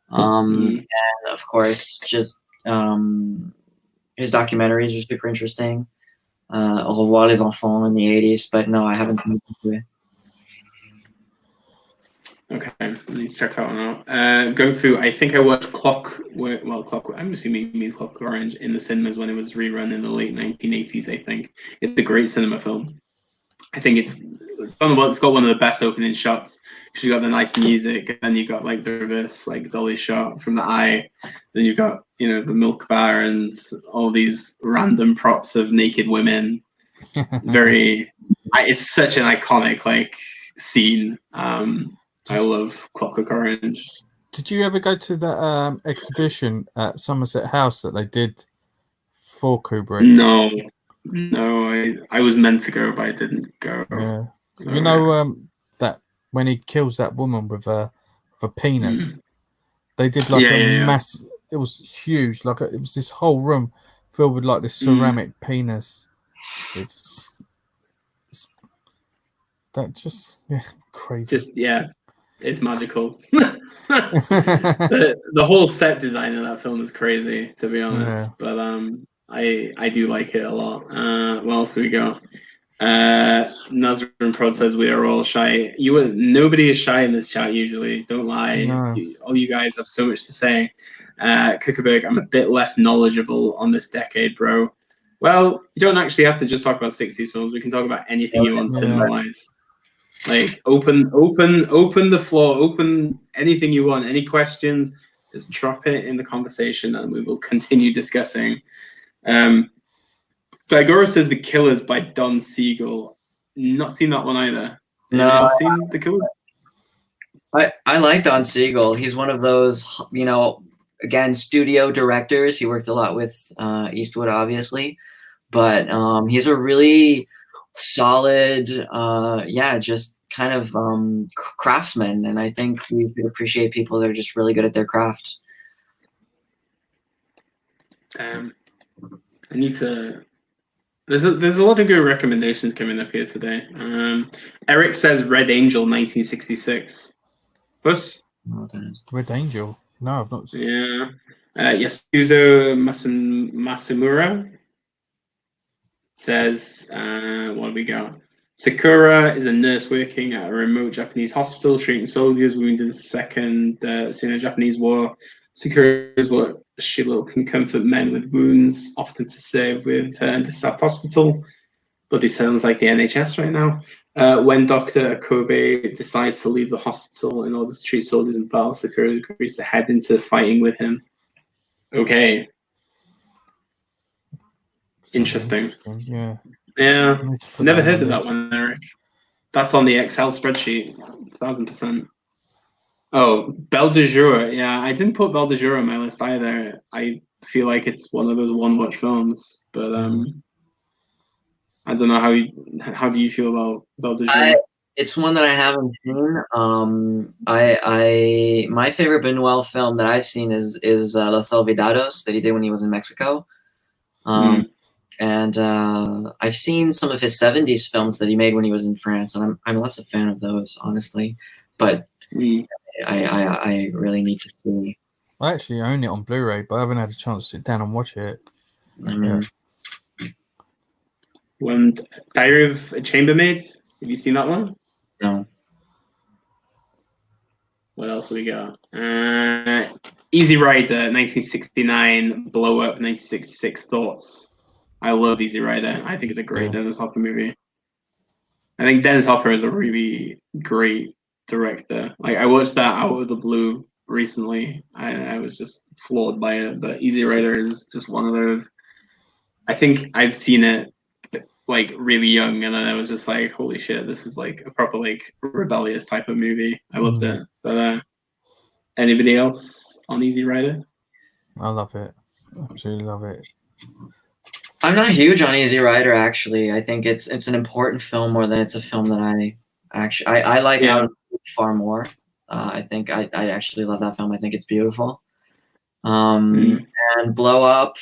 And of course, just his documentaries are super interesting. Au revoir les enfants in the 80s, but no, I haven't seen it. Okay, I need to check that one out. Going through, I think I watched Clockwork. I'm assuming it means Clockwork Orange in the cinemas when it was rerun in the late 1980s. I think it's a great cinema film. I think it's got one of the best opening shots. You got the nice music, and then you got like the reverse, like dolly shot from the eye. Then you got the milk bar and all these random props of naked women. It's such an iconic like scene. I love Clockwork Orange. Did you ever go to that exhibition at Somerset House that they did for Kubrick? No, I was meant to go, but I didn't go. Yeah, that when he kills that woman with a penis, they did like a massive. It was huge, it was this whole room filled with like this ceramic penis. It's that just crazy. It's magical. the whole set design of that film is crazy, to be honest. Yeah. But I do like it a lot. What else do we got? Nazarene Prod says we are all shy. Nobody is shy in this chat usually. Don't lie. No. All you guys have so much to say. Kuckerberg, I'm a bit less knowledgeable on this decade, bro. Well, you don't actually have to just talk about 60s films. We can talk about anything you want cinema-wise. Like open the floor, open anything you want, any questions, just drop it in the conversation and we will continue discussing. Digora says The Killers by Don Siegel. Not seen that one either. No. Seen The Killers? I like Don Siegel. He's one of those, again, studio directors. He worked a lot with Eastwood, obviously, but he's a really solid, just kind of craftsman, and I think we could appreciate people that are just really good at their craft. I need to. There's a lot of good recommendations coming up here today. Eric says Red Angel 1966. What's Red Angel? No, I've not seen. Yeah. Yasuzo Masamura says, what do we got? Sakura is a nurse working at a remote Japanese hospital treating soldiers wounded in the Second Sino-Japanese War. Sakura is what she can comfort men with wounds, often to serve with her understaffed hospital. But this sounds like the NHS right now. When Dr. Kobe decides to leave the hospital in order to treat soldiers in battle, Sakura agrees to head into fighting with him. Okay. Interesting. Yeah. Yeah. Never heard of that one, Eric. That's on the Excel spreadsheet. 1000%. Oh, Belle de Jour. Yeah, I didn't put Belle de Jour on my list either. I feel like it's one of those one-watch films, but I don't know how do you feel about Belle de Jour? It's one that I haven't seen. My favorite Buñuel film that I've seen is Los Olvidados that he did when he was in Mexico. And I've seen some of his 70s films that he made when he was in France, and I'm less a fan of those, honestly. But I really need to see. I actually own it on Blu-ray, but I haven't had a chance to sit down and watch it. When Diary of a Chambermaid, have you seen that one? No. What else have we got? Easy Rider, 1969, Blow Up, 1966, Thoughts. I love Easy Rider. I think it's a great Dennis Hopper movie. I think Dennis Hopper is a really great director. Like I watched that out of the blue recently. I was just floored by it. But Easy Rider is just one of those. I think I've seen it like really young, and then I was just like, holy shit, this is like a proper like rebellious type of movie. I loved it. But anybody else on Easy Rider? I love it. Absolutely love it. I'm not huge on Easy Rider, actually. I think it's an important film more than it's a film that I like Out of the Blue far more. I think I actually love that film. I think it's beautiful. And Blow Up,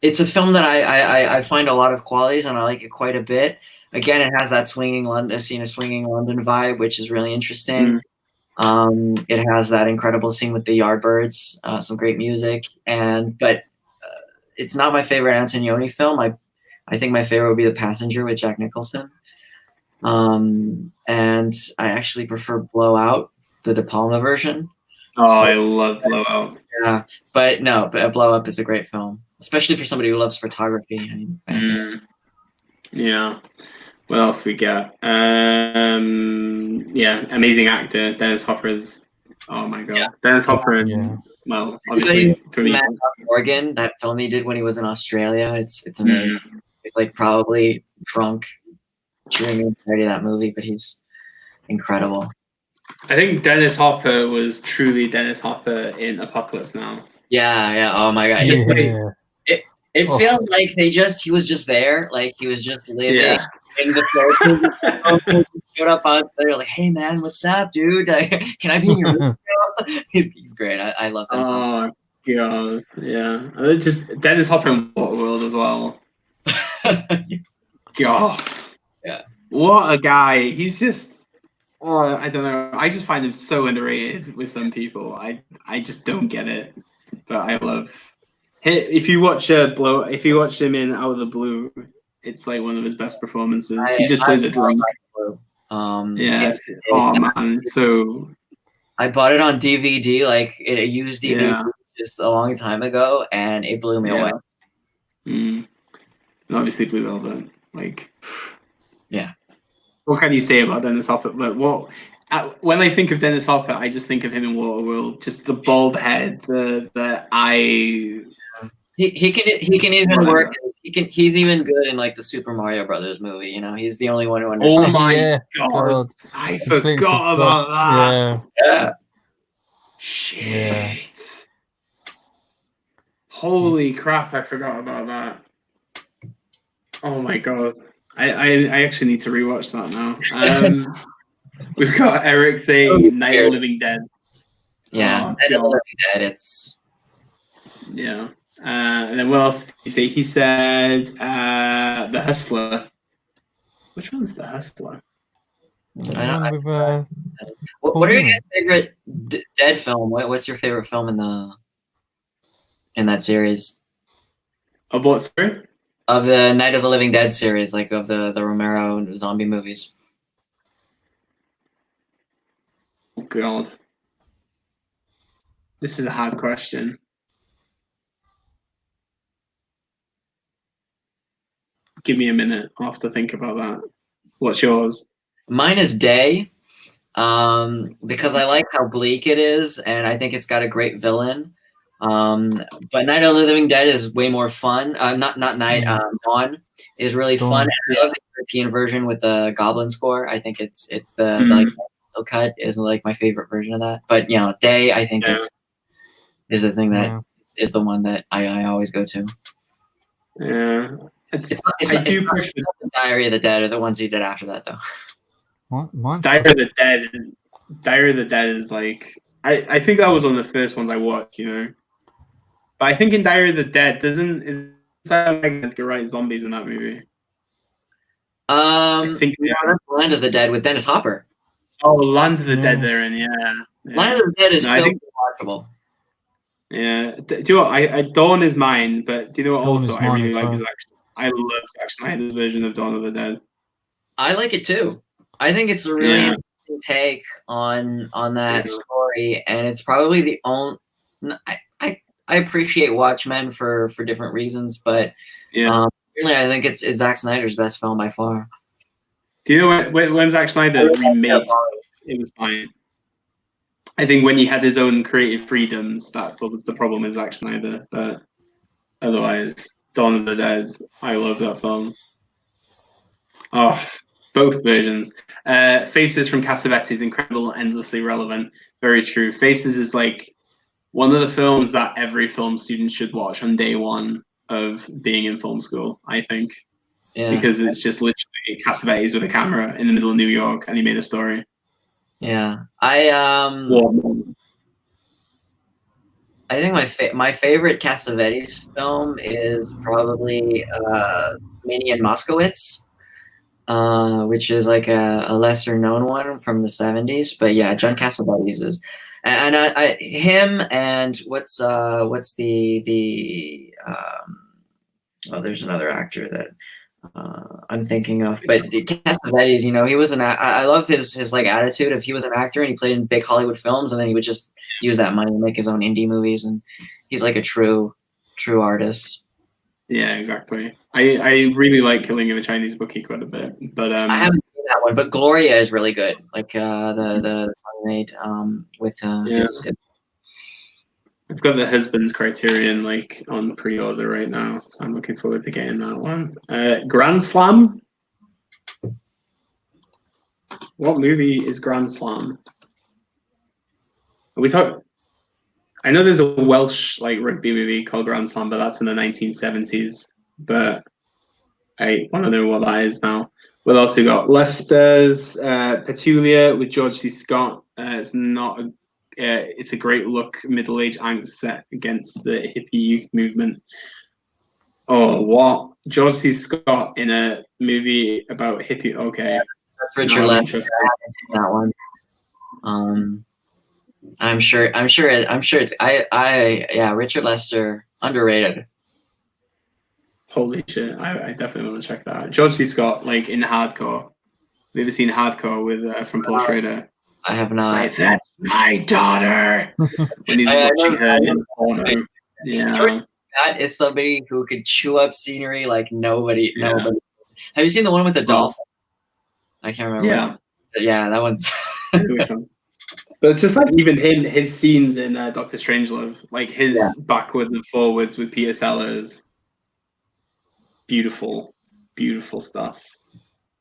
it's a film that I find a lot of qualities, and I like it quite a bit. Again, it has that swinging London vibe, which is really interesting. It has that incredible scene with the Yardbirds, some great music, but it's not my favorite Antonioni film. I think my favorite would be The Passenger with Jack Nicholson. And I actually prefer Blowout, the De Palma version. Oh, so, I love Blowout. Yeah, but Blow Up is a great film, especially for somebody who loves photography. I mean, yeah. What else we got? Yeah, amazing actor Dennis Hopper is. Oh my god, Dennis Hopper. And, well, obviously for me, Morgan, that film he did when he was in Australia, it's amazing. He's like probably drunk during the entirety of that movie, but he's incredible. I think Dennis Hopper was truly Dennis Hopper in Apocalypse Now. Yeah. Oh my god. Yeah. It felt like he was just there, like he was just living in the character. Showed up on stage, like, "Hey man, what's up, dude? Can I be in your room?" He's great. I love him. Oh god, yeah. Just Dennis Hopper in Waterworld as well. God, yeah. What a guy! He's just. Oh, I don't know. I just find him so underrated with some people. I just don't get it, but I love. If you watch if you watch him in Out of the Blue, it's like one of his best performances. He just plays a drunk. Yes. Oh man, so. I bought it on DVD, like a used DVD, just a long time ago, and it blew me away. And obviously, Blue Velvet, like. Yeah. What can you say about Dennis Hopper? But when I think of Dennis Hopper, I just think of him in Waterworld. Just the bald head, the eye. He can even work. He's even good in like the Super Mario Brothers movie. You know, he's the only one who understands. Oh my god! I forgot about that. Yeah. Shit. Yeah. Holy crap! I forgot about that. Oh my god. I actually need to rewatch that now. We've got Eric saying Night of the Living Dead. Yeah, Night of the Living Dead. It's and then what else did he say? He said The Hustler. Which one's The Hustler? What are your guys' favorite Dead film? What's your favorite film in that series? Of what, sorry? Of the Night of the Living Dead series, like of the Romero zombie movies. Oh god. This is a hard question. Give me a minute. I'll have to think about that. What's yours? Mine is Day, because I like how bleak it is, and I think it's got a great villain. But Night of the Living Dead is way more fun. Not Night. Dawn is really fun. And I love the European version with the Goblin score. I think it's the like cut is like my favorite version of that. But Day I think is the thing that is the one that I always go to. Yeah, it's not the Diary of the Dead or the ones he did after that though. What? Diary of the Dead. Diary of the Dead is like I think that was one of the first ones I watched. But I think in Diary of the Dead, doesn't sound like Edgar Wright zombies in that movie? I think Land of the Dead with Dennis Hopper. Oh, Land of the Dead they're in, Land of the Dead is still watchable. Yeah. Do you know what? Dawn is mine, but do you know what also I really like is I love Zack Snyder's version of Dawn of the Dead. I like it too. I think it's a really interesting take on that story, and it's probably the only I appreciate Watchmen for different reasons, but really I think it's Zack Snyder's best film by far. Do you know when Zack Snyder remade it was fine? I think when he had his own creative freedoms, that was the problem with Zack Snyder. But otherwise, Dawn of the Dead, I love that film. Oh, both versions. Faces from Cassavetes, incredible, endlessly relevant. Very true. Faces is like one of the films that every film student should watch on day one of being in film school, I think. Yeah. Because it's just literally Cassavetes with a camera in the middle of New York, and he made a story. Yeah, I think my favorite Cassavetes film is probably Minnie and Moskowitz, which is like a lesser known one from the 70s. But yeah, John Cassavetes is, and him and what's the there's another actor that I'm thinking of. But Cassavetes, you know, he was I love his like attitude. If he was an actor and he played in big Hollywood films, and then he would just use that money to make his own indie movies, and he's like a true artist. Yeah, exactly. I really like Killing of a Chinese Bookie quite a bit, but I haven't seen that one. But Gloria is really good. Like the one made with his. I've got the Husband's Criterion like on pre-order right now, so I'm looking forward to getting that one. Grand Slam. What movie is Grand Slam? Are we talking? I know there's a Welsh like rugby movie called Grand Slam, but that's in the 1970s. But I want to know what that is now. What else we got? Leicester's Petulia with George C. Scott. It's not. It's a great look, middle-aged angst set against the hippie youth movement. Oh, what? George C. Scott in a movie about hippie? Okay, that's Richard Lester. That one. I'm sure it's yeah, Richard Lester, underrated. Holy shit, I definitely want to check that out. George C. Scott, like in Hardcore. Have you ever seen Hardcore with from Paul Schrader? I have not. Like, that's my daughter. When he's watching her in porno. Yeah. That is somebody who could chew up scenery like nobody. Have you seen the one with the dolphin? I can't remember. Yeah. Yeah, that one's. But just like even his scenes in Doctor Strangelove, like his backwards and forwards with Peter Sellers. Beautiful, beautiful stuff.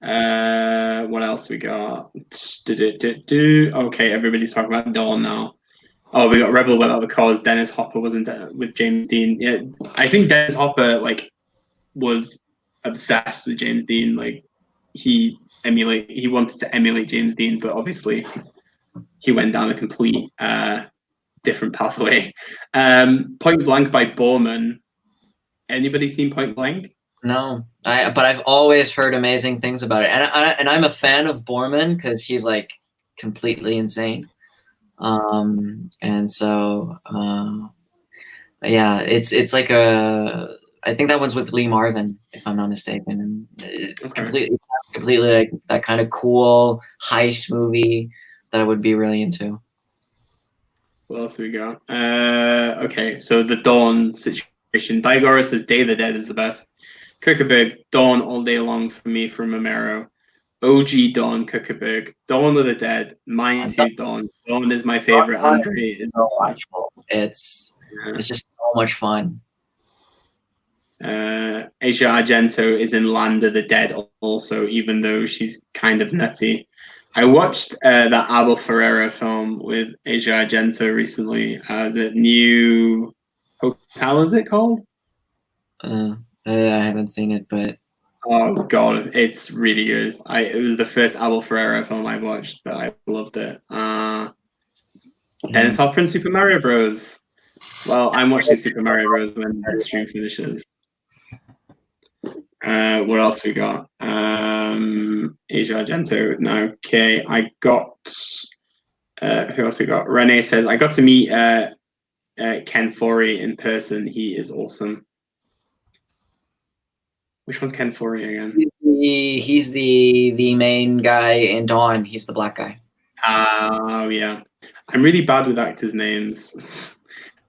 What else we got? Okay, everybody's talking about Dawn now. Oh, we got Rebel Without the Cause. Dennis Hopper wasn't with James Dean. Yeah, I think Dennis Hopper like was obsessed with James Dean. Like he wanted to emulate James Dean, but obviously he went down a complete different pathway. Point Blank by Borman. Anybody seen Point Blank? No, but I've always heard amazing things about it, and I'm a fan of Borman because he's like completely insane, and so yeah, it's like I think that one's with Lee Marvin, if I'm not mistaken, and completely like that kind of cool heist movie that I would be really into. What else we got? Okay, so the Dawn situation. Digora says Day of the Dead is the best. Kuckerberg, Dawn all day long for me from Romero. OG Dawn, Kuckerberg. Dawn of the Dead. Mine too, Dawn. Dawn is my favorite. Andre is it's just so much fun. Asia Argento is in Land of the Dead also, even though she's kind of nutty. I watched that Abel Ferreira film with Asia Argento recently. The New Hotel, is it called? I haven't seen it, but oh god, it's really good. It was the first Abel Ferreira film I watched, but I loved it. Dennis Hopper and Super Mario Bros. Well, I'm watching Super Mario Bros. When the stream finishes. What else we got? Asia Argento. No, okay. I got. Who else we got? Renee says I got to meet Ken Foree in person. He is awesome. Which one's Ken Foree again? He's the main guy in Dawn. He's the black guy. Oh yeah, I'm really bad with actors' names.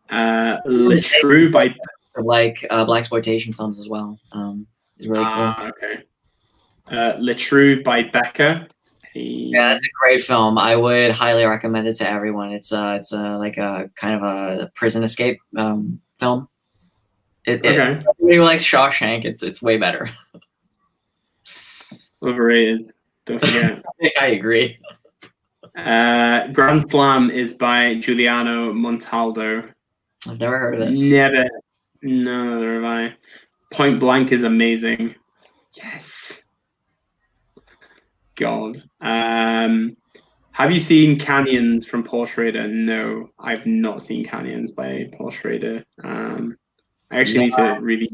True by like blaxploitation films as well. It's really cool. Okay. Letrue by Becker. Yeah, that's a great film. I would highly recommend it to everyone. It's like a kind of a prison escape film. Okay. If you like Shawshank, it's way better. Overrated. Don't forget. I agree. Grand Slam is by Giuliano Montaldo. I've never heard of it. Never. No, neither have I. Point Blank is amazing. Yes. God. Have you seen Canyons from Paul Schrader? No, I've not seen Canyons by Paul Schrader. I actually need to really.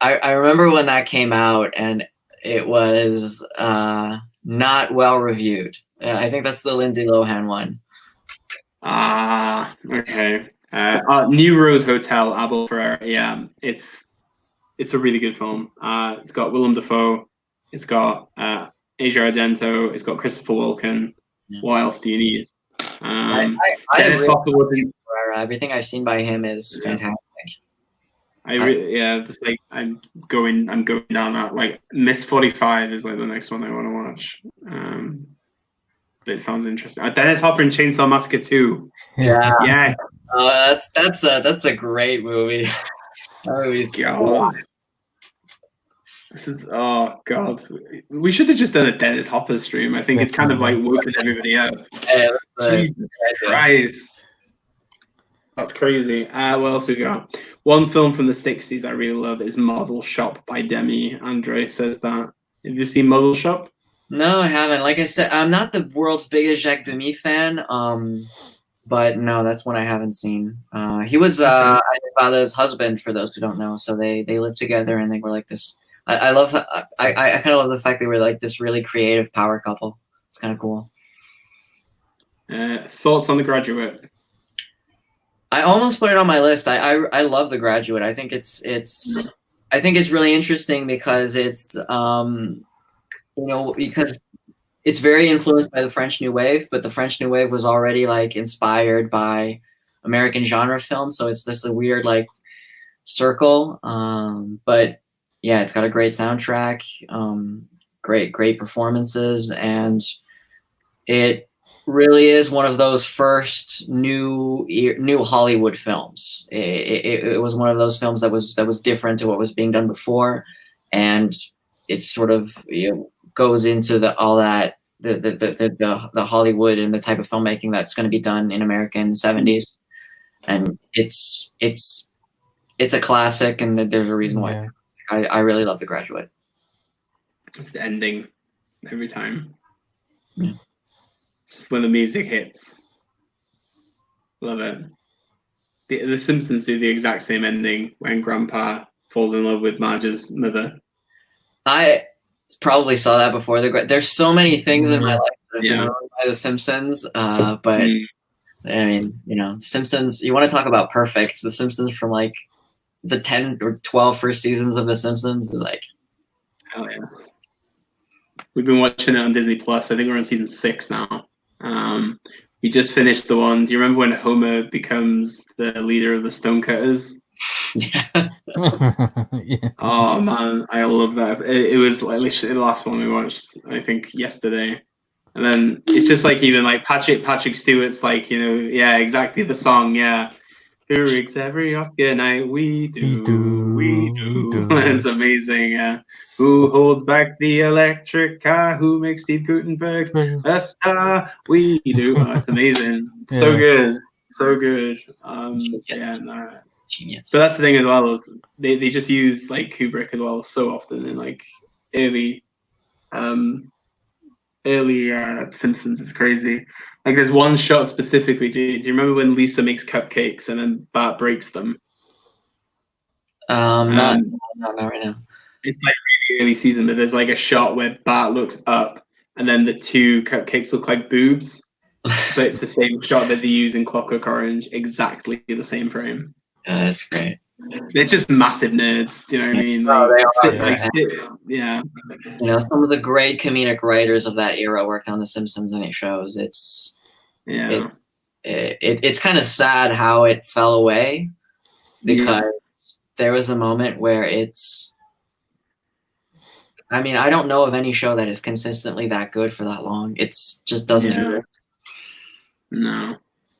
I remember when that came out, and it was not well reviewed. I think that's the Lindsay Lohan one. Okay. New Rose Hotel, Abel Ferreira. Yeah, it's it's a really good film. It's got Willem Dafoe, it's got Asia Argento, it's got Christopher Walken. What else do you need? Dennis Hopper. Everything I've seen by him is fantastic. It's like I'm going down that. Like Miss 45 is like the next one I want to watch. But it sounds interesting. Dennis Hopper in Chainsaw Massacre 2. Yeah. That's a great movie. This is God. We should have just done a Dennis Hopper stream. I think it's kind of like woken everybody up. Jesus Christ. That's crazy. What else we got? One film from the 60s I really love is Model Shop by Demi. Andre says that. Have you seen Model Shop? No, I haven't. Like I said, I'm not the world's biggest Jacques Demy fan. But no, that's one I haven't seen. He was my father's husband, for those who don't know. So they lived together, and they were like this. I love that. I kind of love the fact they were like this really creative power couple. It's kind of cool. Thoughts on The Graduate? I almost put it on my list. I love The Graduate. I think it's really interesting because it's because it's very influenced by the French New Wave, but the French New Wave was already like inspired by American genre film, so it's this weird like circle. But yeah, it's got a great soundtrack, great performances, and it really is one of those first new Hollywood films. It was one of those films that was different to what was being done before, and it sort of goes into the Hollywood and the type of filmmaking that's going to be done in America in the 70s, and it's a classic, and there's a reason why. I really love The Graduate. It's the ending every time. Yeah. Just when the music hits. Love it. The Simpsons do the exact same ending when Grandpa falls in love with Marge's mother. I probably saw that before. There's so many things in my life that have been ruined by The Simpsons, but I mean, Simpsons, you want to talk about perfect. The Simpsons from like the 10 or 12 first seasons of The Simpsons is like... Oh, yeah. We've been watching it on Disney Plus. I think we're on season 6 now. We just finished the one. Do you remember when Homer becomes the leader of the Stonecutters? Yeah. Yeah. Oh man, I love that. It was like literally the last one we watched, I think, yesterday. And then it's just like even like Patrick Stewart's like, exactly the song, yeah. Who rigs every Oscar night? We do. It's amazing, yeah. Who holds back the electric car? Who makes Steve Gutenberg a star? We do. Oh, it's amazing. Yeah. So good. Genius. So that's the thing as well, is they just use like Kubrick as well so often in like early Simpsons. It's crazy. Like there's one shot specifically. Do you remember when Lisa makes cupcakes and then Bart breaks them? Not right now. It's like really early season, but there's like a shot where Bart looks up and then the two cupcakes look like boobs. But it's the same shot that they use in Clockwork Orange, exactly the same frame. That's great. They're just massive nerds. Do you know what I mean? Yeah. Some of the great comedic writers of that era worked on The Simpsons, and it shows. It's kind of sad how it fell away, because there was a moment where I mean, I don't know of any show that is consistently that good for that long. It's just doesn't exist. No.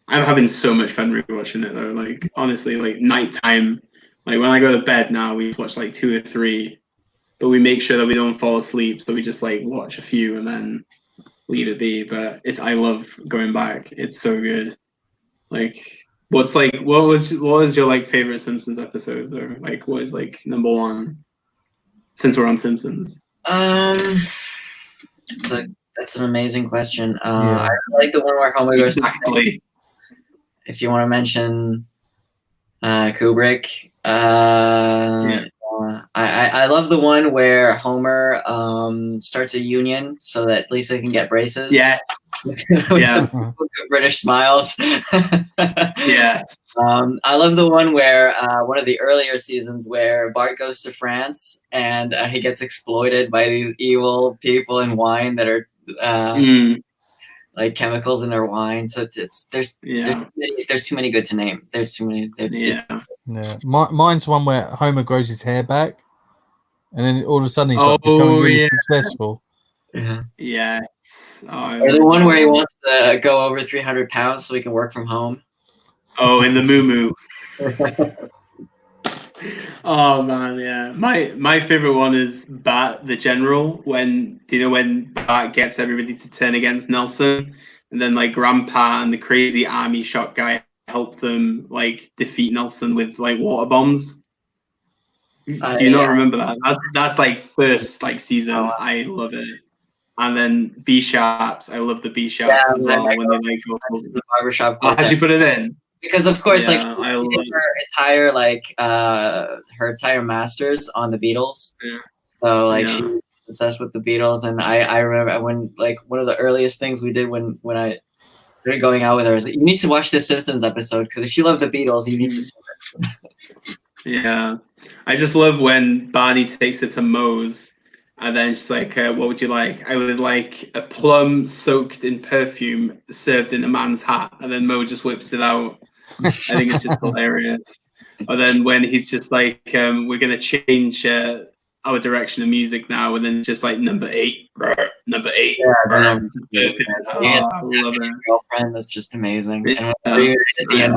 I'm having so much fun rewatching it though. Like honestly, like nighttime, like when I go to bed now, we watch like 2 or 3, but we make sure that we don't fall asleep. So we just like watch a few and then leave it be. But I love going back. It's so good. Like, what was your like favorite Simpsons episodes, or like what is like number 1? Since we're on Simpsons. That's an amazing question. I like the one where Homer goes. Exactly. If you want to mention Kubrick, I love the one where Homer starts a union so that Lisa can get braces. Yes. with the British smiles. Yes. I love the one where one of the earlier seasons where Bart goes to France and he gets exploited by these evil people in wine that are like chemicals in their wine. So there's too many good to name. There's too many. Mine's one where Homer grows his hair back, and then all of a sudden he's like becoming really successful. Yeah. Yes. Or the one where he wants to go over 300 pounds so he can work from home. Oh, in the moo. Oh man, yeah. My favorite one is Bart the General, when Bart gets everybody to turn against Nelson, and then like Grandpa and the crazy army shot guy help them like defeat Nelson with like water bombs. Do you not remember that? That's like first like season. I love it. And then B Sharps, I love the B Sharps as well when they like go for the barbershop. Oh, how'd you put it in? Because of course, like her entire masters on the Beatles. Yeah. So like she's obsessed with the Beatles, and I remember when like one of the earliest things we did when I started going out with her is like, you need to watch this Simpsons episode because if you love the Beatles, you need to see this. Yeah, I just love when Barney takes it to Moe's, and then she's like, "What would you like?" I would like a plum soaked in perfume served in a man's hat, and then Moe just whips it out. I think it's just hilarious. Or then when he's just like, "We're gonna change our direction of music now," and then just like number 8. Yeah, I love it. Girlfriend, that's just amazing. And at the end,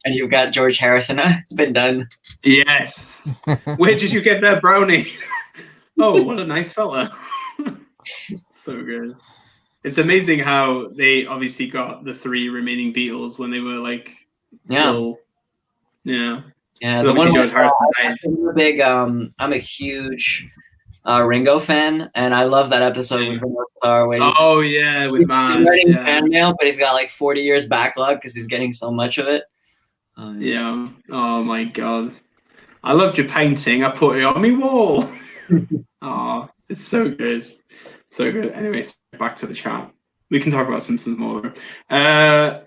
and you've got George Harrison. It's been done. Yes. Where did you get that brownie? Oh, what a nice fella. So good. It's amazing how they obviously got the 3 remaining Beatles when they were like still, the one George Harrison I'm a huge Ringo fan, and I love that episode with Ringo Starr. With Marge. He's writing fan mail, but he's got like 40 years backlog because he's getting so much of it. Oh my god. I loved your painting. I put it on my wall. Oh, it's so good. So good. Anyways, back to the chat. We can talk about Simpsons more. Andre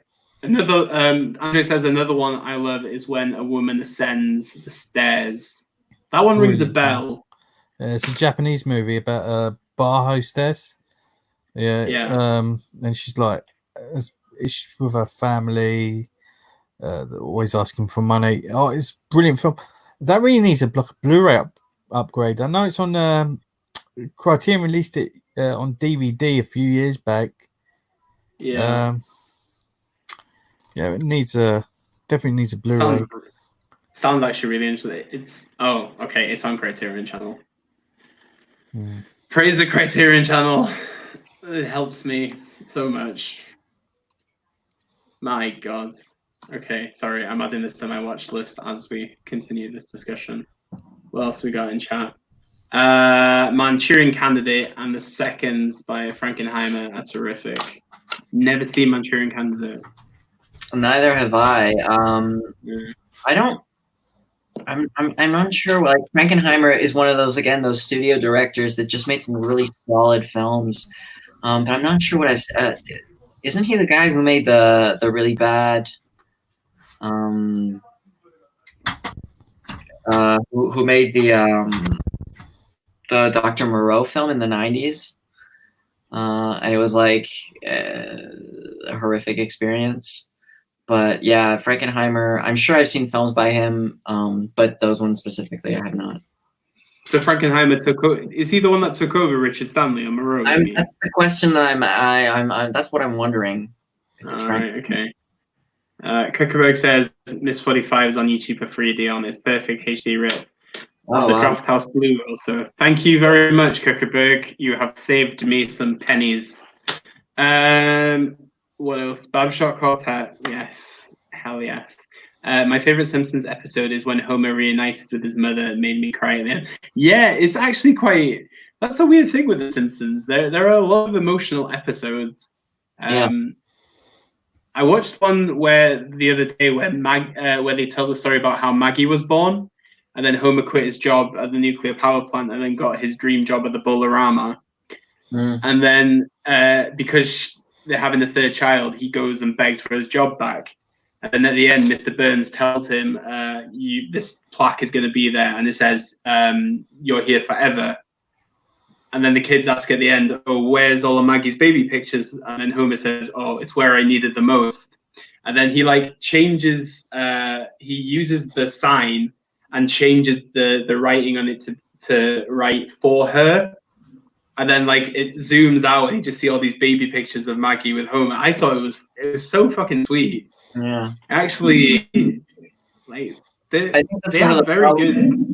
says another one I love is when a woman ascends the stairs. That one rings a bell. It's a Japanese movie about a bar hostess. And she's like, she's with her family. They're always asking for money. Oh, it's a brilliant film. That really needs a Blu-ray upgrade. I know it's on Criterion released it on DVD a few years back. It definitely needs a Blu-ray. Sounds actually really interesting. It's on Criterion Channel. Praise the Criterion Channel. It helps me so much. My God. Okay, sorry, I'm adding this to my watch list as we continue this discussion. What else we got in chat? Manchurian Candidate and The Seconds by Frankenheimer are terrific. Never seen Manchurian Candidate. Neither have I. I'm unsure. Like Frankenheimer is one of those studio directors that just made some really solid films. But I'm not sure what I've said. Isn't he the guy who made the really bad? Who made the Dr. Moreau film in the 90s? And it was like a horrific experience. But yeah, Frankenheimer, I'm sure I've seen films by him, but those ones specifically I have not. So Frankenheimer took over. Is he the one that took over Richard Stanley on Moreau? That's the question that I'm that's what I'm wondering. All right, okay. Kuckerberg says Miss 45 is on YouTube for free, Dion. It's perfect HD rip. The Draft House Blue also. Thank you very much, Kuckerberg. You have saved me some pennies. What else? Barbershop Quartet. Yes. Hell yes. My favorite Simpsons episode is when Homer reunited with his mother. It made me cry at the end. Yeah, it's actually quite... That's a weird thing with the Simpsons. There are a lot of emotional episodes. I watched one the other day where they tell the story about how Maggie was born. and then Homer quit his job at the nuclear power plant and then got his dream job at the Bolorama. And then because they're having a third child, he goes and begs for his job back. And then at the end, Mr. Burns tells him, this plaque is going to be there, and it says, "You're here forever." And then the kids ask at the end, "Oh, where's all of Maggie's baby pictures?" And then Homer says, "Oh, it's where I needed the most." And then he changes, he uses the sign and changes the writing on it to write "for her." And then it zooms out and you just see all these baby pictures of Maggie with Homer. I thought it was so fucking sweet. Yeah. Actually, I think that's they are very good.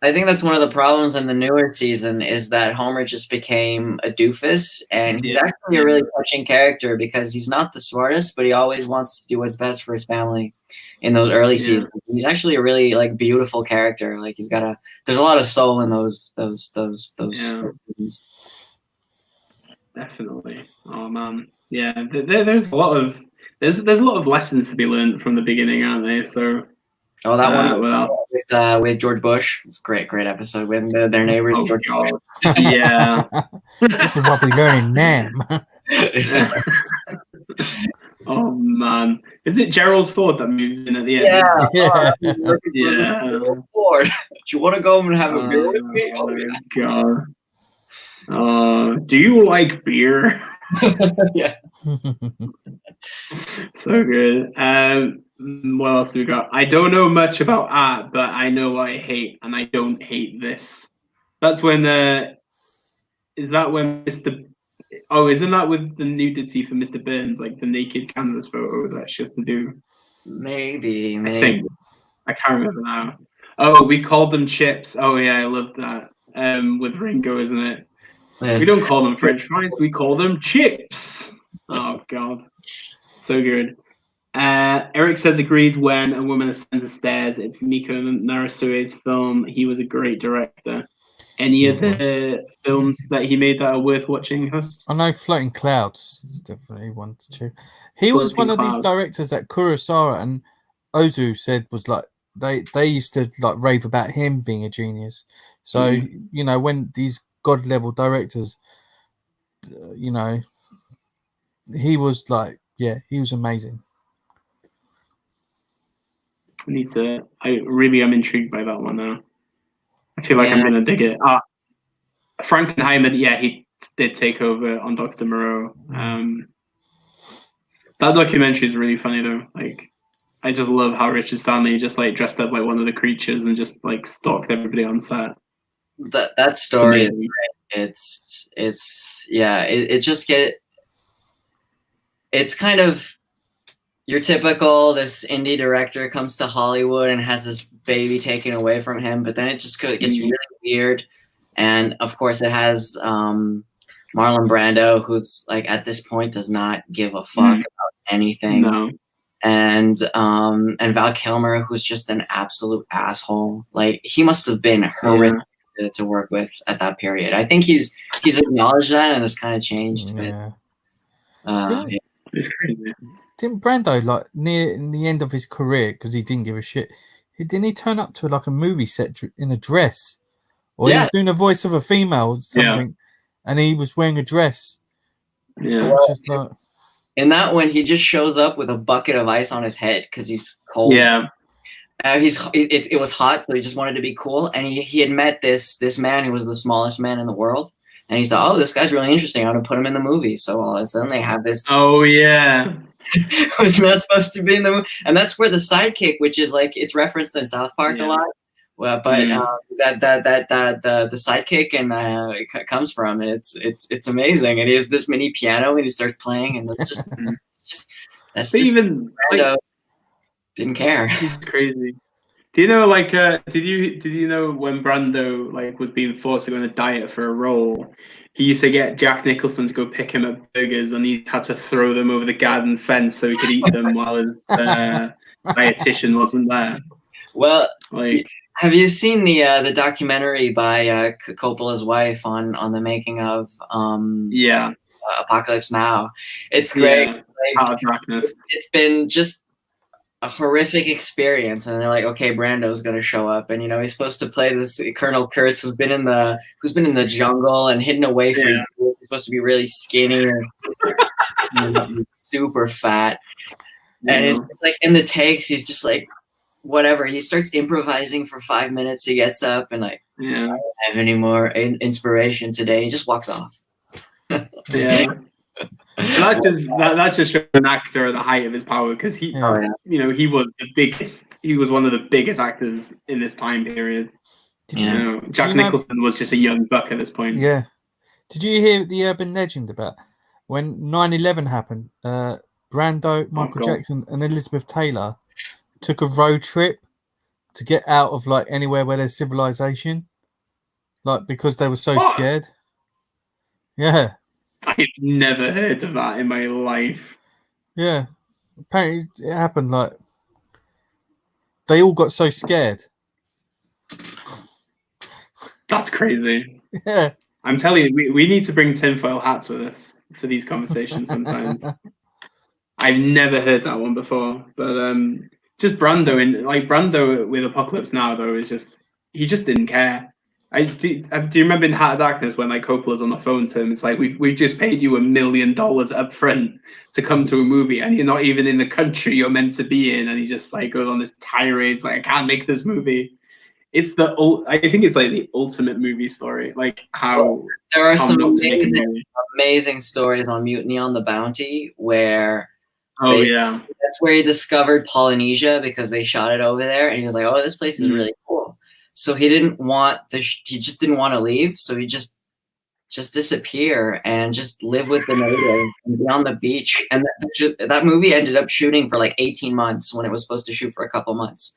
I think that's one of the problems in the newer season is that Homer just became a doofus, and he's actually a really touching character because he's not the smartest, but he always wants to do what's best for his family. In those early seasons, he's actually a really beautiful character. There's a lot of soul in those seasons. Definitely. Oh man, yeah. There's a lot of lessons to be learned from the beginning, aren't they? So. Oh, that one with George Bush. It's a great episode when their neighbors. Oh, George God. Bush. Yeah. This is what we learn in NAM. Oh man, is it Gerald Ford that moves in at the end? Yeah. Ford. Do you want to go home and have a beer with me? Oh my God. Do you like beer? Yeah. So good. What else do we got? I don't know much about art, but I know what I hate, and I don't hate this. That's when is that when Mr. Oh, isn't that with the nudity for Mr. Burns, the naked canvas photo that she has to do? Maybe. I think. I can't remember now. Oh, we called them chips. Oh yeah, I love that. With Ringo, isn't it? Yeah. We don't call them French fries. We call them chips. Oh God, so good. Eric says agreed when a woman ascends the stairs. It's Miko Narasue's film. He was a great director. Any other films that he made that are worth watching, Huss? I know Floating Clouds is definitely one to choose. He was one of these directors that Kurosawa and Ozu said was they used to rave about him being a genius. So when these god level directors, he was he was amazing. I really am intrigued by that one now. I feel like I'm gonna dig it. Frankenheimer, he did take over on Dr. Moreau. That documentary is really funny though. I just love how Richard Stanley just dressed up like one of the creatures and just stalked everybody on set. That story is great. It's kind of your typical this indie director comes to Hollywood and has this baby taken away from him, but then it just gets really weird. And of course it has Marlon Brando, who's at this point does not give a fuck about anything. No. And Val Kilmer, who's just an absolute asshole. He must have been horrific to work with at that period. I think he's acknowledged that and has kind of changed. But, it's crazy. Didn't Brando near the end of his career, because he didn't give a shit, didn't he turn up to a movie set in a dress, or he was doing a voice of a female or something, and he was wearing a dress? Yeah. In that one, he just shows up with a bucket of ice on his head because he's cold. Yeah. It was hot, so he just wanted to be cool. And he had met this man who was the smallest man in the world. And he thought, oh, this guy's really interesting. I'm going to put him in the movie. So all of a sudden they have this. Oh, yeah. Who's not supposed to be in the movie. And that's where the sidekick, which is it's referenced in South Park a lot. Well, but the sidekick and it comes from. It's amazing. And he has this mini piano and he starts playing, and it's just didn't care. It's crazy. Do you know did you know when Brando was being forced to go on a diet for a role, he used to get Jack Nicholson to go pick him up burgers, and he had to throw them over the garden fence so he could eat them while his dietitian wasn't there. Well, have you seen the documentary by Coppola's wife on the making of Apocalypse Now? It's great. Out of Darkness. It's been just a horrific experience, and they're like, okay, Brando's gonna show up, and he's supposed to play this Colonel Kurtz who's been in the jungle and hidden away for years. He's supposed to be really skinny and super fat, and it's like in the takes he's just like whatever. He starts improvising for 5 minutes. He gets up and like, I don't have any more inspiration today. He just walks off. That just shows an actor at the height of his power, because he was the biggest. He was one of the biggest actors in this time period. Jack Nicholson was just a young buck at this point. Yeah. Did you hear the urban legend about when 9/11 happened? Brando, Michael Jackson, and Elizabeth Taylor took a road trip to get out of like anywhere where there's civilization, like because they were so scared. Yeah. I've never heard of that in my life. Yeah. Apparently it happened, like they all got so scared. That's crazy. Yeah. I'm telling you, we need to bring tinfoil hats with us for these conversations sometimes. I've never heard that one before. But just Brando with Apocalypse Now, though, is just, he just didn't care. Do you remember in Heart of Darkness when like Coppola's on the phone to him? It's like, we've just paid you $1 million up front to come to a movie, and you're not even in the country you're meant to be in, and he just like goes on this tirade. It's like, I can't make this movie. It's I think it's like the ultimate movie story. Like how there are some amazing stories on Mutiny on the Bounty where that's where he discovered Polynesia, because they shot it over there, and he was like, oh, this place is really cool. So he didn't want he just didn't want to leave. So he just disappear and just live with the natives and be on the beach. And that movie ended up shooting for like 18 months when it was supposed to shoot for a couple months.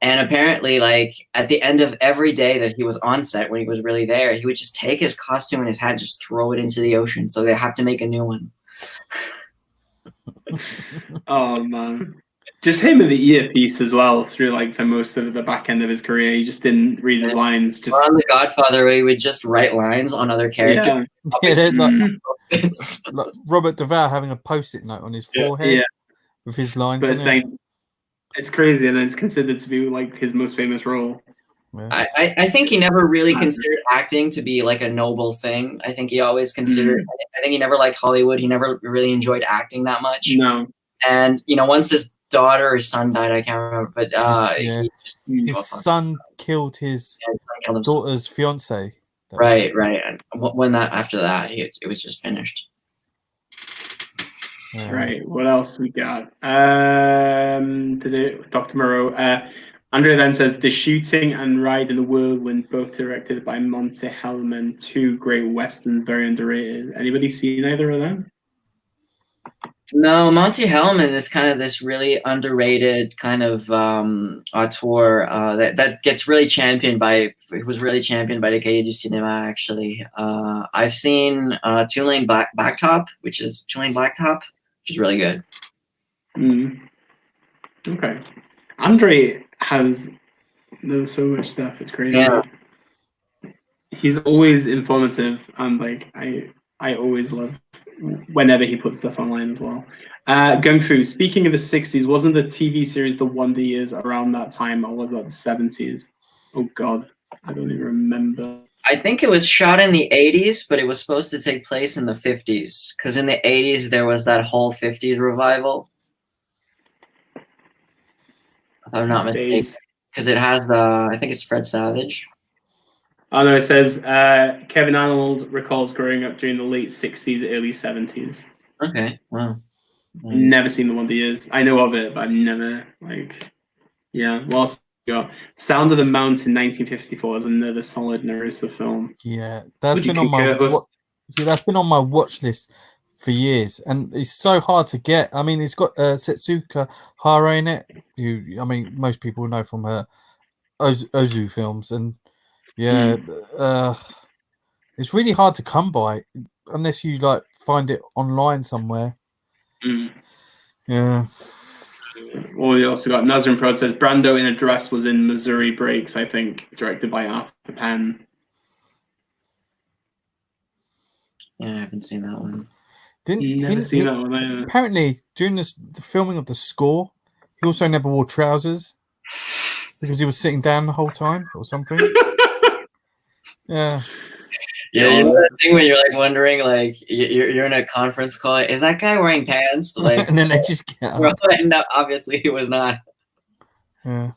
And apparently, like at the end of every day that he was on set, when he was really there, he would just take his costume and his hat, just throw it into the ocean. So they have to make a new one. Oh man. Just him in the earpiece as well through like the most of the back end of his career. He just didn't read his lines. Just on The Godfather, where he would just write lines on other characters. Like Robert Duvall having a post-it note on his forehead with his lines. But it's crazy, and it's considered to be like his most famous role. Yeah. I think he never really considered acting to be like a noble thing. I think he always considered. I think he never liked Hollywood. He never really enjoyed acting that much. No. And once his daughter or son died, I can't remember, but his son killed his daughter's fiance. Right. And when after that, it was just finished. Right. What else we got? Dr. Moreau. Andrea then says The Shooting and Ride in the Whirlwind, both directed by Monte Hellman, two great westerns, very underrated. Anybody seen either of them? No, Monte Hellman is kind of this really underrated kind of auteur that gets really championed by. It was really championed by the Cahiers du Cinéma, actually. I've seen Two Lane Blacktop, which is really good. Okay. Andre knows so much stuff. It's crazy. Yeah. He's always informative, and like I always love whenever he puts stuff online as well. Going through, speaking of the 60s, wasn't the TV series The Wonder Years around that time, or was that the 70s? Oh God, I don't even remember. I think it was shot in the 80s, but it was supposed to take place in the 50s, because in the 80s there was that whole 50s revival. If I'm not mistaken, because it has I think it's Fred Savage. Oh no, it says Kevin Arnold recalls growing up during the late 60s, early 70s. Okay, wow. Never seen The Wonder Years. I know of it, but I've never, what else we got? Sound of the Mountain, 1954 is another solid Narissa film. Yeah, that's been on my watch list for years, and it's so hard to get. I mean, it's got Setsuko Hara in it, who most people know from her Ozu films, and it's really hard to come by unless you find it online somewhere. Yeah. Well, we also got Nazrin Prod says Brando in a Dress was in Missouri Breaks, I think, directed by Arthur Penn. Yeah, I haven't seen that one. Never seen that one either. Apparently, during the filming of the score, He also never wore trousers because he was sitting down the whole time or something. Yeah. Yeah, you know that thing when you're like wondering, like you're in a conference call, is that guy wearing pants? Like, and then they just get up. And obviously he was not. Yeah.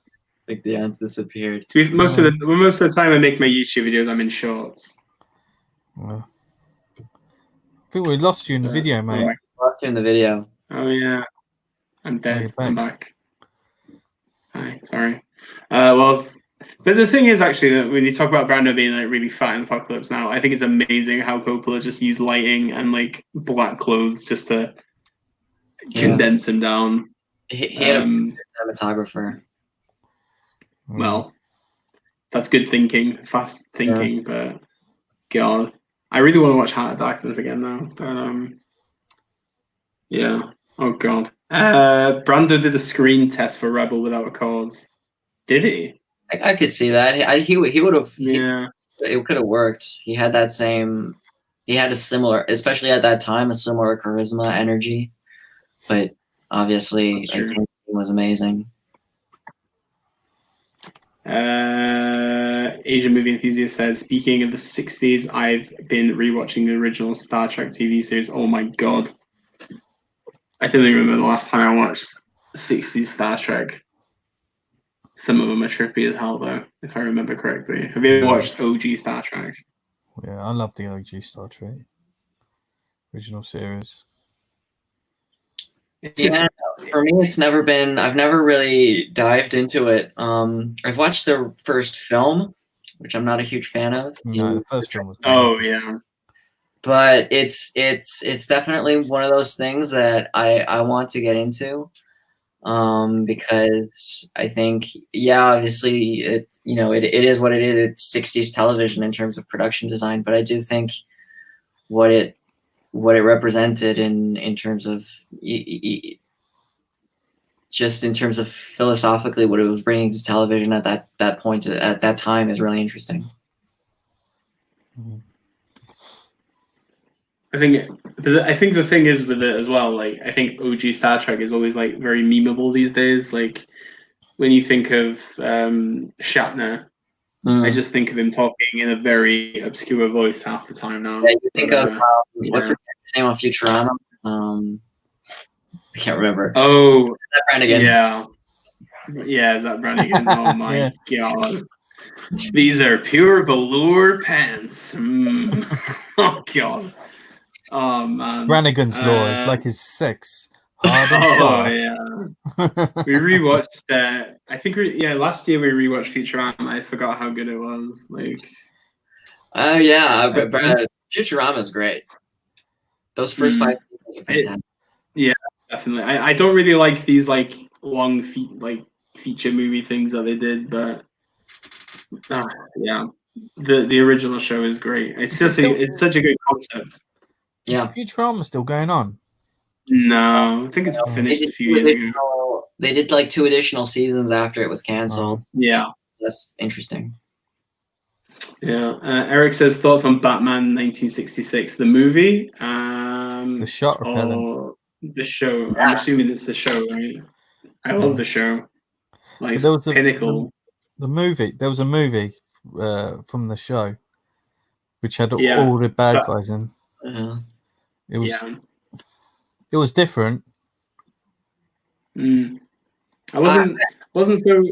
Like Dion's disappeared. Most of the time I make my YouTube videos, I'm in shorts. I think we lost you in the video, mate. Lost you in the video. Oh yeah, I'm dead. I'm back. Hi, sorry. But the thing is actually that when you talk about Brando being like really fat in Apocalypse Now, I think it's amazing how Coppola just used lighting and like black clothes just to condense him down. He had a cinematographer. Well, that's good thinking, fast thinking, but God, I really want to watch Heart of Darkness again now. But yeah. Oh God. Brando did a screen test for Rebel Without a Cause. Did he? I could see that. He would have. Yeah. It could have worked. He had that same. He had a similar, especially at that time, a similar charisma, energy. But obviously, I think it was amazing. Asian Movie Enthusiast says, speaking of the 60s, I've been rewatching the original Star Trek TV series. Oh my God. I don't even remember the last time I watched 60s Star Trek. Some of them are trippy as hell, though, if I remember correctly. Have you ever watched OG Star Trek? Yeah, I love the OG Star Trek original series. For me, it's never been. I've never really dived into it. I've watched the first film, which I'm not a huge fan of. No, the first film was. Oh yeah. But it's definitely one of those things that I want to get into. Because I think, obviously it is what it is. It's 60s television in terms of production design, but I do think what it represented in terms of just in terms of philosophically what it was bringing to television at that point at that time is really interesting. I think the thing is with it as well, like I think OG Star Trek is always like very memeable these days. Like when you think of Shatner, I just think of him talking in a very obscure voice half the time now. Yeah, you think of what's her name on Futurama? I can't remember. Oh, is that Brannigan? Yeah, is that Brannigan? Oh my God. These are pure velour pants. Oh God. Oh man. Brannigan's law, like his sex. Hard and fast. We rewatched I think last year we rewatched Futurama. I forgot how good it was. Like Futurama's great. Those first 5 seasons are fantastic. Yeah, definitely. I don't really like these like long feature movie things that they did, but the original show is great. It's it's such a good concept. Yeah, Futurama still going on? No, I think it's finished a few years ago. They did like 2 additional seasons after it was canceled. Yeah, that's interesting. Yeah, Eric says thoughts on Batman 1966, the movie, the shot or the show. Yeah. I'm assuming it's the show, right? I love the show. Like there was pinnacle. The movie. There was a movie from the show, which had all the bad guys in. It was. It was different. I wasn't so.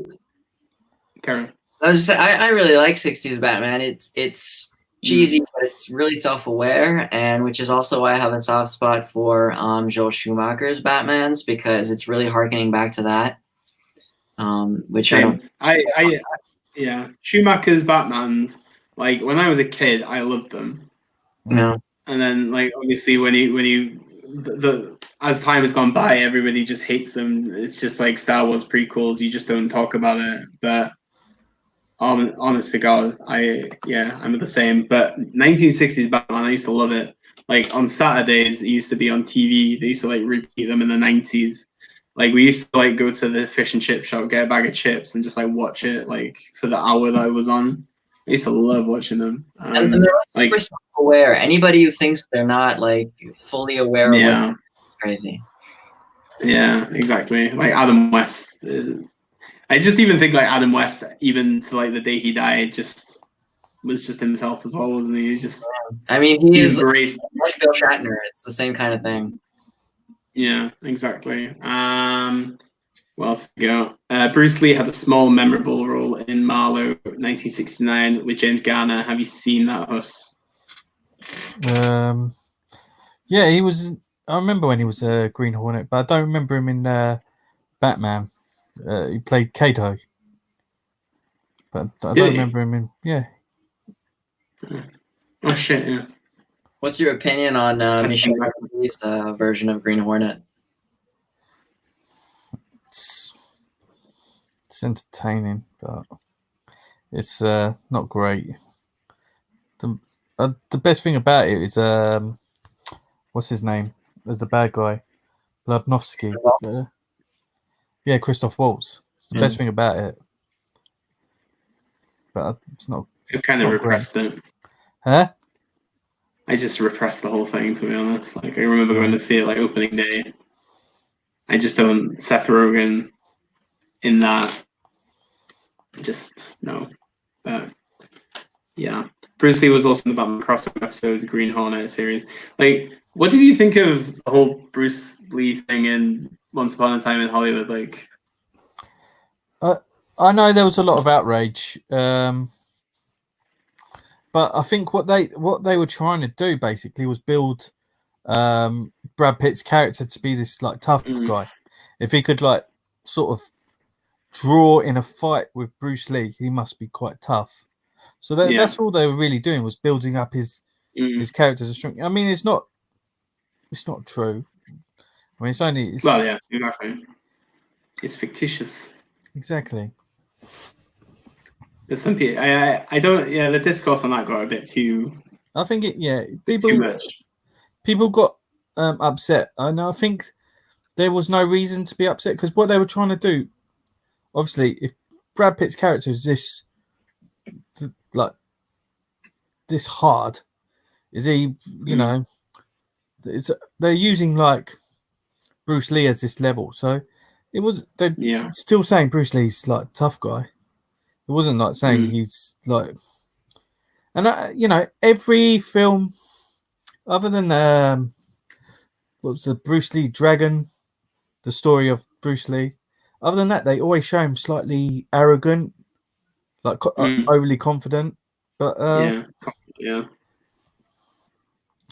Karen. I really like 60s Batman. It's cheesy, but it's really self-aware, and which is also why I have a soft spot for Joel Schumacher's Batmans, because it's really harkening back to that. Which Schumacher's Batmans. Like when I was a kid, I loved them. Yeah. And then like obviously as time has gone by, everybody just hates them. It's just like Star Wars prequels. You just don't talk about it. But honest to God, I'm the same. But 1960s Batman, I used to love it. Like on Saturdays, it used to be on TV. They used to like repeat them in the 90s. Like we used to like go to the fish and chip shop, get a bag of chips, and just like watch it like for the hour that it was on. I used to love watching them. And they're like super self-aware. Anybody who thinks they're not like fully aware of it's crazy. Yeah, exactly. Like Adam West. I just even think like Adam West, even to like the day he died, was just himself as well, wasn't he? He's just. I mean, he is embraced. like Bill Shatner. It's the same kind of thing. Yeah, exactly. What else we go? Bruce Lee had a small, memorable role in Marlowe, 1969, with James Garner. Have you seen that, Huss? Yeah, he was. I remember when he was a Green Hornet, but I don't remember him in Batman. He played Kato, but I don't remember him in. Yeah. Oh shit! Yeah. What's your opinion on Michelle Rodriguez's version of Green Hornet? It's entertaining, but it's not great. The best thing about it is what's his name? There's the bad guy, Bludnovsky. Yeah, Christoph Waltz. It's the best thing about it, but it's not. I've kind of repressed it. Huh? I just repressed the whole thing, to be honest. Like I remember going to see it like opening day. I just don't Seth Rogen in that. Just no. But yeah. Bruce Lee was also in the Batman crossover episode, the Green Hornet series. Like, what did you think of the whole Bruce Lee thing in Once Upon a Time in Hollywood? Like, I know there was a lot of outrage, but I think what they were trying to do basically was build Brad Pitt's character to be this like tough guy. If he could like sort of draw in a fight with Bruce Lee, he must be quite tough. So that's all they were really doing, was building up his character as a strong. I mean, it's not true. I mean, well, yeah, exactly. It's fictitious. Exactly. There's some people. I don't. Yeah, the discourse on that got a bit too. I think too much. People got upset, and I think there was no reason to be upset, because what they were trying to do, obviously, if Brad Pitt's character is this hard, is he? You know, they're using like Bruce Lee as this level, so it was. They're still saying Bruce Lee's like a tough guy. It wasn't like saying he's like, and every film other than what was the Bruce Lee Dragon, the story of Bruce Lee. Other than that, they always show him slightly arrogant, like overly confident, but yeah,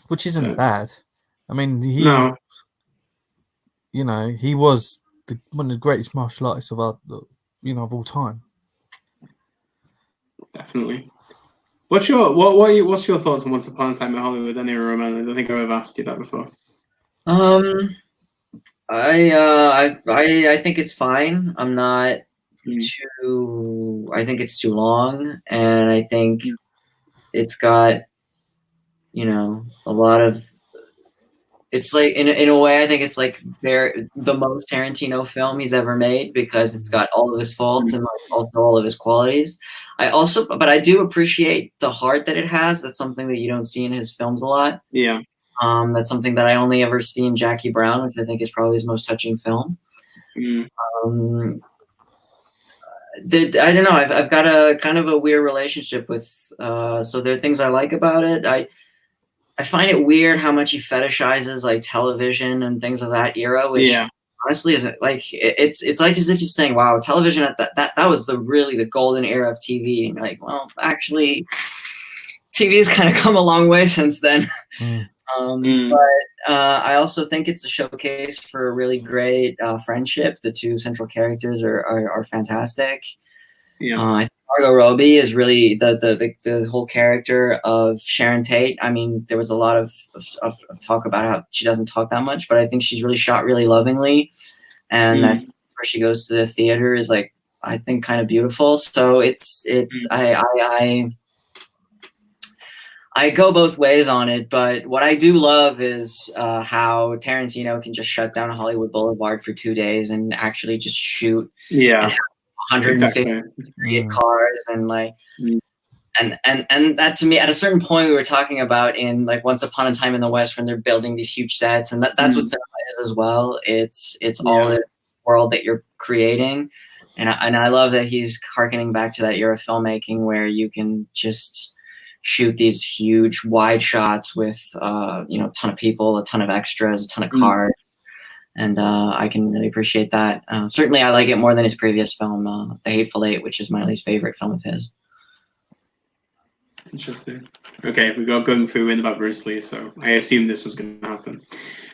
which isn't bad. I mean, he was one of the greatest martial artists of of all time. Definitely. What's your thoughts on Once Upon a Time in Hollywood, anyway, Roman? I don't think I've ever asked you that before. I think it's fine. I'm not too. I think it's too long, and I think it's got, a lot of. It's like in a way, I think it's like the most Tarantino film he's ever made, because it's got all of his faults and like also all of his qualities. But I do appreciate the heart that it has. That's something that you don't see in his films a lot. Yeah. That's something that I only ever see in Jackie Brown, which I think is probably his most touching film. I don't know. I've got a kind of a weird relationship with. So there are things I like about it. I find it weird how much he fetishizes like television and things of that era, which honestly isn't like it's like as if he's saying, "Wow, television at that was really the golden era of TV." And like, well, actually, TV has kind of come a long way since then. But I also think it's a showcase for a really great friendship. The two central characters are fantastic. I think Margot Robbie is really the whole character of Sharon Tate. I mean, there was a lot of talk about how she doesn't talk that much, but I think she's really shot really lovingly, and that's where she goes to the theater is like, I think, kind of beautiful. So I go both ways on it, but what I do love is how Tarantino can just shut down Hollywood Boulevard for 2 days and actually just shoot 150 cars and like, And that to me, at a certain point, we were talking about in like Once Upon a Time in the West, when they're building these huge sets, and that's what cinema is as well. It's all the world that you're creating, and I love that he's harkening back to that era of filmmaking where you can just shoot these huge wide shots with a ton of people, a ton of extras, a ton of cars. And I can really appreciate that. Certainly, I like it more than his previous film, The Hateful Eight, which is my least favorite film of his. Interesting. Okay, we got Gung Fu in about Bruce Lee, so I assumed this was going to happen.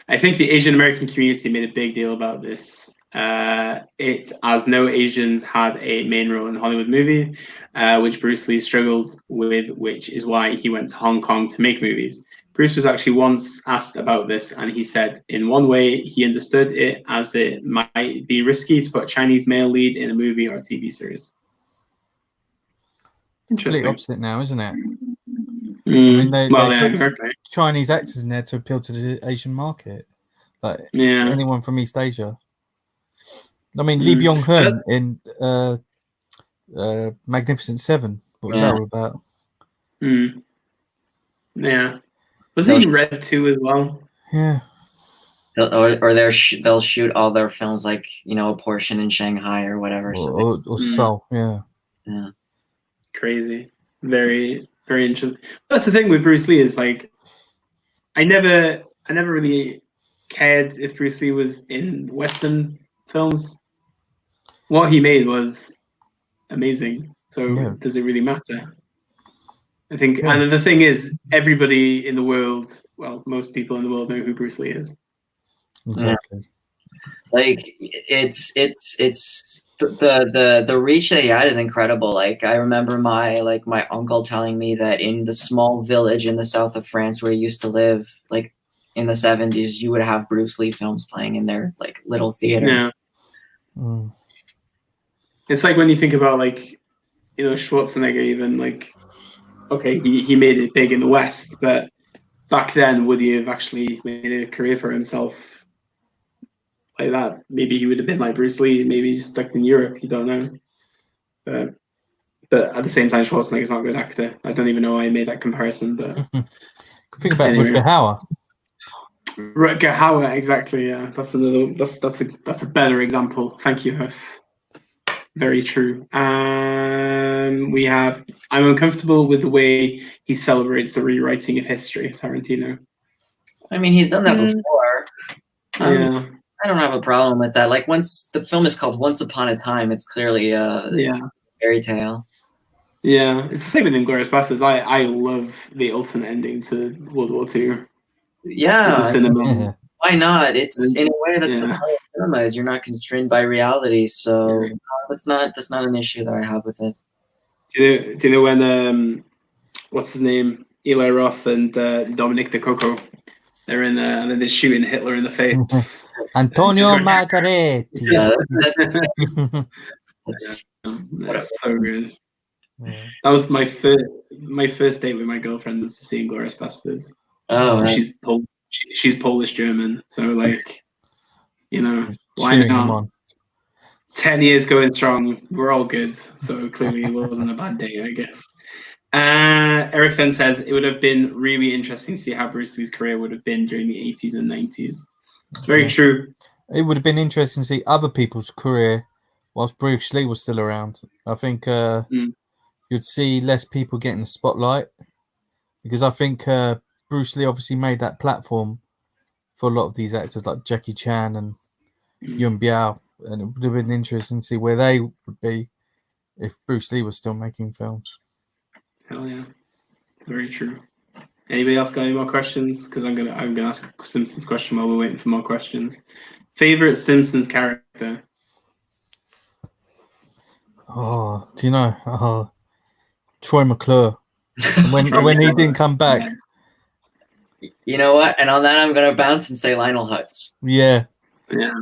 I think the Asian American community made a big deal about this. It, as no Asians had a main role in the Hollywood movie, which Bruce Lee struggled with, which is why he went to Hong Kong to make movies. Bruce was actually once asked about this, and he said, in one way, he understood it as it might be risky to put a Chinese male lead in a movie or a TV series. Interesting. Complete opposite now, isn't it? I mean, they exactly. Chinese actors in there to appeal to the Asian market, like anyone from East Asia. I mean, Lee Byung-hun in Magnificent Seven. What was that all about? Yeah. Wasn't he Red 2 as well? Yeah. Or they'll shoot all their films like, a portion in Shanghai or whatever. Or Seoul, Yeah. Crazy. Very, very interesting. That's the thing with Bruce Lee is like, I never really cared if Bruce Lee was in Western films. What he made was amazing. So does it really matter? I think, and the thing is, everybody in the world, well, most people in the world know who Bruce Lee is. Exactly. Like it's the reach that he had is incredible. Like I remember my uncle telling me that in the small village in the south of France where he used to live, like in the 70s, you would have Bruce Lee films playing in their like little theater. Yeah. It's like when you think about like, Schwarzenegger even like, okay, he made it big in the West, but back then, would he have actually made a career for himself like that? Maybe he would have been like Bruce Lee, maybe he's stuck in Europe, you don't know. But at the same time, Schwarzenegger's not a good actor. I don't even know why I made that comparison, but... Think about Rutger Hauer. Rutger Hauer, exactly, yeah. That's a better example. Thank you, Hus. Very true. We have, I'm uncomfortable with the way he celebrates the rewriting of history, Tarantino. I mean, he's done that before. I don't have a problem with that. Like, once the film is called Once Upon a Time, it's clearly a fairy tale. Yeah, it's the same with Inglourious Basterds. I love the ultimate ending to World War II. Yeah. The cinema. Why not? It's in a way that's the point of cinema is you're not constrained by reality, so that's not an issue that I have with it. Do you know when what's his name? Eli Roth and Dominic DeCoco, they're in and then they're shooting Hitler in the face. Antonio Margaretti. Yeah, that's so good. Yeah. That was my first date with my girlfriend was to see Inglourious Basterds. Oh, right. She's Polish German, so like, why not? 10 years going strong, we're all good. So clearly it wasn't a bad day, I guess. Eric then says it would have been really interesting to see how Bruce Lee's career would have been during the 80s and 90s. Very true. It would have been interesting to see other people's career whilst Bruce Lee was still around. I think you'd see less people getting the spotlight because I think Bruce Lee obviously made that platform for a lot of these actors like Jackie Chan and Yuen Biao, and it would have been interesting to see where they would be if Bruce Lee was still making films. Hell yeah, it's very true. Anybody else got any more questions? Because I'm gonna ask a Simpsons question while we're waiting for more questions. Favorite Simpsons character? Oh, do you know? Troy McClure. When he didn't come back. You know what? And on that, I'm gonna bounce and say Lionel Hutz. Yeah. Yeah.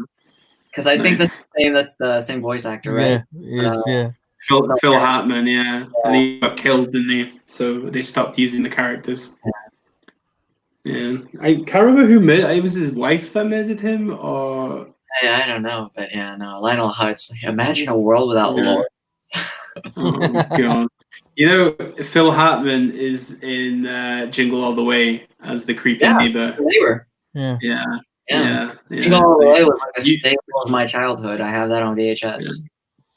Because I think that's the same voice actor, right? Yeah. Phil Hartman, and he got killed, didn't he? So they stopped using the characters. Yeah, I can't remember who murdered. It was his wife that murdered him, or I don't know, but Lionel Hutz. Imagine a world without Lord. Oh god, You know, Phil Hartman is in Jingle All the Way as the creepy neighbor. Neighbor. Yeah. Jingle All the Way was like a staple of my childhood. I have that on VHS. Yeah.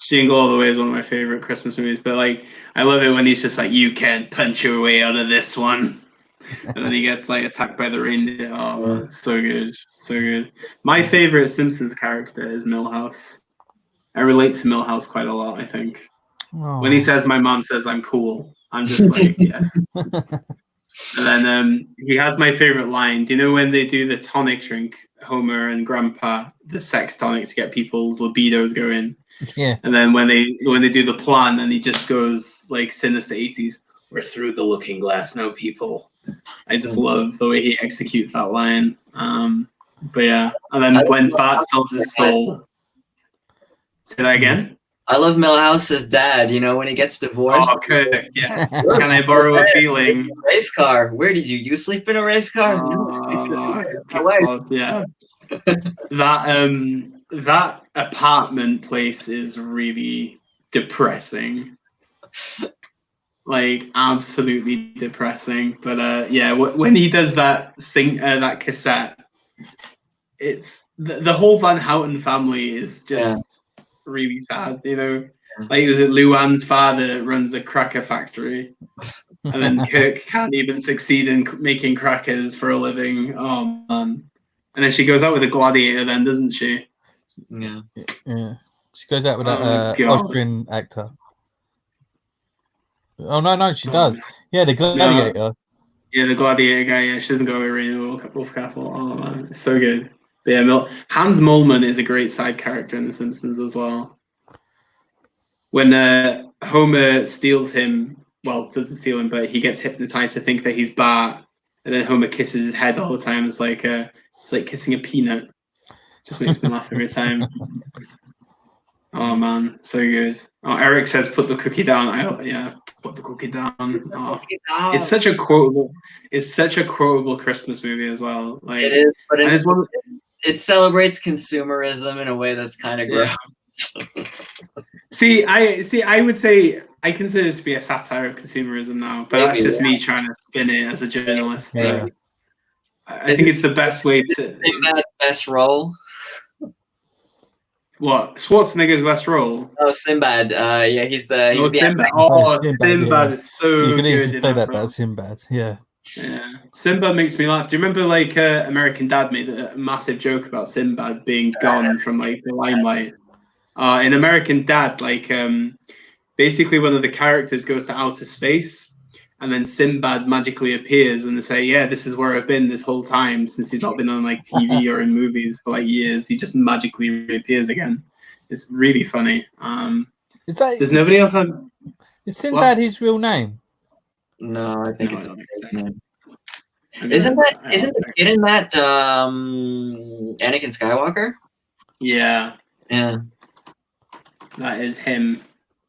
Jingle All the Way is one of my favorite Christmas movies, but like I love it when he's just like, "You can't punch your way out of this one," and then he gets like attacked by the reindeer. Oh, so good, so good. My favorite Simpsons character is Milhouse. I relate to Milhouse quite a lot. I think when he says, "My mom says I'm cool," I'm just like, yes. And then he has my favorite line. Do you know when they do the tonic drink, Homer and Grandpa, the sex tonic to get people's libidos going? Yeah. And then when they do the plan, and he just goes like sinister 80s. We're through the looking glass now, people. I just love the way he executes that line. But yeah, and then when Bart sells his soul. Say that again. I love Milhouse's dad. You know, when he gets divorced. Oh, okay. Yeah. Can I borrow a feeling? Race car. Where did you sleep in a race car? God, yeah. That apartment place is really depressing. Like absolutely depressing. But yeah, when he does that that cassette, it's the whole Van Houten family is just really sad, you know. Like, is it Luann's father runs a cracker factory, and then Kirk can't even succeed in making crackers for a living. Oh man! And then she goes out with a gladiator, then doesn't she? Yeah. She goes out with that Austrian actor. Oh no, she does. Yeah, the gladiator. No. Yeah, the gladiator guy. Yeah, she doesn't go over in Wolf Castle. Oh man, it's so good. But yeah, Hans Moleman is a great side character in The Simpsons as well. When Homer steals him, well, doesn't steal him, but he gets hypnotized to think that he's Bart, and then Homer kisses his head all the time. It's like kissing a peanut. Just makes me laugh every time. Oh man, so good. Oh, Eric says, "Put the cookie down." Put the cookie down. Oh. It's such a quotable Christmas movie as well. Like, it is, but it celebrates consumerism in a way that's kind of gross. I would say I consider it to be a satire of consumerism now, but that's just me trying to spin it as a journalist. Yeah. I think it's the best way to. Sinbad's best role. What, Schwarzenegger's best role? Oh, Sinbad. Yeah, he's the Sinbad. Oh, Sinbad is so good. You can easily say that's Sinbad. Yeah. Yeah, Sinbad makes me laugh. Do you remember like American Dad made a massive joke about Sinbad being gone from like the limelight? In American Dad, like basically one of the characters goes to outer space, and then Sinbad magically appears, and they say, "Yeah, this is where I've been this whole time since he's not been on like TV or in movies for like years. He just magically reappears again." It's really funny. There's nobody else on. Is Sinbad his real name? No, I think it's his name. Isn't the kid in that Anakin Skywalker? Yeah. Yeah. That is him.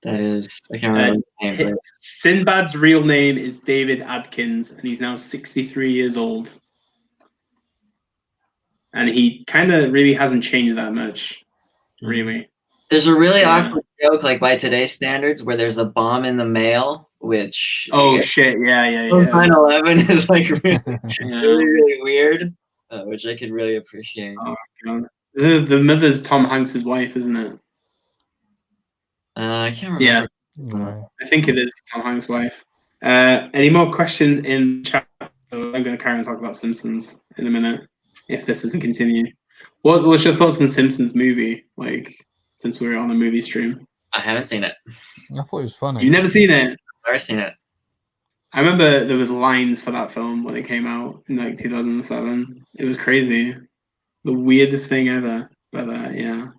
That is. I can't remember his name. Sinbad's real name is David Adkins, and he's now 63 years old. And he kind of really hasn't changed that much, really. There's a really awkward joke, like by today's standards, where there's a bomb in the mail, which... Oh, shit, yeah. 9/11 is like really weird, which I could really appreciate. Oh, God. The mother's Tom Hanks' wife, isn't it? I can't remember. Yeah, I think it is Tom Hanks' wife. Any more questions in chat? I'm going to carry on talking about Simpsons in a minute, if this doesn't continue. What's your thoughts on Simpsons movie? Like, since we're on a movie stream, I haven't seen it. I thought it was funny. You've never seen it? I've never seen it. I remember there was lines for that film when it came out in like 2007. It was crazy, the weirdest thing ever. But yeah.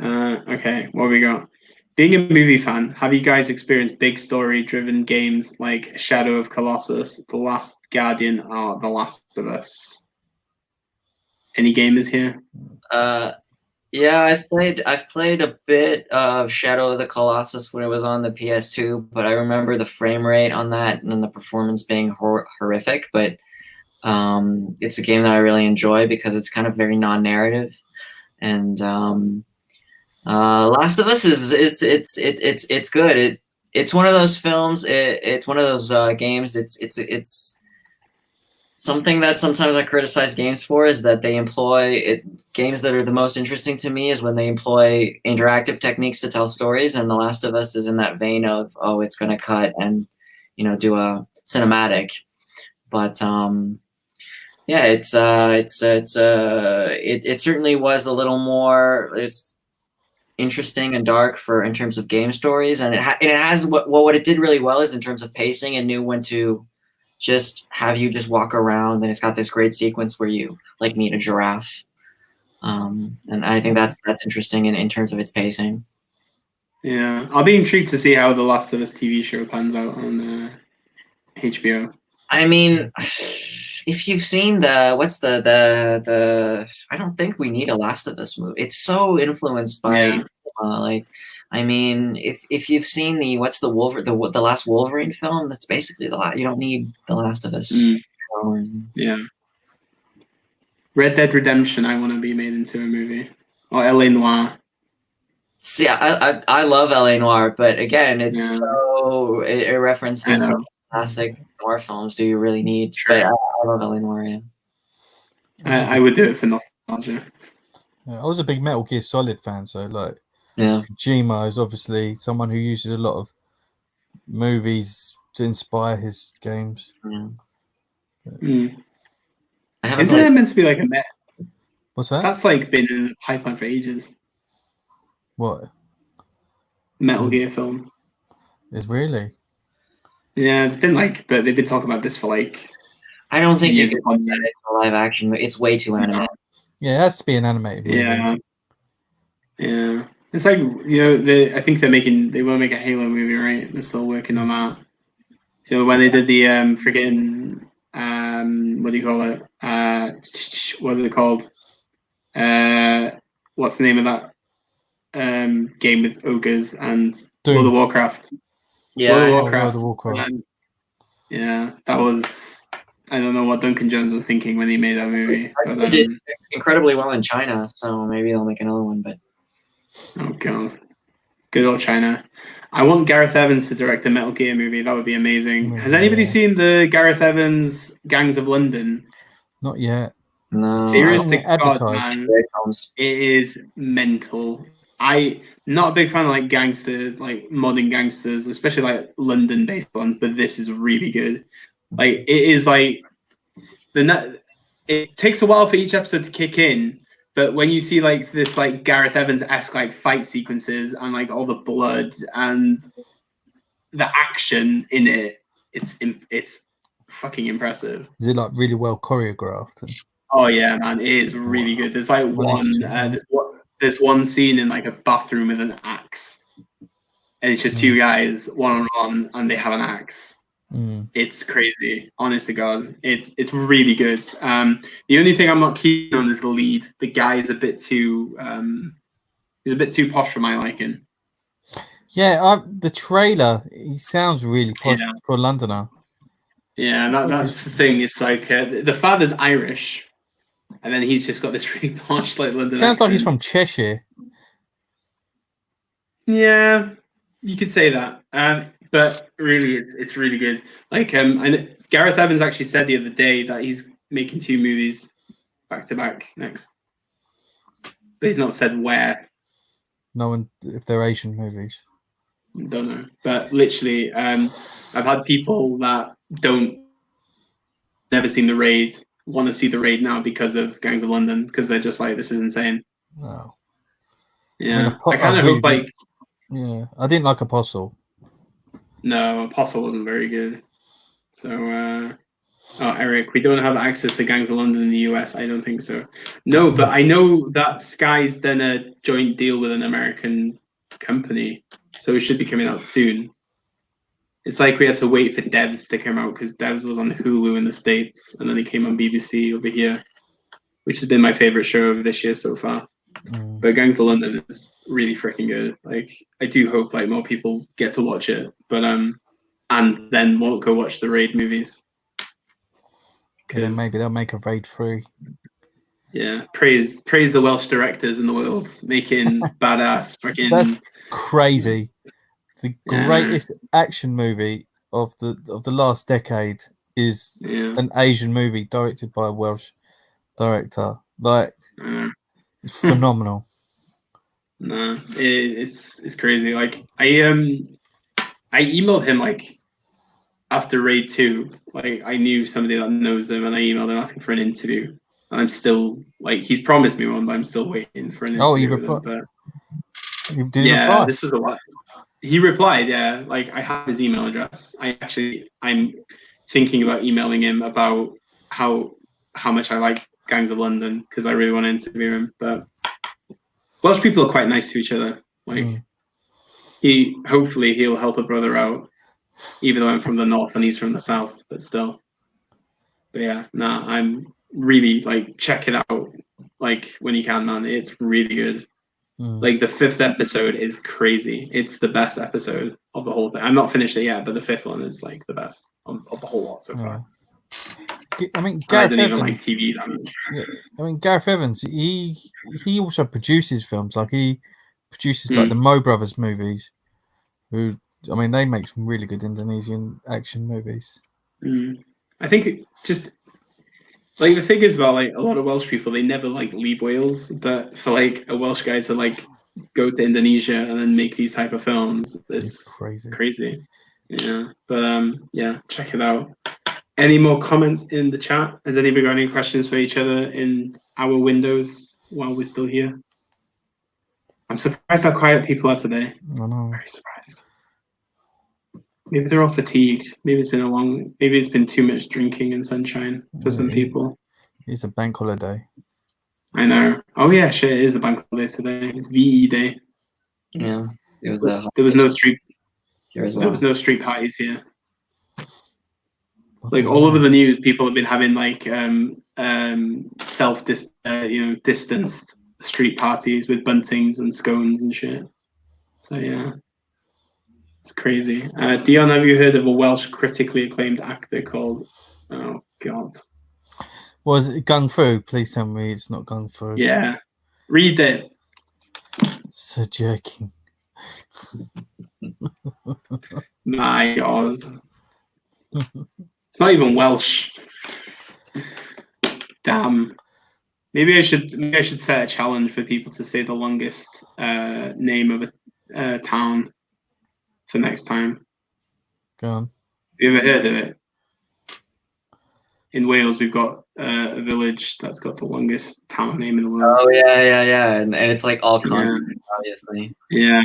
Okay, what have we got? Being a movie fan, have you guys experienced big story-driven games like Shadow of Colossus, The Last Guardian, or The Last of Us? Any gamers here? Yeah, I've played a bit of Shadow of the Colossus when it was on the PS2, but I remember the frame rate on that and the performance being horrific. But it's a game that I really enjoy because it's kind of very non-narrative, and Last of Us is good. it's one of those films. It's one of those games. It's something that sometimes I criticize games for is that they employ games that are the most interesting to me is when they employ interactive techniques to tell stories. And The Last of Us is in that vein of, oh, it's going to cut and, do a cinematic. But yeah, it certainly was a little more interesting and dark in terms of game stories. And it has what it did really well is in terms of pacing and knew when to just have you just walk around, and it's got this great sequence where you like meet a giraffe, and I think that's interesting in terms of its pacing. Yeah, I'll be intrigued to see how the Last of Us TV show pans out on HBO. I mean, if you've seen the I don't think we need a Last of Us movie. It's so influenced by I mean, if you've seen the last Wolverine film, that's basically you don't need The Last of Us. Yeah. Red Dead Redemption, I want to be made into a movie. Or L.A. Noire. See, I love L.A. Noire, but again, it's so it references some classic noir films. Do you really need? But I love L.A. Noire. Yeah. I would do it for nostalgia. I was a big Metal Gear Solid fan, so like. Yeah. Kojima is obviously someone who uses a lot of movies to inspire his games. Isn't it meant to be like a Met? What's that? That's like been in the pipeline for ages. What? Metal Gear film. Is really? Yeah, it's been but they've been talking about this for like. I don't think you can put that into a live action. It's way too animated. Yeah, it has to be an animated movie. Yeah. It's like, I think they will make a Halo movie, right? They're still working on that. So when they did the freaking what do you call it? What's it called? What's the name of that game with ogres and World of Warcraft? Yeah, World of Warcraft. Yeah, that was. I don't know what Duncan Jones was thinking when he made that movie. But, they did incredibly well in China, so maybe they'll make another one. But oh god, good old China! I want Gareth Evans to direct a Metal Gear movie. That would be amazing. Has anybody seen the Gareth Evans Gangs of London? Not yet. No. Serious to God, man, it is mental. I'm not a big fan of modern gangsters, especially like London-based ones. But this is really good. Like it is like it takes a while for each episode to kick in, but when you see like this like Gareth Evans-esque like fight sequences and like all the blood and the action in it, it's fucking impressive. Is it like really well choreographed? Oh yeah, man, it is really good. There's like there's one scene in like a bathroom with an axe, and it's just two guys one-on-one, and they have an axe. It's crazy, honest to God. It's really good. The only thing I'm not keen on is the lead. The guy is a bit too posh for my liking. Yeah, the trailer, he sounds really posh for a Londoner. Yeah, that's the thing. It's like the father's Irish, and then he's just got this really posh like London. Sounds like he's from Cheshire. Yeah, you could say that. But really, it's really good. Like, and Gareth Evans actually said the other day that he's making 2 movies back to back next, but he's not said where. No one, if they're Asian movies. Don't know, but literally, I've had people that never seen The Raid want to see The Raid now because of Gangs of London, because they're just like, this is insane. Wow. Yeah, I kind of hope like. Yeah, I didn't like Apostle. No, Apostle wasn't very good. So, Eric, we don't have access to Gangs of London in the US. I don't think so. No, but I know that Sky's done a joint deal with an American company, so it should be coming out soon. It's like we had to wait for Devs to come out because Devs was on Hulu in the States, and then it came on BBC over here, which has been my favorite show of this year so far. But Gangs of London is really freaking good. Like, I do hope like more people get to watch it, but and then won't go watch the Raid movies. Yeah, maybe they'll make a Raid 3. Yeah, praise the Welsh directors in the world making badass freaking. That's crazy. the greatest action movie of the last decade is an Asian movie directed by a Welsh director. Like, it's phenomenal. No, it's crazy. Like, I emailed him like after Raid 2. Like, I knew somebody that knows him, and I emailed him asking for an interview. And I'm still like, he's promised me one, but I'm still waiting for an interview with him. But reply? This was a lot. He replied, yeah. Like, I have his email address. I'm thinking about emailing him about how much I like Gangs of London, because I really want to interview him. But Welsh people are quite nice to each other. Like, hopefully he'll help a brother out, even though I'm from the north and he's from the south, but still. But yeah, I'm really, like, check it out, like, when you can, man. It's really good. Like, the 5th episode is crazy. It's the best episode of the whole thing. I'm not finished it yet, but the 5th one is like the best of the whole lot so far. I mean, Gareth Evans, even like TV that much. Yeah, I mean, Gareth Evans, he also produces films. Like, he produces like the Mo Brothers movies. Who, I mean, they make some really good Indonesian action movies. I think just like, the thing is about, like, a lot of Welsh people, they never like leave Wales, but for like a Welsh guy to like go to Indonesia and then make these type of films, it's crazy. Yeah, but check it out. Any more comments in the chat? Has anybody got any questions for each other in our windows while we're still here? I'm surprised how quiet people are today. I know. Very surprised. Maybe they're all fatigued. Maybe it's been too much drinking and sunshine for some people. It's a bank holiday. I know. Oh yeah, shit, it is a bank holiday today. It's VE Day. Yeah. There was no street. There was no street parties here. Like, all over the news, people have been having like distanced street parties with buntings and scones and shit. So yeah, it's crazy. Dion, have you heard of a Welsh critically acclaimed actor called? Oh God. Was it Gung Fu? Please tell me it's not Gung Fu. Yeah, read it. So joking. My God. It's not even Welsh. Damn. Maybe I should set a challenge for people to say the longest name of a town for next time. Go on. Have you ever heard of it? In Wales, we've got a village that's got the longest town name in the world. Oh yeah, and it's like all continents, obviously. Yeah.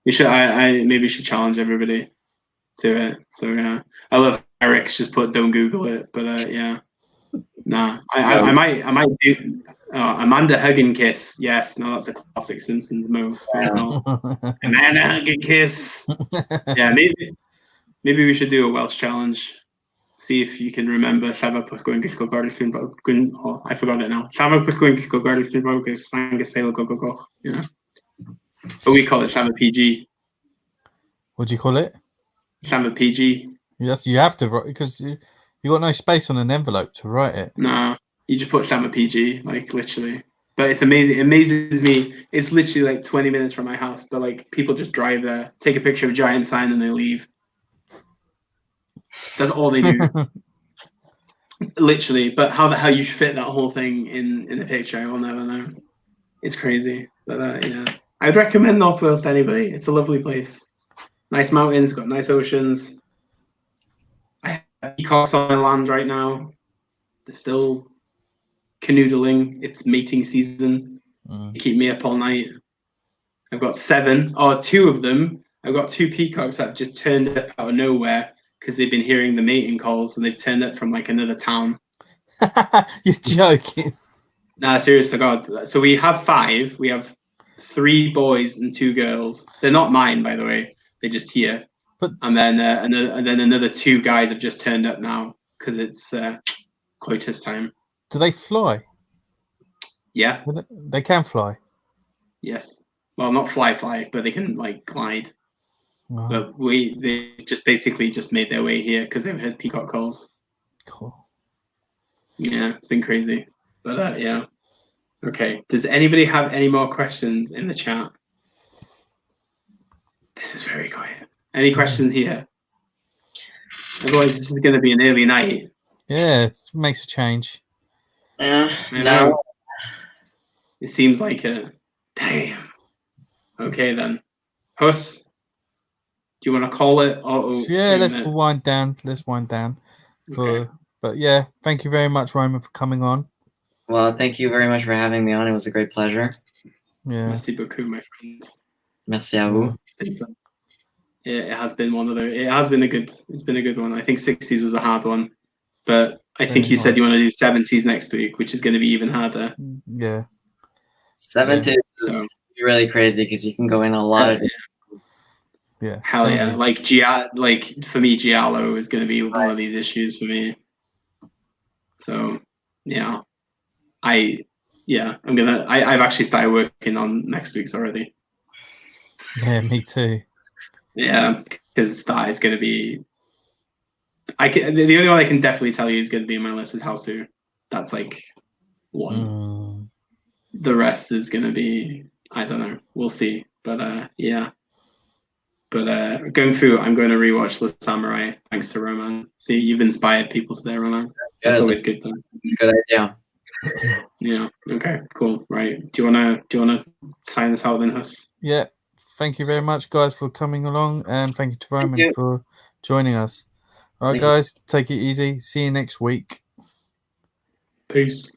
We should. I maybe should challenge everybody to it. So yeah, I love Eric's just put "Don't Google it," but yeah. Nah, I might do Amanda Hug and Kiss. Yes, no, that's a classic Simpsons move. Amanda Hug and Kiss. Yeah, maybe we should do a Welsh challenge. See if you can remember Llafar Pwllgwyn Gisgo Gordys Gwyn. Oh, I forgot it now. Llafar Pwllgwyn Gisgo Gordys Gwyn Bowgys Sangus Sail Go Go Go. Yeah. But we call it Llafar PG. What do you call it? Llafar PG. Yes, you have to write, because you got no space on an envelope to write it. Nah, you just put Llafar PG, like, literally. But it's amazing. It amazes me. It's literally like 20 minutes from my house, but like, people just drive there, take a picture of a giant sign, and they leave. That's all they do. Literally. But how the hell you fit that whole thing in the picture, I will never know. It's crazy. But yeah, I'd recommend North Wales to anybody. It's a lovely place. Nice mountains, got nice oceans. I have peacocks on my land right now. They're still canoodling. It's mating season. They keep me up all night. I've got 2 of them. I've got 2 peacocks that just turned up out of nowhere because they've been hearing the mating calls, and they've turned up from like another town. You're joking. Nah, serious to God. So we have 5. We have 3 boys and 2 girls. They're not mine, by the way. They're just here. And then another 2 guys have just turned up now because it's coitus time. Do they fly? Yeah. They can fly. Yes. Well, not fly, but they can like glide. Wow. But they just basically just made their way here because they've heard peacock calls. Cool. Yeah, it's been crazy. But yeah. Okay. Does anybody have any more questions in the chat? This is very quiet. Any questions here? Otherwise, this is going to be an early night. Yeah, it makes a change. Yeah, I know. It seems like a damn. Okay then, Huss. Do you want to call it? Yeah, let's wind down. Okay. But yeah, thank you very much, Roman, for coming on. Well, thank you very much for having me on. It was a great pleasure. Yeah. Merci beaucoup, my friend. Merci à vous. Yeah, it has been it's been a good one. I think 60s was a hard one, but I think you said you want to do 70s next week, which is going to be even harder. Yeah. 70s is really crazy because you can go in a lot of yeah. Hell yeah. Like for me, Giallo is going to be one of these issues for me. So yeah. I've actually started working on next week's already. Yeah, me too. Yeah, because that is going to be. The only one I can definitely tell you is going to be in my list is House Two. That's like one. The rest is going to be, I don't know. We'll see. But yeah. But going through, I'm going to rewatch The Samurai thanks to Roman. See, you've inspired people today, Roman. That's always good. Though. Good idea. Yeah. Okay. Cool. Right. Do you wanna sign this out then, Huss? Yeah. Thank you very much, guys, for coming along, and thank you to Roman for joining us. All right, guys, take it easy. See you next week. Peace.